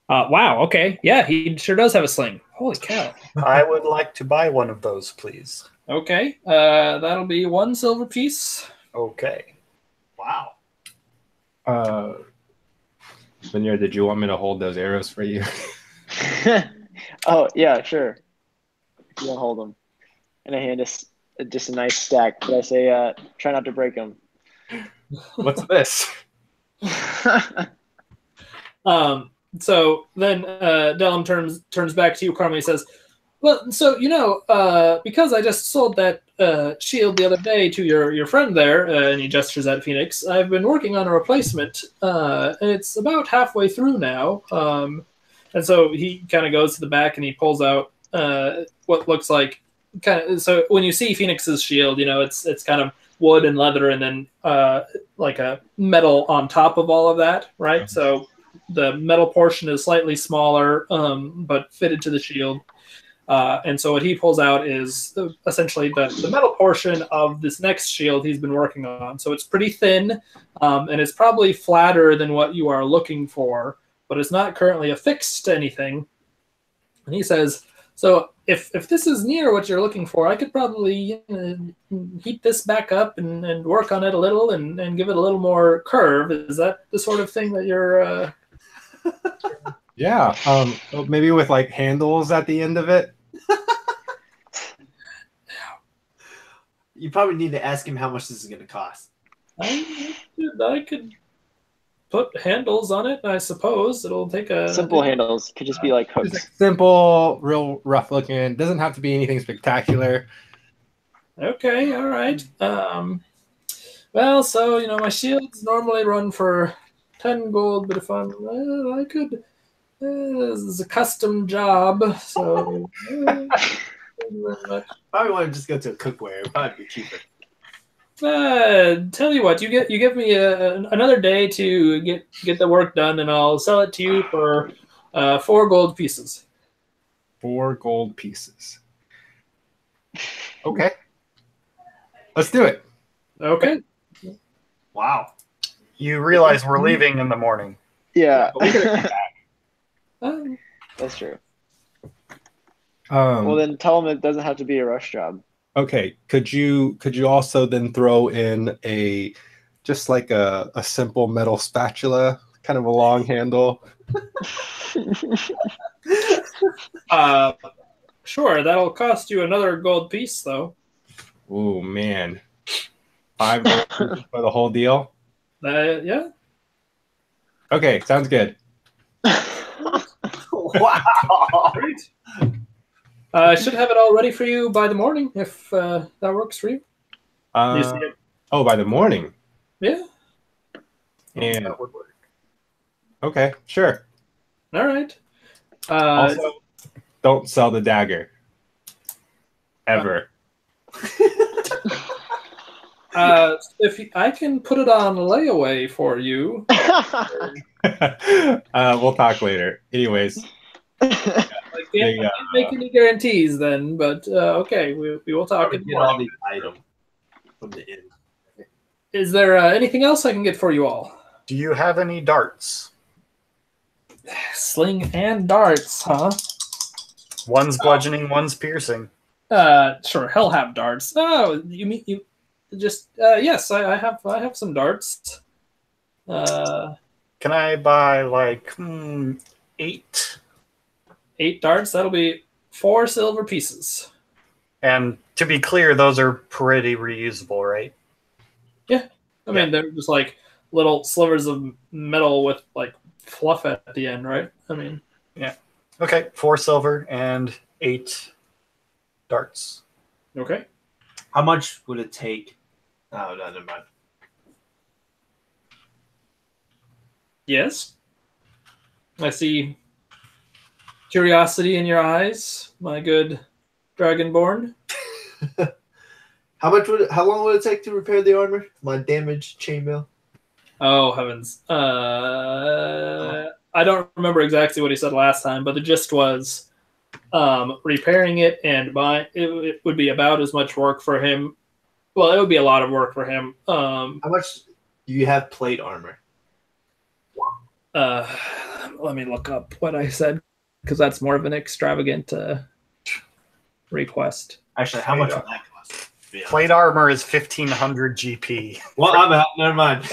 Wow. Okay. Yeah, he sure does have a sling. Holy cow.
I would like to buy one of those, please.
Okay. That'll be 1 silver piece.
Okay.
Wow.
Vineyard, did you want me to hold those arrows for you?
Oh, yeah, sure. You don't hold them. And I hand us just a nice stack. But I say, try not to break them.
What's this?
So then Dellum turns back to you, Carmen. He says, "Well, so because I just sold that shield the other day to your friend there, and he gestures at Phoenix. I've been working on a replacement, and it's about halfway through now. And so he kind of goes to the back and he pulls out what looks like so when you see Phoenix's shield, it's kind of wood and leather, and then like a metal on top of all of that, right? So the metal portion is slightly smaller, but fitted to the shield. And so what he pulls out is essentially the metal portion of this next shield he's been working on. So it's pretty thin, and it's probably flatter than what you are looking for, but it's not currently affixed to anything. And he says, so if this is near what you're looking for, I could probably heat this back up and work on it a little and give it a little more curve. Is that the sort of thing that you're...
Yeah, maybe with like handles at the end of it.
You probably need to ask him how much this is going to cost.
I could put handles on it, I suppose. It'll take a...
Simple handles. Could just be like hooks.
Just simple, real rough looking. Doesn't have to be anything spectacular.
Okay, all right. Well, so, my shields normally run for 10 gold, but if I could... this is a custom job, so...
Probably want to just go to a cookware. It'd probably be cheaper.
Tell you what, you give me another day to get the work done, and I'll sell it to you for 4 gold pieces.
4 gold pieces. Okay. Let's do it.
Okay.
Wow.
You realize we're leaving in the morning.
Yeah. That's true. Well, then tell him it doesn't have to be a rush job.
Okay. Could you also then throw in just like a simple metal spatula, kind of a long handle?
Sure. That'll cost you another gold piece, though.
Oh man, 5 gold pieces for the whole deal.
Yeah.
Okay, sounds good.
Wow.
Great. I should have it all ready for you by the morning, if that works for you. You see it?
Oh, by the morning.
Yeah.
And okay, sure.
All right.
Also, don't sell the dagger. Ever.
If I can put it on layaway for you.
We'll talk later. Anyways.
I can't make any guarantees then, but okay, we will talk.
Get all the items from the inn.
Is there anything else I can get for you all?
Do you have any darts?
Sling and darts, huh?
One's bludgeoning, one's piercing.
Sure, he'll have darts. Oh, you just yes, I have some darts.
Can I buy like 8?
8 darts? That'll be 4 silver pieces.
And to be clear, those are pretty reusable, right?
Yeah. I mean, they're just like little slivers of metal with like fluff at the end, right? I mean, yeah.
Okay, 4 silver and 8 darts.
Okay.
How much would it take? Oh, no, never mind.
Yes. I see curiosity in your eyes, my good Dragonborn.
How long would it take to repair the armor? My damaged chainmail?
Oh, heavens. I don't remember exactly what he said last time, but the gist was repairing it, and it would be about as much work for him. Well, it would be a lot of work for him.
How much do you have plate armor?
Let me look up what I said, because that's more of an extravagant request.
Actually, how much would that cost? Yeah.
Plate armor is 1500 GP.
Well, I'm out. Never mind.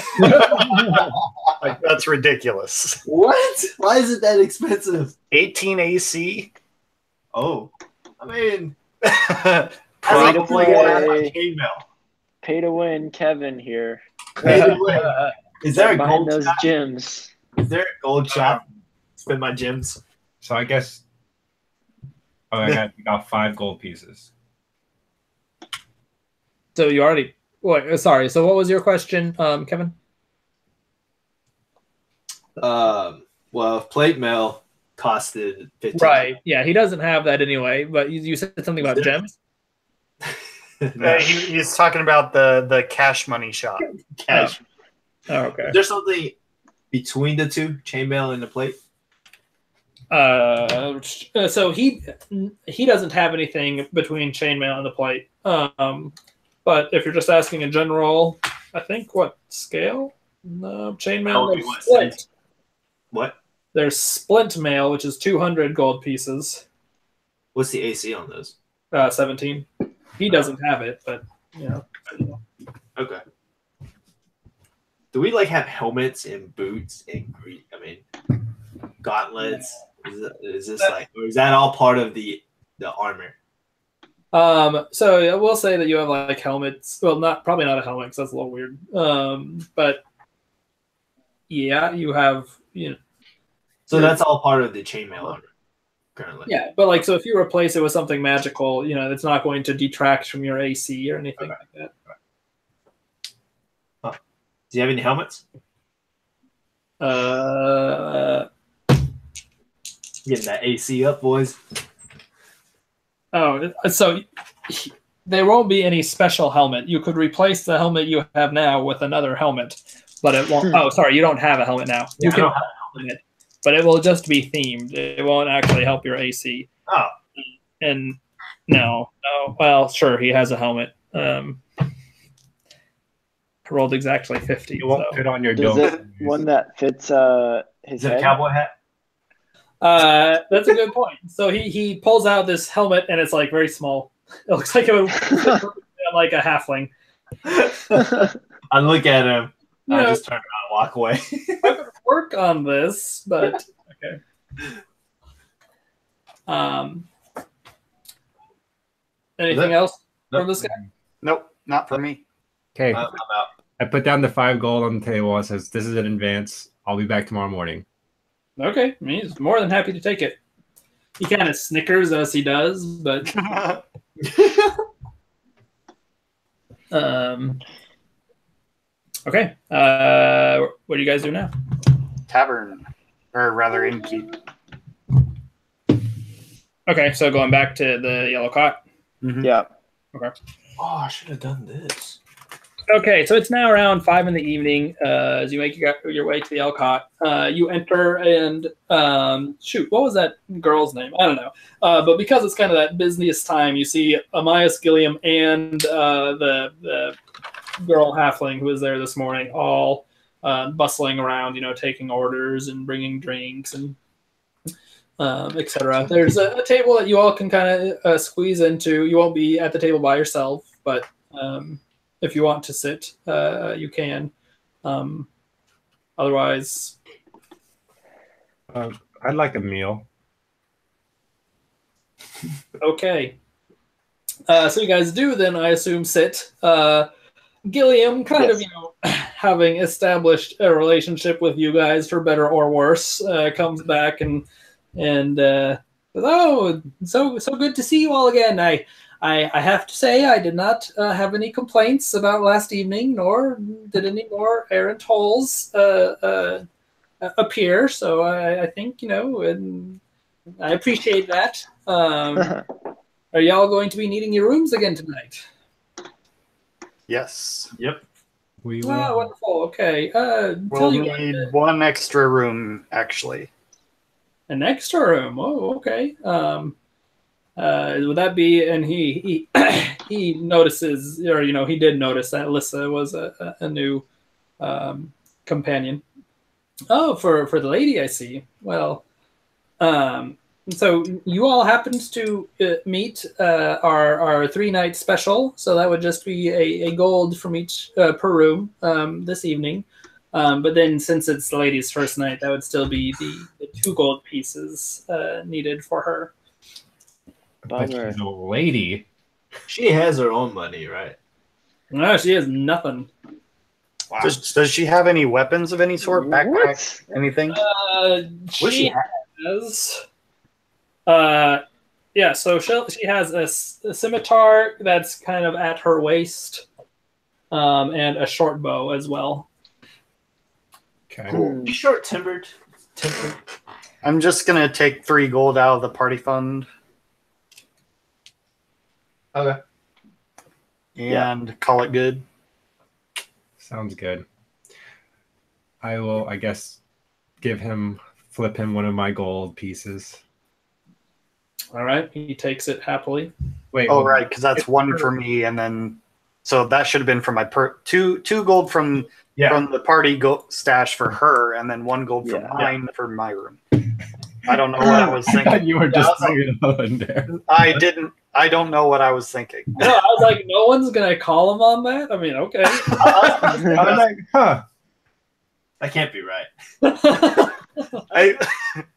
Like, that's ridiculous.
What? Why is it that expensive?
18 AC.
Oh, I mean,
Probably.
chainmail.
Pay to win, Kevin here.
Is there a
Buying
gold
those
shop?
gems?
Is there a gold shop? Spend my gems.
So I guess I got 5 gold pieces.
So you already. Wait, sorry. So what was your question, Kevin?
Well, if plate mail costed 15.
Right. Yeah, he doesn't have that anyway. But you said something about gems.
He's talking about the cash money shop.
Cash.
Oh, okay.
Is there something between the two, chainmail and the plate?
So he doesn't have anything between chainmail and the plate. But if you're just asking in general, I think what scale? No, chainmail. There's splint.
What?
There's splint mail, which is 200 gold pieces.
What's the AC on those?
17. He doesn't have it, but you know.
Okay. Do we like have helmets and boots and gauntlets? Is this like, or is that all part of the armor?
So I will say that you have like helmets. Well, probably not a helmet because that's a little weird. But yeah, you have
So that's all part of the chainmail armor currently.
Yeah, but like so, if you replace it with something magical, it's not going to detract from your AC or anything like that.
Huh. Do you have any helmets? Getting that AC up, boys.
Oh, so there won't be any special helmet. You could replace the helmet you have now with another helmet, but it won't. Oh, sorry, you don't have a helmet now.
Yeah,
you can have a helmet, but it will just be themed. It won't actually help your AC.
Oh,
and no. Well, sure, he has a helmet. I rolled exactly 50.
It won't fit on your
Does
dome.
it one that fits his
is it
head?
a cowboy hat?
That's a good point. So he pulls out this helmet and it's like very small. It looks like it would fit like a halfling.
I look at him. I
Yeah.
just turn around and walk away.
I could work on this, but okay. Anything else from this guy?
Nope, not for me.
Okay.
I'm out.
I put down the 5 gold on the table and says, "This is in advance. I'll be back tomorrow morning."
Okay, I mean, he's more than happy to take it. He kind of snickers as he does, but okay. What do you guys do now?
Tavern, or rather innkeep.
Okay, so going back to the yellow cot.
Yeah.
Okay.
Oh, I should have done this.
Okay, so it's now around 5 in the evening. As you make your way to the Elcott, you enter and shoot, what was that girl's name? I don't know. But because it's kind of that busiest time, you see Amias Gilliam and the girl halfling who was there this morning, all bustling around, taking orders and bringing drinks and etc. There's a table that you all can kind of squeeze into. You won't be at the table by yourself, but if you want to sit, you can. Otherwise,
I'd like a meal.
okay. So you guys do then, I assume, sit. Gilliam, kind of, having established a relationship with you guys for better or worse, comes back and oh, so good to see you all again. I have to say I did not have any complaints about last evening, nor did any more errant holes appear. So I think, and I appreciate that. Are y'all going to be needing your rooms again tonight?
Yes.
Yep.
We
Oh, wonderful. Okay.
We'll need one extra room, actually.
An extra room. Oh, okay. Would that be? And he notices, or he did notice that Lissa was a new companion. Oh, for the lady, I see. Well, so you all happened to meet our 3-night special. So that would just be a gold from each per room this evening. But then, since it's the lady's first night, that would still be the 2 gold pieces needed for her.
But
Bummer.
she's a lady.
She has her own money, right?
No, she has nothing.
Wow. Does she have any weapons of any sort? Backpack? Anything?
She has. Yeah, so she has a scimitar that's kind of at her waist. and a short bow as well.
Okay.
Be short timbered.
I'm just gonna take 3 gold out of the party fund
Okay.
and call it good.
Sounds good. I will, I guess, flip him one of my gold pieces.
All right, he takes it happily.
Wait.
Oh,
hold on.
right, because that's 1 for me, and then so that should have been for my two gold from the party stash for her, and then 1 gold for mine for my room. I don't know what I was
I
thinking.
thought you were just throwing it all in there.
I didn't. I don't know what I was thinking.
No, I was like, no one's gonna call him on that. I mean, okay.
I was like, huh.
That can't be right.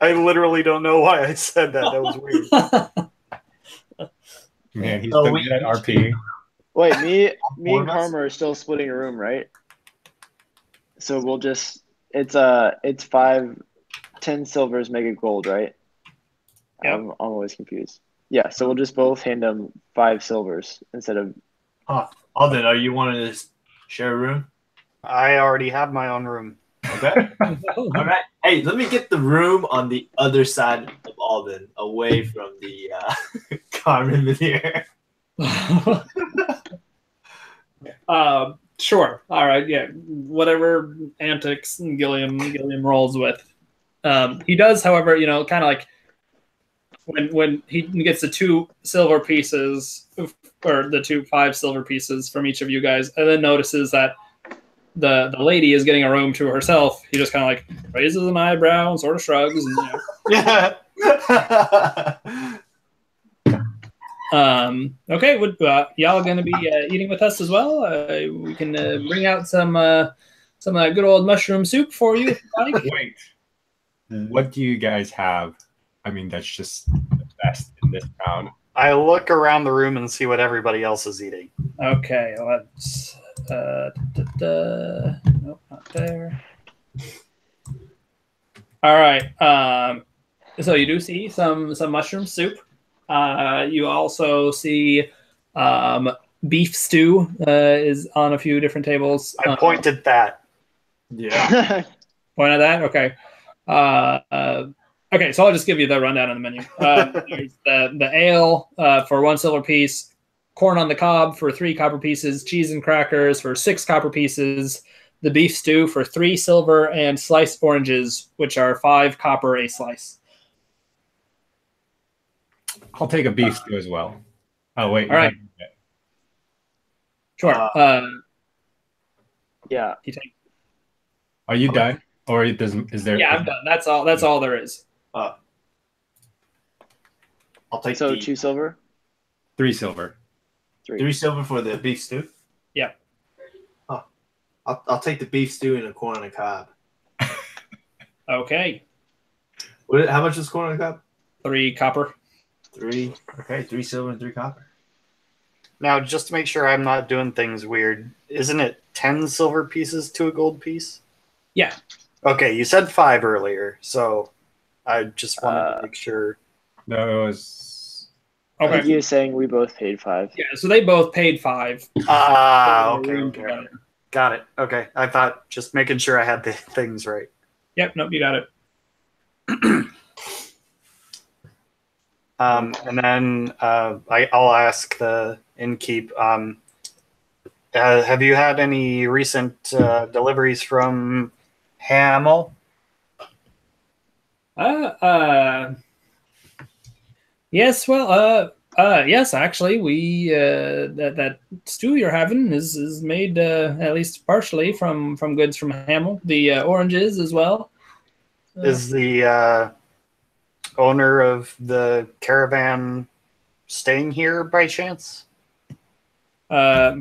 I literally don't know why I said that. That was weird.
Man, he's
So
so
we-
good at RP.
Wait, me and
of us?
Karma are still splitting a room, right? So we'll just it's 10 silvers make it gold, right?
Yep.
I'm always confused. Yeah, so we'll just both hand them 5 silvers instead of
Alden, are you wanting to share a room?
I already have my own room.
Okay. All right. Hey, let me get the room on the other side of Alden, away from the Carmen Veneer.
Sure. All right. Yeah. Whatever antics Gilliam rolls with. He does, however, kind of like when he gets the 2 silver pieces, or the 2 5 silver pieces from each of you guys, and then notices that the lady is getting a room to herself. He just kind of like raises an eyebrow and sort of shrugs. And,
Yeah.
Okay, would y'all gonna be eating with us as well? We can bring out some good old mushroom soup for you. If you like.
Wait. What do you guys have? I mean, that's just the best in this town.
I look around the room and see what everybody else is eating.
Okay, let's. Nope, not there. All right. So you do see some mushroom soup. You also see beef stew is on a few different tables.
I pointed that.
Yeah.
Point at that. Okay. Okay, so I'll just give you the rundown on the menu. There's the ale for 1 silver piece, corn on the cob for 3 copper pieces, cheese and crackers for 6 copper pieces, the beef stew for 3 silver, and sliced oranges, which are 5 copper a slice.
I'll take a beef stew as well. Oh, wait.
All right. Sure.
yeah.
You take.
Are you done? Or is there?
Yeah, I'm done. That's all. That's all there is.
I'll take
So
the
2 silver,
3 silver.
3 silver for the beef stew.
Yeah.
Oh, I'll take the beef stew and the corn on the cob.
Okay.
How much is corn on the cob?
3 copper.
3. Okay, 3 silver and 3 copper.
Now, just to make sure I'm not doing things weird, isn't it 10 silver pieces to a gold piece?
Yeah.
Okay, you said 5 earlier, so I just wanted to make sure.
No, it was.
I think
Okay.
he was saying we both paid 5.
Yeah. So they both paid 5.
Ah,
for the
okay,
room
okay.
together.
Got it. Okay, I thought just making sure I had the things right.
Yep. Nope. You got it.
And then I'll ask the innkeep. Have you had any recent deliveries from Hamel?
Yes. Well. Yes. Actually, we that stew you're having is made at least partially from goods from Hamel. The oranges as well.
Is the owner of the caravan staying here by chance?
Yeah,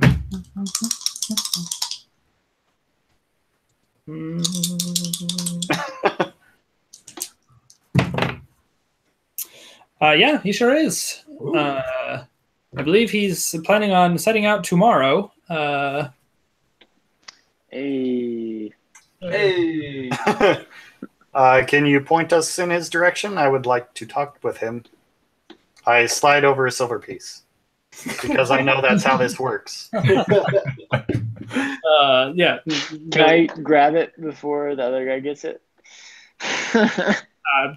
he sure is. I believe he's planning on setting out tomorrow.
Hey.
Hey.
Can you point us in his direction? I would like to talk with him. I slide over a silver piece because I know that's how this works.
Yeah.
Can I grab it before the other guy gets it?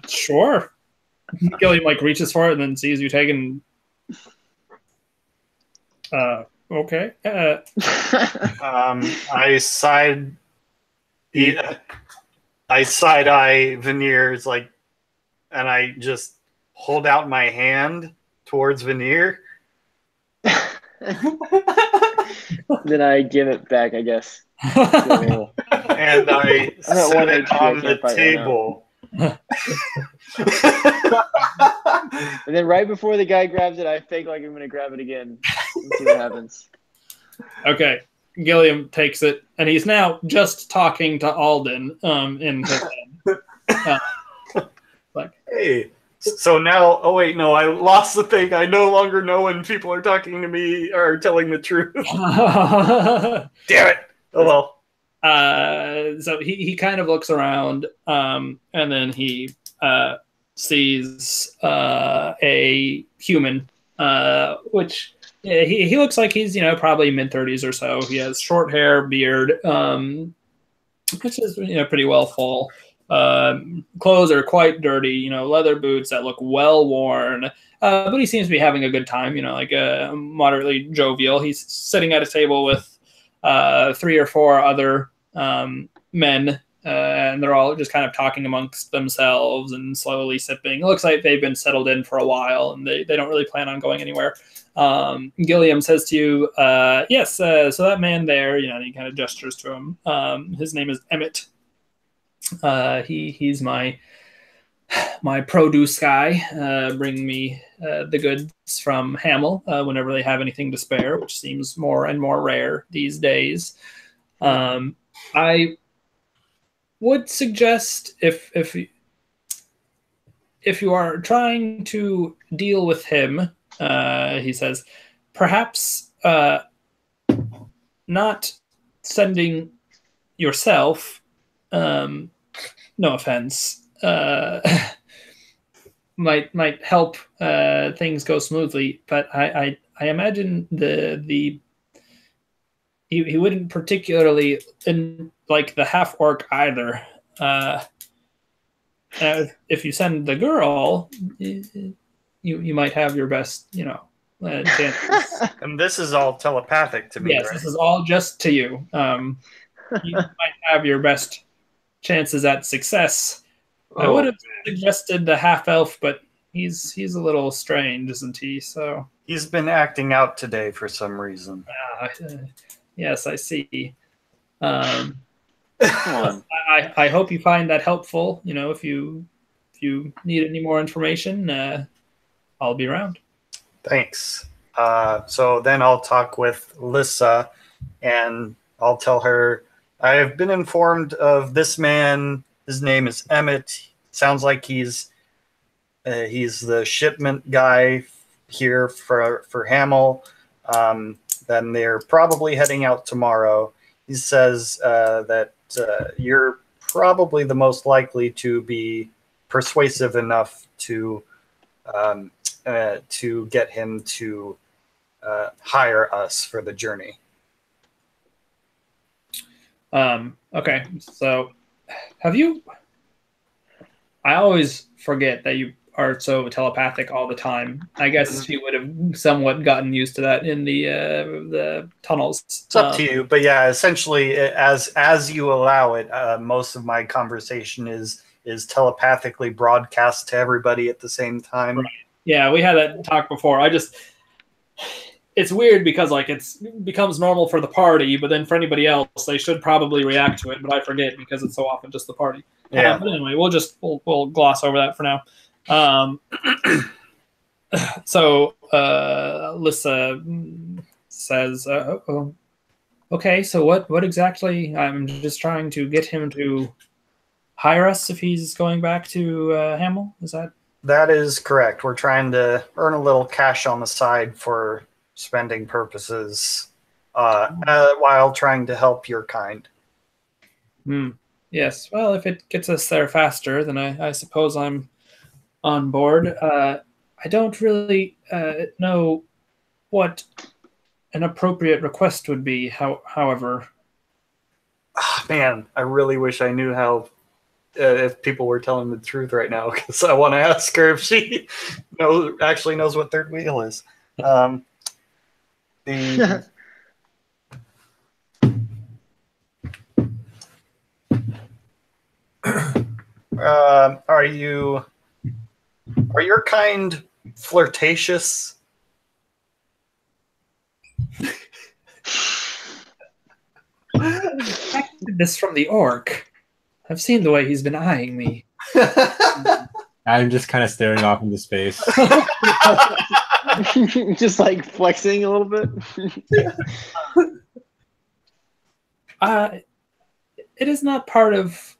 Sure. Gilliam like reaches for it and then sees you take it. And, okay.
I side eye Veneer's like, and I just hold out my hand towards Veneer.
Then I give it back, I guess.
And I set it on the table.
And then right before the guy grabs it, I fake like I'm going to grab it again and see what happens.
Okay. Gilliam takes it, and he's now just talking to Alden in his head.
Like, hey. So now, oh wait, no, I lost the thing. I no longer know when people are talking to me or telling the truth. Damn it! Oh
well. So he kind of looks around, and then he sees a human, which he looks like he's probably mid-30s or so. He has short hair, beard, which is pretty well full. Clothes are quite dirty, leather boots that look well worn, but he seems to be having a good time, like moderately jovial. He's sitting at a table with 3 or 4 other men, and they're all just kind of talking amongst themselves and slowly sipping. It looks like they've been settled in for a while and they don't really plan on going anywhere. Gilliam says to you, yes, so that man there, and he kind of gestures to him. His name is Emmett. He's my produce guy, bringing me the goods from Hamel whenever they have anything to spare, which seems more and more rare these days. I would suggest if you are trying to deal with him, he says, perhaps not sending yourself. No offense, might help things go smoothly, but I imagine he wouldn't particularly like the half orc either. If you send the girl, you might have your best, chances.
And this is all telepathic to me.
Yes,
right?
This is all just to you. You might have your best chances at success. I would have suggested the half elf, but he's a little strange, isn't he? So
he's been acting out today for some reason.
Yes, I see. I hope you find that helpful. If you need any more information, I'll be around.
Thanks. So then I'll talk with Lissa, and I'll tell her I have been informed of this man. His name is Emmett. Sounds like he's the shipment guy here for Hamel. Then they're probably heading out tomorrow. He says that you're probably the most likely to be persuasive enough to get him to hire us for the journey.
Okay, so have you... I always forget that you are so telepathic all the time. I guess you would have somewhat gotten used to that in the tunnels.
It's up to you, but yeah, essentially, as you allow it, most of my conversation is telepathically broadcast to everybody at the same time.
Right. Yeah, we had that talk before. It's weird because it becomes normal for the party, but then for anybody else, they should probably react to it. But I forget because it's so often just the party.
Yeah.
But anyway, we'll gloss over that for now. So Lissa says, okay, so what exactly? I'm just trying to get him to hire us if he's going back to Hamel. Is that?
That is correct. We're trying to earn a little cash on the side for spending purposes while trying to help your kind.
Yes. Well, if it gets us there faster, then I suppose I'm on board. I don't really know what an appropriate request would be. However,
Man, I really wish I knew how. If people were telling the truth right now, because I want to ask her if she actually knows what third wheel is. The are your kind flirtatious?
I did this from the orc. I've seen the way he's been eyeing me.
I'm just kind of staring off into space.
Just like flexing a little bit.
It is not part of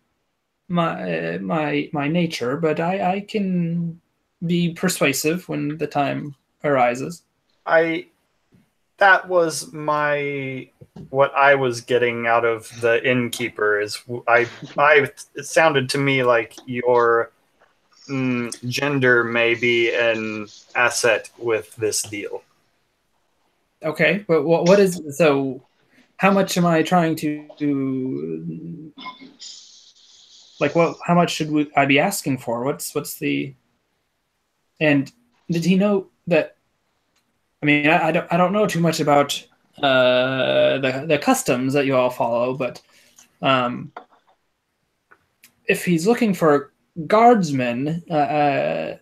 my nature, but I can be persuasive when the time arises.
That was what I was getting out of the innkeeper. Is it sounded to me like your gender may be an asset with this deal.
Okay, but what is so? How much am I trying to like? What? How much should I be asking for? What's the? And did he know that? I mean, I don't know too much about the customs that you all follow, but if he's looking for guardsmen, I'm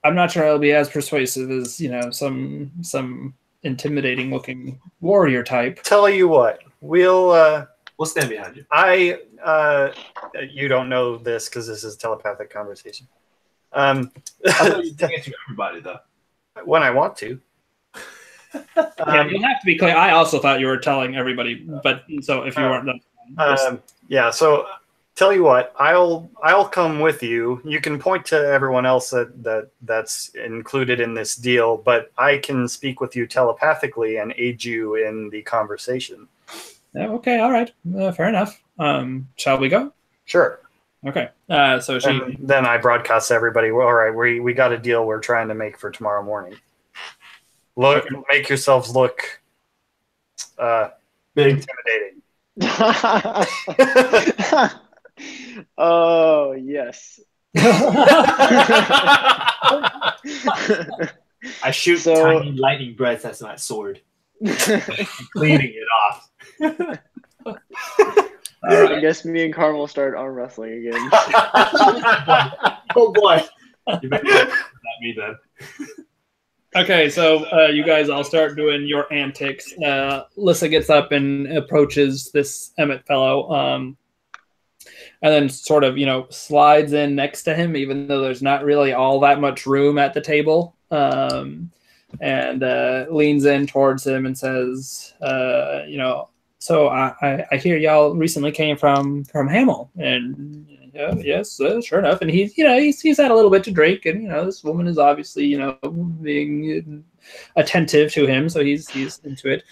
not sure I'll be as persuasive as some intimidating looking warrior type.
Tell you what, we'll
stand behind you.
You don't know this because this is telepathic conversation.
I thought you did to everybody though.
When I want to.
Yeah, you'll have to be clear. I also thought you were telling everybody, but so if you weren't,
yeah. So tell you what, I'll come with you. You can point to everyone else that's included in this deal, but I can speak with you telepathically and aid you in the conversation.
Okay, all right, fair enough. Shall we go?
Sure.
Okay. So
then I broadcast to everybody. Well, all right, we got a deal we're trying to make for tomorrow morning. Make yourselves look intimidating.
Oh yes.
I shoot tiny lightning breaths as my sword, cleaning it off.
I guess me and Carmel start arm wrestling again.
Oh boy. You better not me then.
Okay, so you guys all start doing your antics. Lissa gets up and approaches this Emmett fellow, and then sort of, slides in next to him, even though there's not really all that much room at the table, and leans in towards him and says, so I hear y'all recently came from Hamel, and yes, sure enough. And he's had a little bit to drink, and this woman is obviously being attentive to him, so he's into it.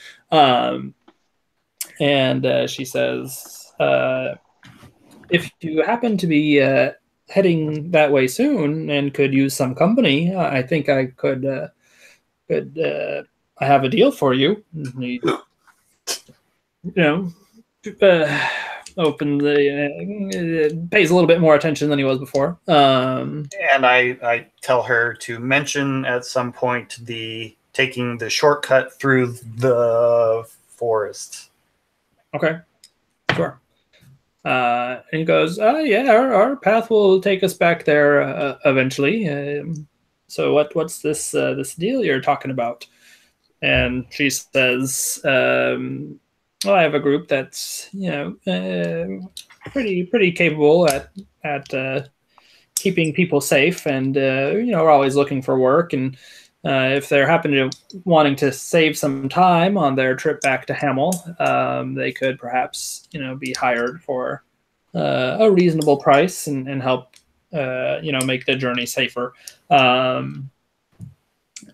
And she says, if you happen to be heading that way soon and could use some company, I think I could I have a deal for you. Open pays a little bit more attention than he was before.
And I tell her to mention at some point taking the shortcut through the forest.
Okay, sure. And he goes, yeah, our path will take us back there eventually. So what's this deal you're talking about? And she says, well, I have a group that's pretty capable at keeping people safe, and we're always looking for work. And if they're happen to wanting to save some time on their trip back to Hamel, they could perhaps be hired for a reasonable price and help make the journey safer.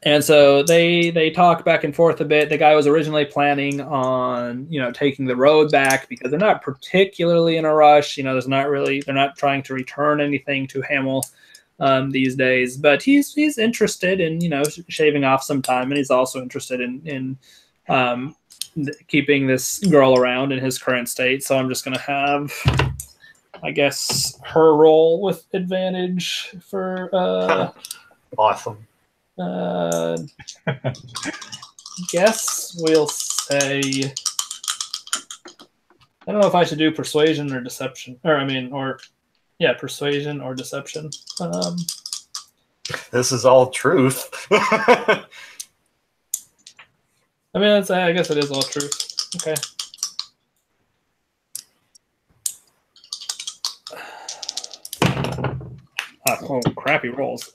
And so they talk back and forth a bit. The guy was originally planning on, taking the road back because they're not particularly in a rush. They're not trying to return anything to Hamel. these days. But he's interested in shaving off some time, and he's also interested in keeping this girl around in his current state. So I'm just going to have, I guess, her roll with advantage for
awesome.
Guess we'll say, I don't know if I should do persuasion or deception, persuasion or deception.
This is all truth.
I guess it is all truth. Okay. Oh, crappy rolls.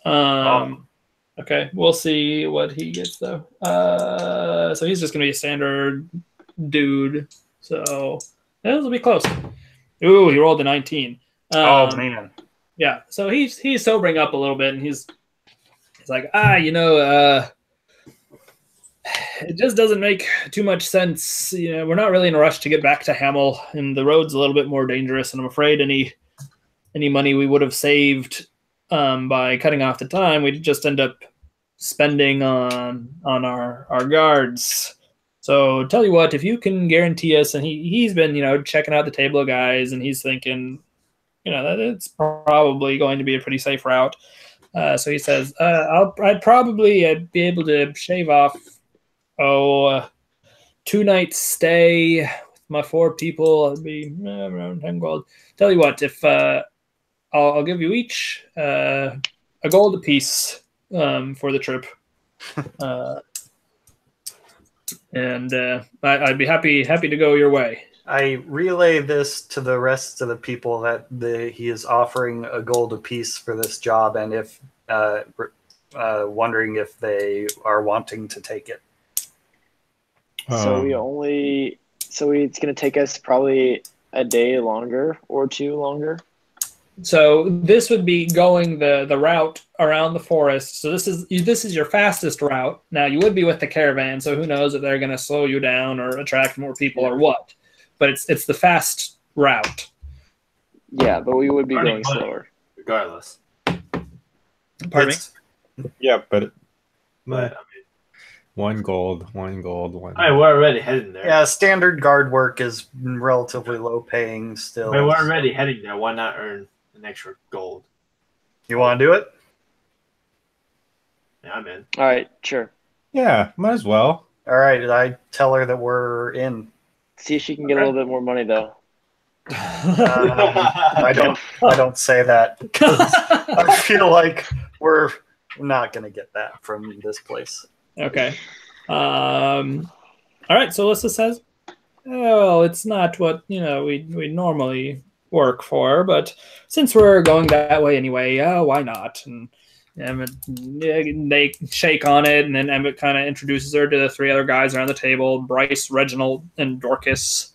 Okay, we'll see what he gets though. So he's just gonna be a standard dude. So this will be close. Ooh, he rolled a 19.
Oh man.
Yeah. So he's sobering up a little bit, and he's like, it just doesn't make too much sense. We're not really in a rush to get back to Hamel, and the road's a little bit more dangerous. And I'm afraid any money we would have saved by cutting off the time, we'd just end up spending on our guards. So tell you what, if you can guarantee us, and he's been checking out the table of guys, and he's thinking that it's probably going to be a pretty safe route. So he says, I'd probably be able to shave off 2 nights stay with my 4 people. It'd be around 10 gold. Tell you what, if I'll give you each a gold apiece for the trip, and I'd be happy to go your way.
I relay this to the rest of the people that he is offering a gold apiece for this job, and if wondering if they are wanting to take it.
So it's going to take us probably a day longer or 2 longer.
So this would be going the route around the forest. So this is your fastest route. Now you would be with the caravan, so who knows if they're going to slow you down or attract more people or what. But it's the fast route.
Yeah, but we would be going slower
regardless.
Pardon me?
Yeah, but
But
1 gold.
we're already heading there.
Yeah, standard guard work is relatively low paying still.
We're already heading there. Why not earn an extra gold?
You want to do it?
Yeah, I'm in.
All right, sure.
Yeah, might as well.
All right, I tell her that we're in.
See if she can get a little bit more money though.
I don't say that. I feel like we're not going to get that from this place.
Okay. All right. So Alyssa says, "Oh, it's not what we normally work for, but since we're going that way anyway, why not?" And Emmett, they shake on it, and then Emmett kind of introduces her to the 3 other guys around the table: Bryce, Reginald, and Dorcas.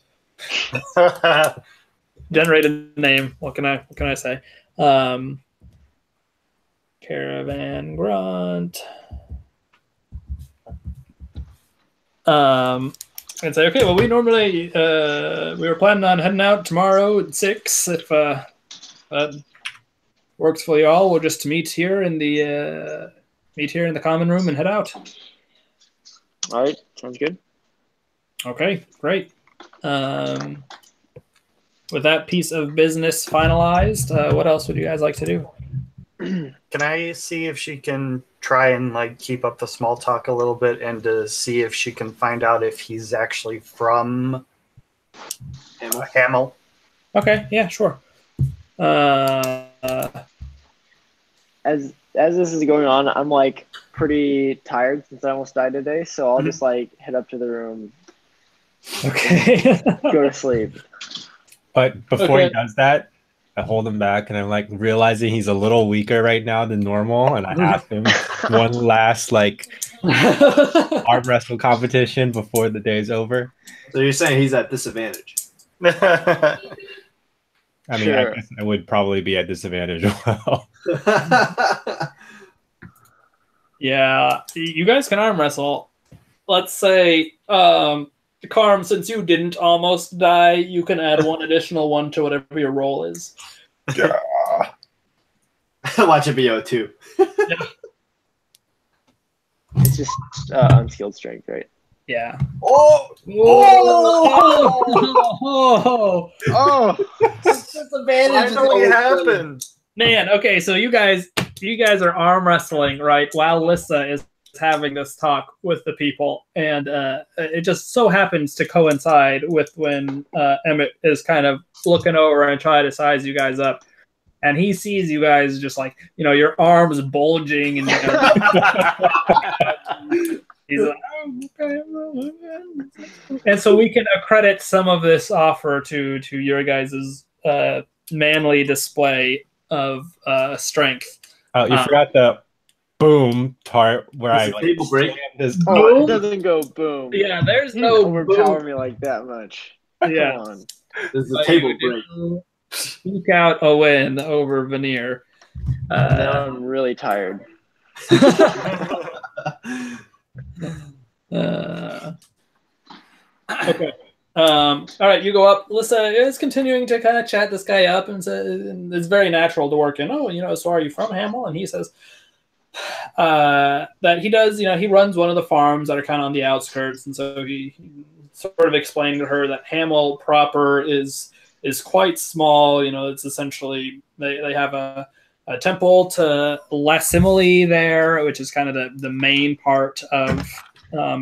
Generated name. What can I say? Caravan Grunt. And say, okay, well, we normally we were planning on heading out tomorrow at 6. If that works for you all, we'll just meet here in the common room and head out.
All right, sounds good.
Okay, great. With that piece of business finalized, what else would you guys like to do?
Can I see if she can try and keep up the small talk a little bit, and to see if she can find out if he's actually from Hamel?
Okay, yeah, sure.
As this is going on, I'm pretty tired since I almost died today, so I'll just head up to the room.
Okay.
Go to sleep.
But before he does that, I hold him back, and I'm realizing he's a little weaker right now than normal, and I ask him one last arm wrestle competition before the day's over.
So you're saying he's at disadvantage?
I mean,
Sure.
I guess I would probably be at disadvantage as well.
Yeah, you guys can arm wrestle. Let's say, Carm, since you didn't almost die, you can add 1 additional 1 to whatever your roll is.
Watch it BO too.
It's just unskilled strength, right?
Yeah.
Oh!
Oh!
Oh,
Disadvantage.
Finally happened.
Man, okay, so you guys are arm wrestling, right? While Lissa is having this talk with the people, and it just so happens to coincide with when Emmett is kind of looking over and trying to size you guys up, and he sees you guys just like, you know, your arms bulging, and he's like, oh, okay. And so we can accredit some of this offer to your guys' manly display of strength.
Oh, you forgot the boom part where I like
table break.
this.
oh, it doesn't go boom.
Yeah, there's
You
no
didn't overpower
boom.
me like that much.
Yeah.
Come on.
There's a
But
table
you
break.
do Eke out a win over Veneer.
Now I'm really tired.
Okay. All right, you go up. Lissa is continuing to kind of chat this guy up, and it's very natural to work in. Oh, you know, so are you from Hamel? And he says that he does. You know, he runs one of the farms that are kind of on the outskirts, and so he sort of explained to her that Hamel proper is quite small. You know, it's essentially they have a temple to Lassimile there, which is kind of the main part of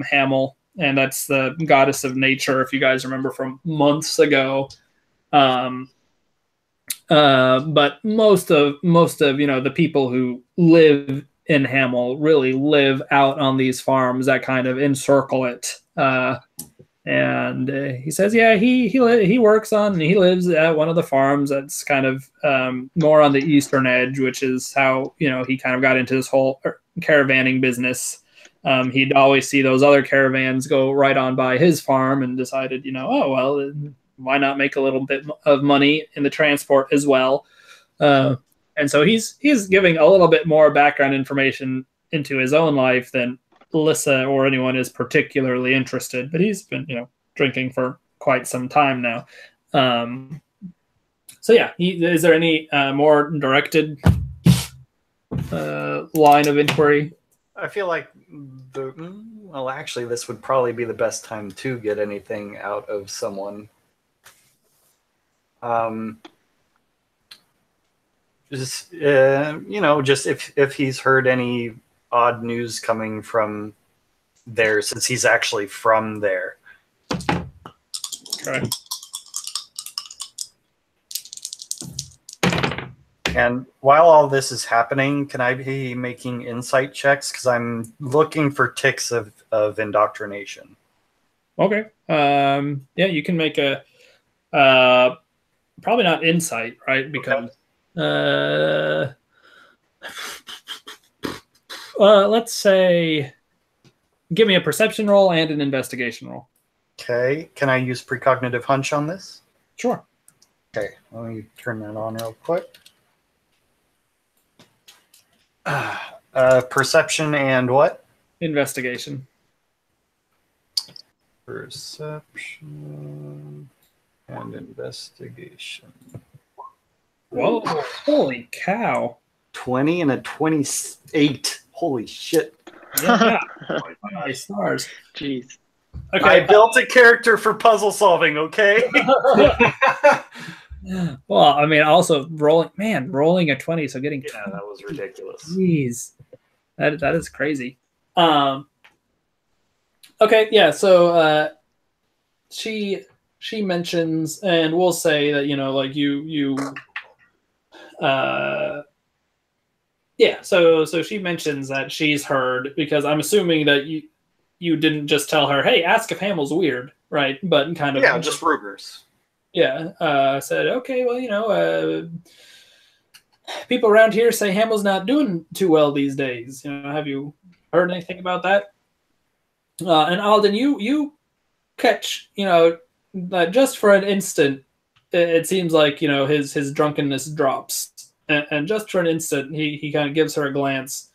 Hamel. And that's the goddess of nature, if you guys remember from months ago. But most of you know, the people who live in Hamel really live out on these farms that kind of encircle it. And he says, yeah, he works on, he lives at one of the farms that's kind of more on the eastern edge, which is how, you know, he kind of got into this whole caravanning business. He'd always see those other caravans go right on by his farm and decided, you know, oh, well, why not make a little bit of money in the transport as well? And so he's giving a little bit more background information into his own life than Lissa or anyone is particularly interested, but he's been, you know, drinking for quite some time now. So yeah, is there any more directed line of inquiry?
I feel like well, actually, this would probably be the best time to get anything out of someone. Just you know, just if he's heard any odd news coming from there, since he's actually from there.
Okay.
And while all this is happening, can I be making insight checks? Because I'm looking for ticks of indoctrination.
Okay. Yeah, you can make a probably not insight, right? Because let's say give me a perception roll and an investigation roll.
Okay. Can I use precognitive hunch on this?
Sure.
Okay. Let me turn that on real quick. Perception and what?
Investigation.
Perception and investigation.
Whoa! Holy cow!
20 and a 28. Holy shit!
Yeah. Nice stars.
Jeez.
Okay.
I built a character for puzzle solving. Okay.
Well, I mean, also rolling a 20, so getting
Yeah, that was ridiculous.
Jeez, that is crazy. Okay, yeah. So she mentions, and we'll say that, you know, like you yeah. So she mentions that she's heard, because I'm assuming that you didn't just tell her, hey, ask if Hamel's weird, right? But kind of
just rumors.
Yeah, said, okay, well, you know, people around here say Hamel's not doing too well these days. You know, have you heard anything about that? And Alden, you catch, you know, that just for an instant, it seems like, you know, his drunkenness drops, and just for an instant, he kind of gives her a glance,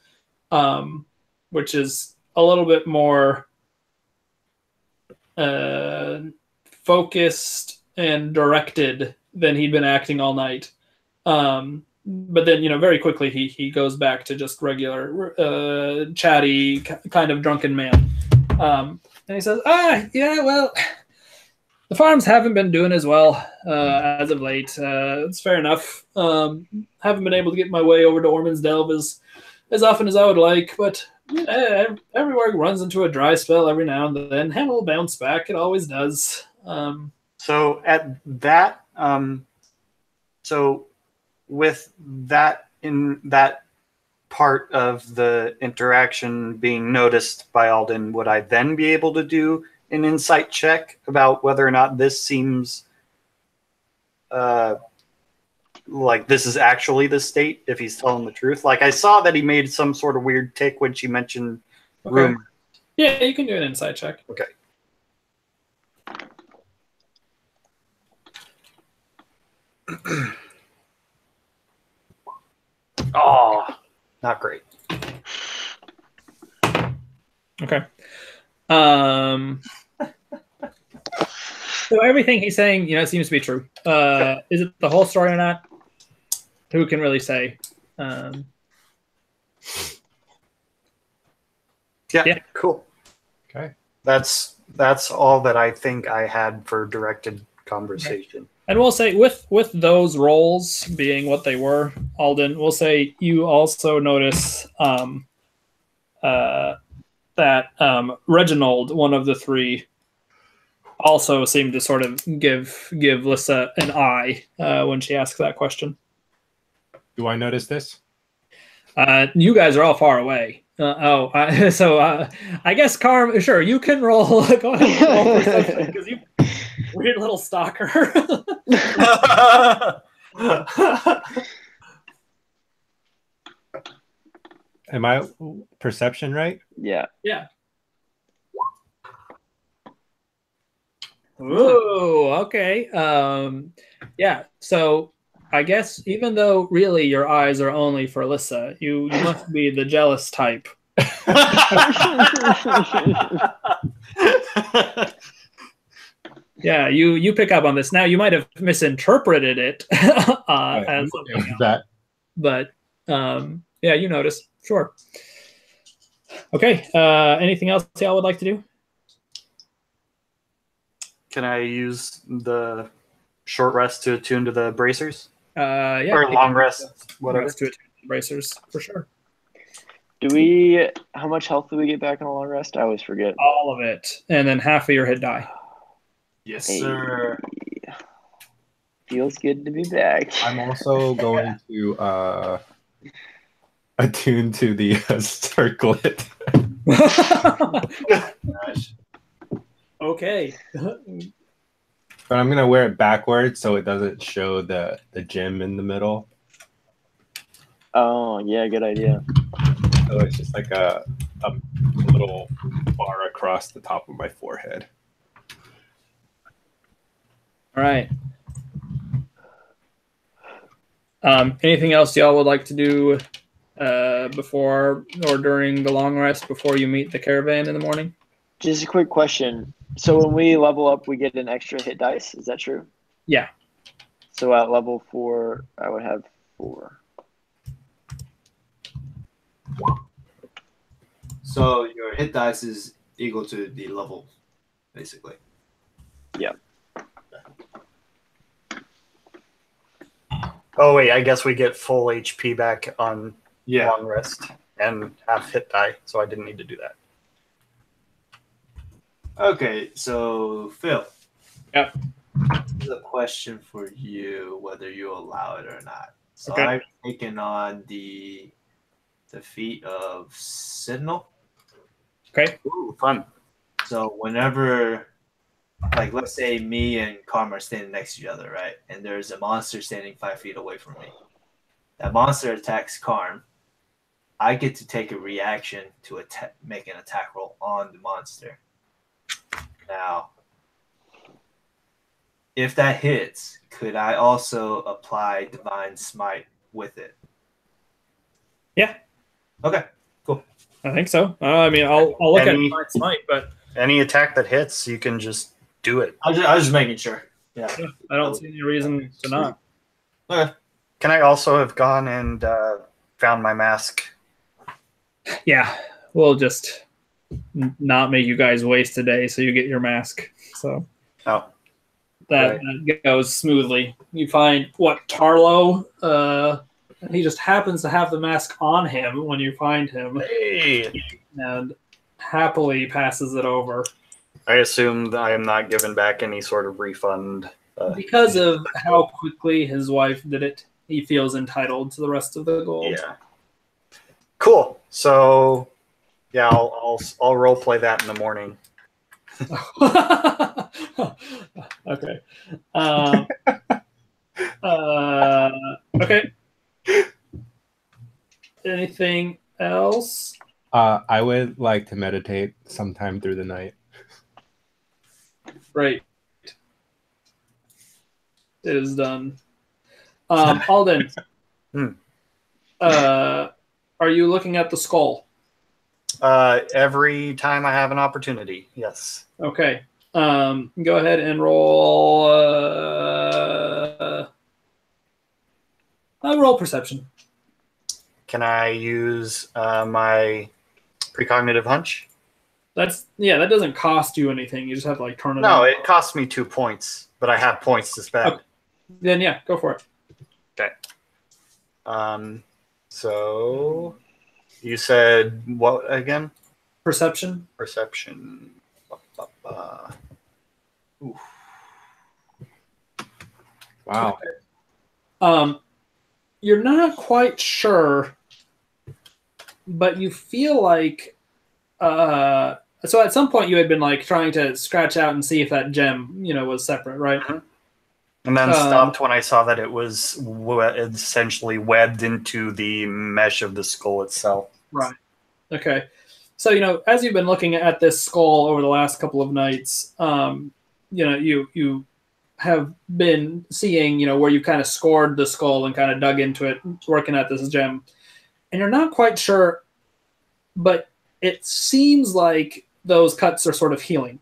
which is a little bit more focused and directed than he'd been acting all night.
but then, very quickly he goes back to just regular, chatty, kind of drunken man. And he says, yeah, well, the farms haven't been doing as well as of late. It's fair enough. Haven't been able to get my way over to Ormond's Delve as often as I would like, but everywhere runs into a dry spell every now and then. And will bounce back. It always does.
So at that, so with that in that part of the interaction being noticed by Alden, would I then be able to do an insight check about whether or not this seems like this is actually the state, if he's telling the truth? Like, I saw that he made some sort of weird tick when she mentioned rumor.
Yeah, you can do an insight check.
Okay. Oh, not great.
Okay. So everything he's saying, seems to be true. Is it the whole story or not? Who can really say?
Yeah, cool.
Okay.
That's all that I think I had for directed conversation.
Okay. And we'll say with those roles being what they were, Alden, we'll say you also notice that Reginald, one of the three, also seemed to sort of give Lissa an eye when she asks that question.
Do I notice this?
You guys are all far away. I guess Carm, sure, you can roll. Go ahead and roll perception, because you weird little stalker.
Am I perception right?
Yeah.
Yeah. Ooh, okay. Yeah. So I guess even though really your eyes are only for Lissa, you must be the jealous type. Yeah, you pick up on this. Now you might have misinterpreted it as something else. But yeah, you notice. Sure. Okay. Anything else y'all would like to do?
Can I use the short rest to attune to the bracers?
Yeah.
Or long rest, whatever.
Rest to attune to the bracers, for sure.
How much health do we get back on a long rest? I always forget.
All of it. And then half of your hit die.
Yes, sir.
Feels good to be back.
I'm also going to attune to the circlet.
Okay.
But I'm gonna wear it backwards so it doesn't show the gem in the middle.
Oh yeah, good idea.
So it's just like a little bar across the top of my forehead.
All right. Anything else y'all would like to do before or during the long rest before you meet the caravan in the morning?
Just a quick question. So when we level up, we get an extra hit dice. Is that true?
Yeah.
So at level 4, I would have 4.
So your hit dice is equal to the level, basically.
Yeah.
Oh wait, I guess we get full HP back on
Yeah.
long rest and half hit die, so I didn't need to do that.
Okay, so Phil.
Yep.
This is a question for you, whether you allow it or not. So
Okay.
I've taken on the feat of Sentinel.
Okay.
Ooh, fun.
So whenever, like, let's say me and Karma are standing next to each other, right? And there's a monster standing 5 feet away from me. That monster attacks Karm. I get to take a reaction to make an attack roll on the monster. Now, if that hits, could I also apply Divine Smite with it?
Yeah.
Okay, cool.
I think so. I mean, I'll look at
Any-
my smite, but
Any attack that hits, you can just do it.
I was just making sure. Yeah.
I don't see any reason to not.
Okay.
Can I also have gone and found my mask?
Yeah, we'll just not make you guys waste a day, so you get your mask. So that goes smoothly. You find Tarlo. He just happens to have the mask on him when you find him, and happily passes it over.
I assume that I am not given back any sort of refund.
Because of how quickly his wife did it, he feels entitled to the rest of the gold.
Yeah. Cool. So, yeah, I'll role play that in the morning.
Okay. Okay. Anything else?
I would like to meditate sometime through the night.
Right. It is done. Alden, are you looking at the skull?
Every time I have an opportunity, yes.
Okay. Go ahead and roll. Roll perception.
Can I use my precognitive hunch?
That doesn't cost you anything. You just have to turn it on.
No, it costs me 2 points, but I have points to spend.
Okay. Then yeah, go for it.
Okay. So you said what again?
Perception.
Perception.
Oof. Wow.
You're not quite sure, but you feel like so at some point you had been trying to scratch out and see if that gem, was separate, right?
Mm-hmm. And then stopped when I saw that it was essentially webbed into the mesh of the skull itself.
Right. Okay. So, as you've been looking at this skull over the last couple of nights, you have been seeing, where you kind of scored the skull and kind of dug into it, working at this gem. And you're not quite sure, but it seems like those cuts are sort of healing.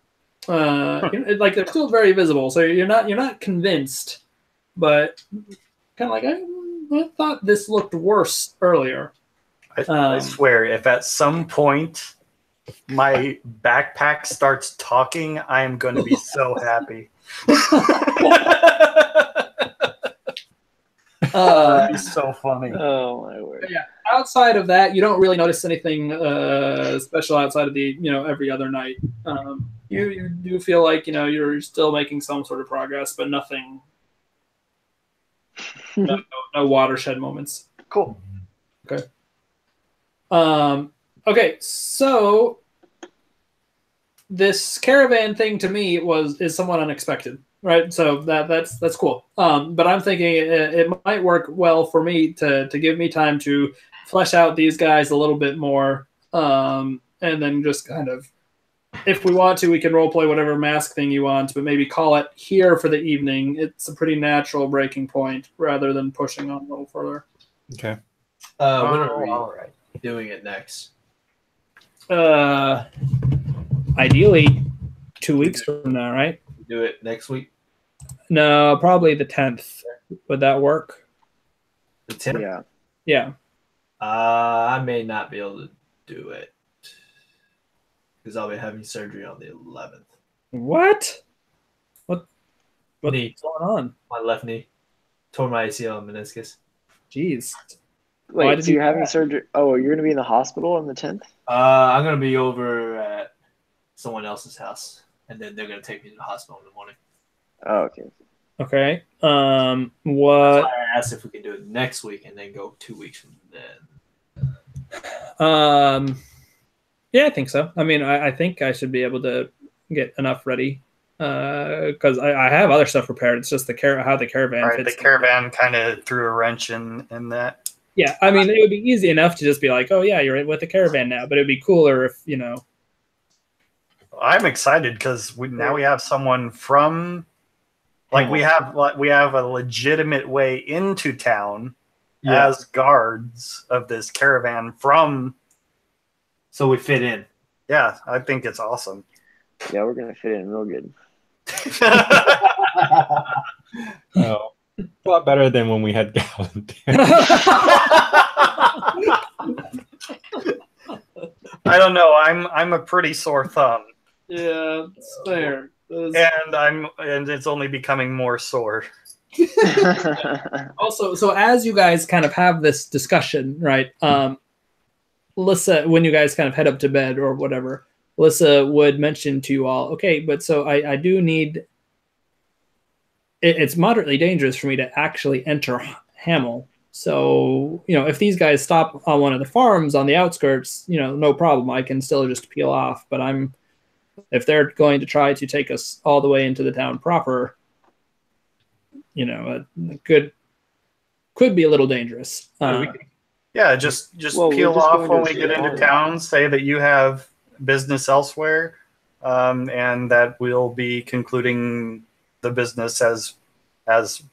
They're still very visible, so you're not convinced, but kind of I thought this looked worse earlier.
I swear, if at some point my backpack starts talking, I am going to be so happy. That'd be so funny.
Oh my word!
Yeah. Outside of that, you don't really notice anything special outside of the every other night. You do feel like you're still making some sort of progress, but nothing. No watershed moments.
Cool.
Okay. Okay, so this caravan thing to me is somewhat unexpected, right? So that's cool. But I'm thinking it might work well for me to give me time to flesh out these guys a little bit more, and then just kind of, if we want to, we can role play whatever mask thing you want, but maybe call it here for the evening. It's a pretty natural breaking point rather than pushing on a little further.
Okay.
When are we
all right.
doing it next?
Ideally 2 weeks from now, right?
Do it next week?
No, probably the 10th. Would that work?
The 10th?
Yeah.
Yeah.
I may not be able to do it because I'll be having surgery on the 11th.
What's
Knee.
going on?
My left knee. Tore my ACL and meniscus.
Jeez.
Wait,
Why did
so
you
you're having
do that?
surgery? Oh, you're going to be in the hospital on the 10th?
I'm going to be over at someone else's house, and then they're going to take me to the hospital in the morning.
Oh, okay.
Okay.
That's
What?
why I asked if we can do it next week and then go 2 weeks from then.
Yeah, I think so. I mean, I think I should be able to get enough ready because I have other stuff prepared. It's just how the caravan
Right,
fits.
the caravan kind of threw a wrench in that.
Yeah, I mean, it would be easy enough to just be like, oh yeah, you're with the caravan now. But it'd be cooler if
I'm excited because now we have someone from, we have a legitimate way into town as guards of this caravan from.
So we fit in.
Yeah, I think it's awesome.
Yeah, we're going to fit in real good.
Oh, A lot better than when we had Gallon.
I don't know. I'm a pretty sore thumb,
Yeah, it's fair.
and it's only becoming more sore.
Also, so as you guys kind of have this discussion, right? Lissa, when you guys kind of head up to bed or whatever, Lissa would mention to you all, okay, but so I do need. It's moderately dangerous for me to actually enter Hamel. So, if these guys stop on one of the farms on the outskirts, no problem. I can still just peel off. But if they're going to try to take us all the way into the town proper, it could be a little dangerous.
Yeah, just peel off when we get into town. Say that you have business elsewhere, and that we'll be concluding the business as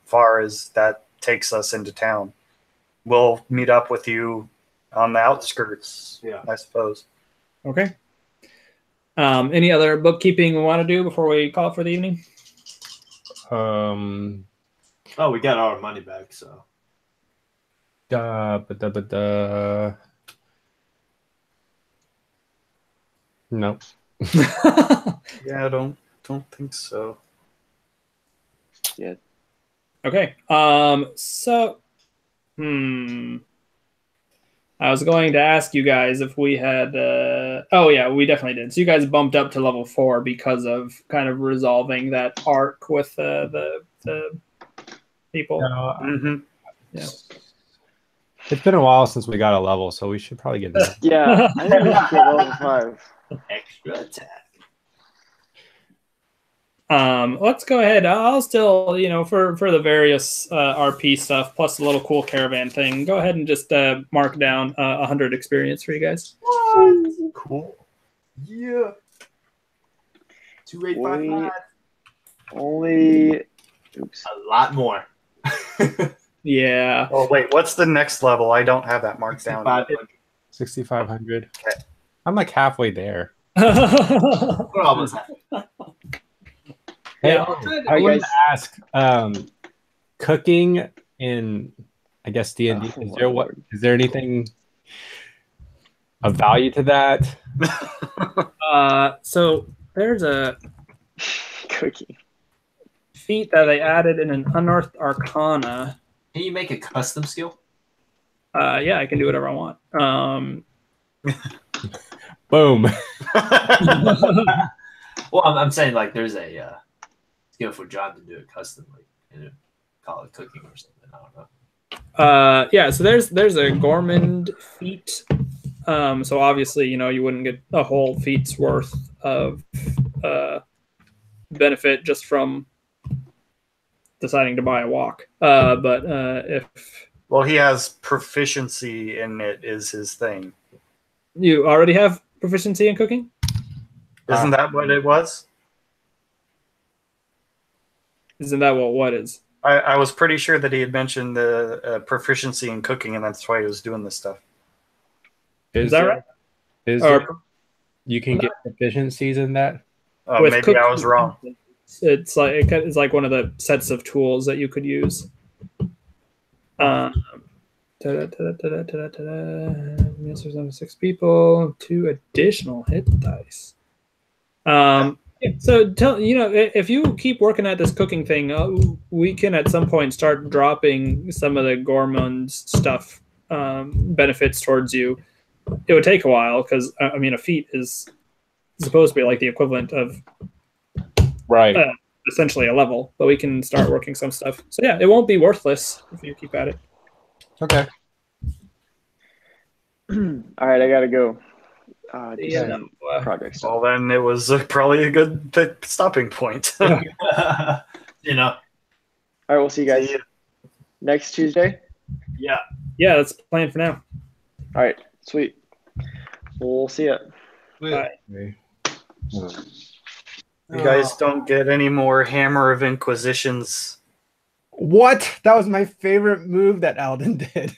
far as that takes us into town. We'll meet up with you on the outskirts.
Yeah,
I suppose.
Okay. Any other bookkeeping we want to do before we call it for the evening?
Oh, we got our money back, so.
No.
Yeah, I don't think so.
Yeah.
Okay. So, I was going to ask you guys if we had. Oh yeah, we definitely did. So you guys bumped up to level 4 because of kind of resolving that arc with the people. Yeah.
It's been a while since we got a level, so we should probably get that.
Yeah, I think we should get level 5.
Extra attack.
Let's go ahead. I'll still, for the various RP stuff plus the little cool caravan thing, go ahead and just mark down 100 experience for you guys.
Cool. Yeah. 2855.
Only. Oops.
A lot more.
Yeah.
Oh wait, what's the next level? I don't have that marked down.
6,500.
Okay.
I'm like halfway there.
We're almost halfway.
Hey,
Yeah.
I wanted to ask, cooking in, I guess, D&D, is there anything of value to that?
So there's a
Cookie.
feat that they added in an Unearthed Arcana.
Can you make a custom skill?
Yeah, I can do whatever I want.
Boom.
Well, I'm saying like there's a skill for John to do it custom, like call it cooking or something. I don't know.
Yeah, so there's a Gourmand feat. So obviously, you wouldn't get a whole feat's worth of benefit just from deciding to buy a walk. But if
Well, he has proficiency in it is his thing.
you already have proficiency in cooking,
Isn't that what it was?
isn't that what is?
I was pretty sure that he had mentioned the proficiency in cooking, and that's why he was doing this stuff.
Is that right?
You can get proficiencies in that?
Oh,
With
maybe I was wrong.
It's like one of the sets of tools that you could use. Answers on 6 people, 2 additional hit dice. So if you keep working at this cooking thing, we can at some point start dropping some of the Gourmand stuff benefits towards you. It would take a while because a feat is supposed to be like the equivalent of
Right.
essentially a level, but we can start working some stuff. So yeah, it won't be worthless if you keep at it.
Okay.
All right, I gotta go. Do
Yeah,
some projects.
Well, then it was probably a good stopping point.
All right, we'll see you guys next Tuesday.
Yeah, that's the plan for now.
All right, sweet. We'll see ya.
Bye.
You guys don't get any more Hammer of Inquisitions.
What? That was my favorite move that Alden did.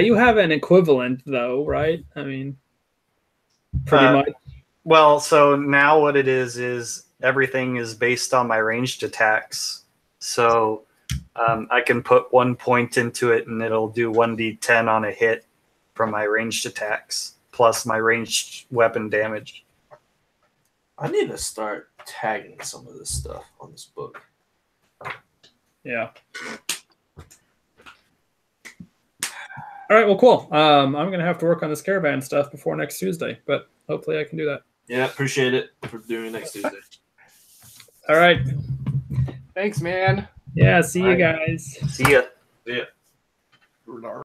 You have an equivalent though, right? Pretty much.
Well, so now what it is everything is based on my ranged attacks. So I can put 1 point into it, and it'll do 1d10 on a hit from my ranged attacks, plus my ranged weapon damage.
I need to start tagging some of this stuff on this book.
Yeah. All right, well, cool. I'm going to have to work on this caravan stuff before next Tuesday, but hopefully I can do that.
Yeah, appreciate it for doing it next Tuesday.
All right.
Thanks, man.
Yeah, see you guys.
See ya.
See ya.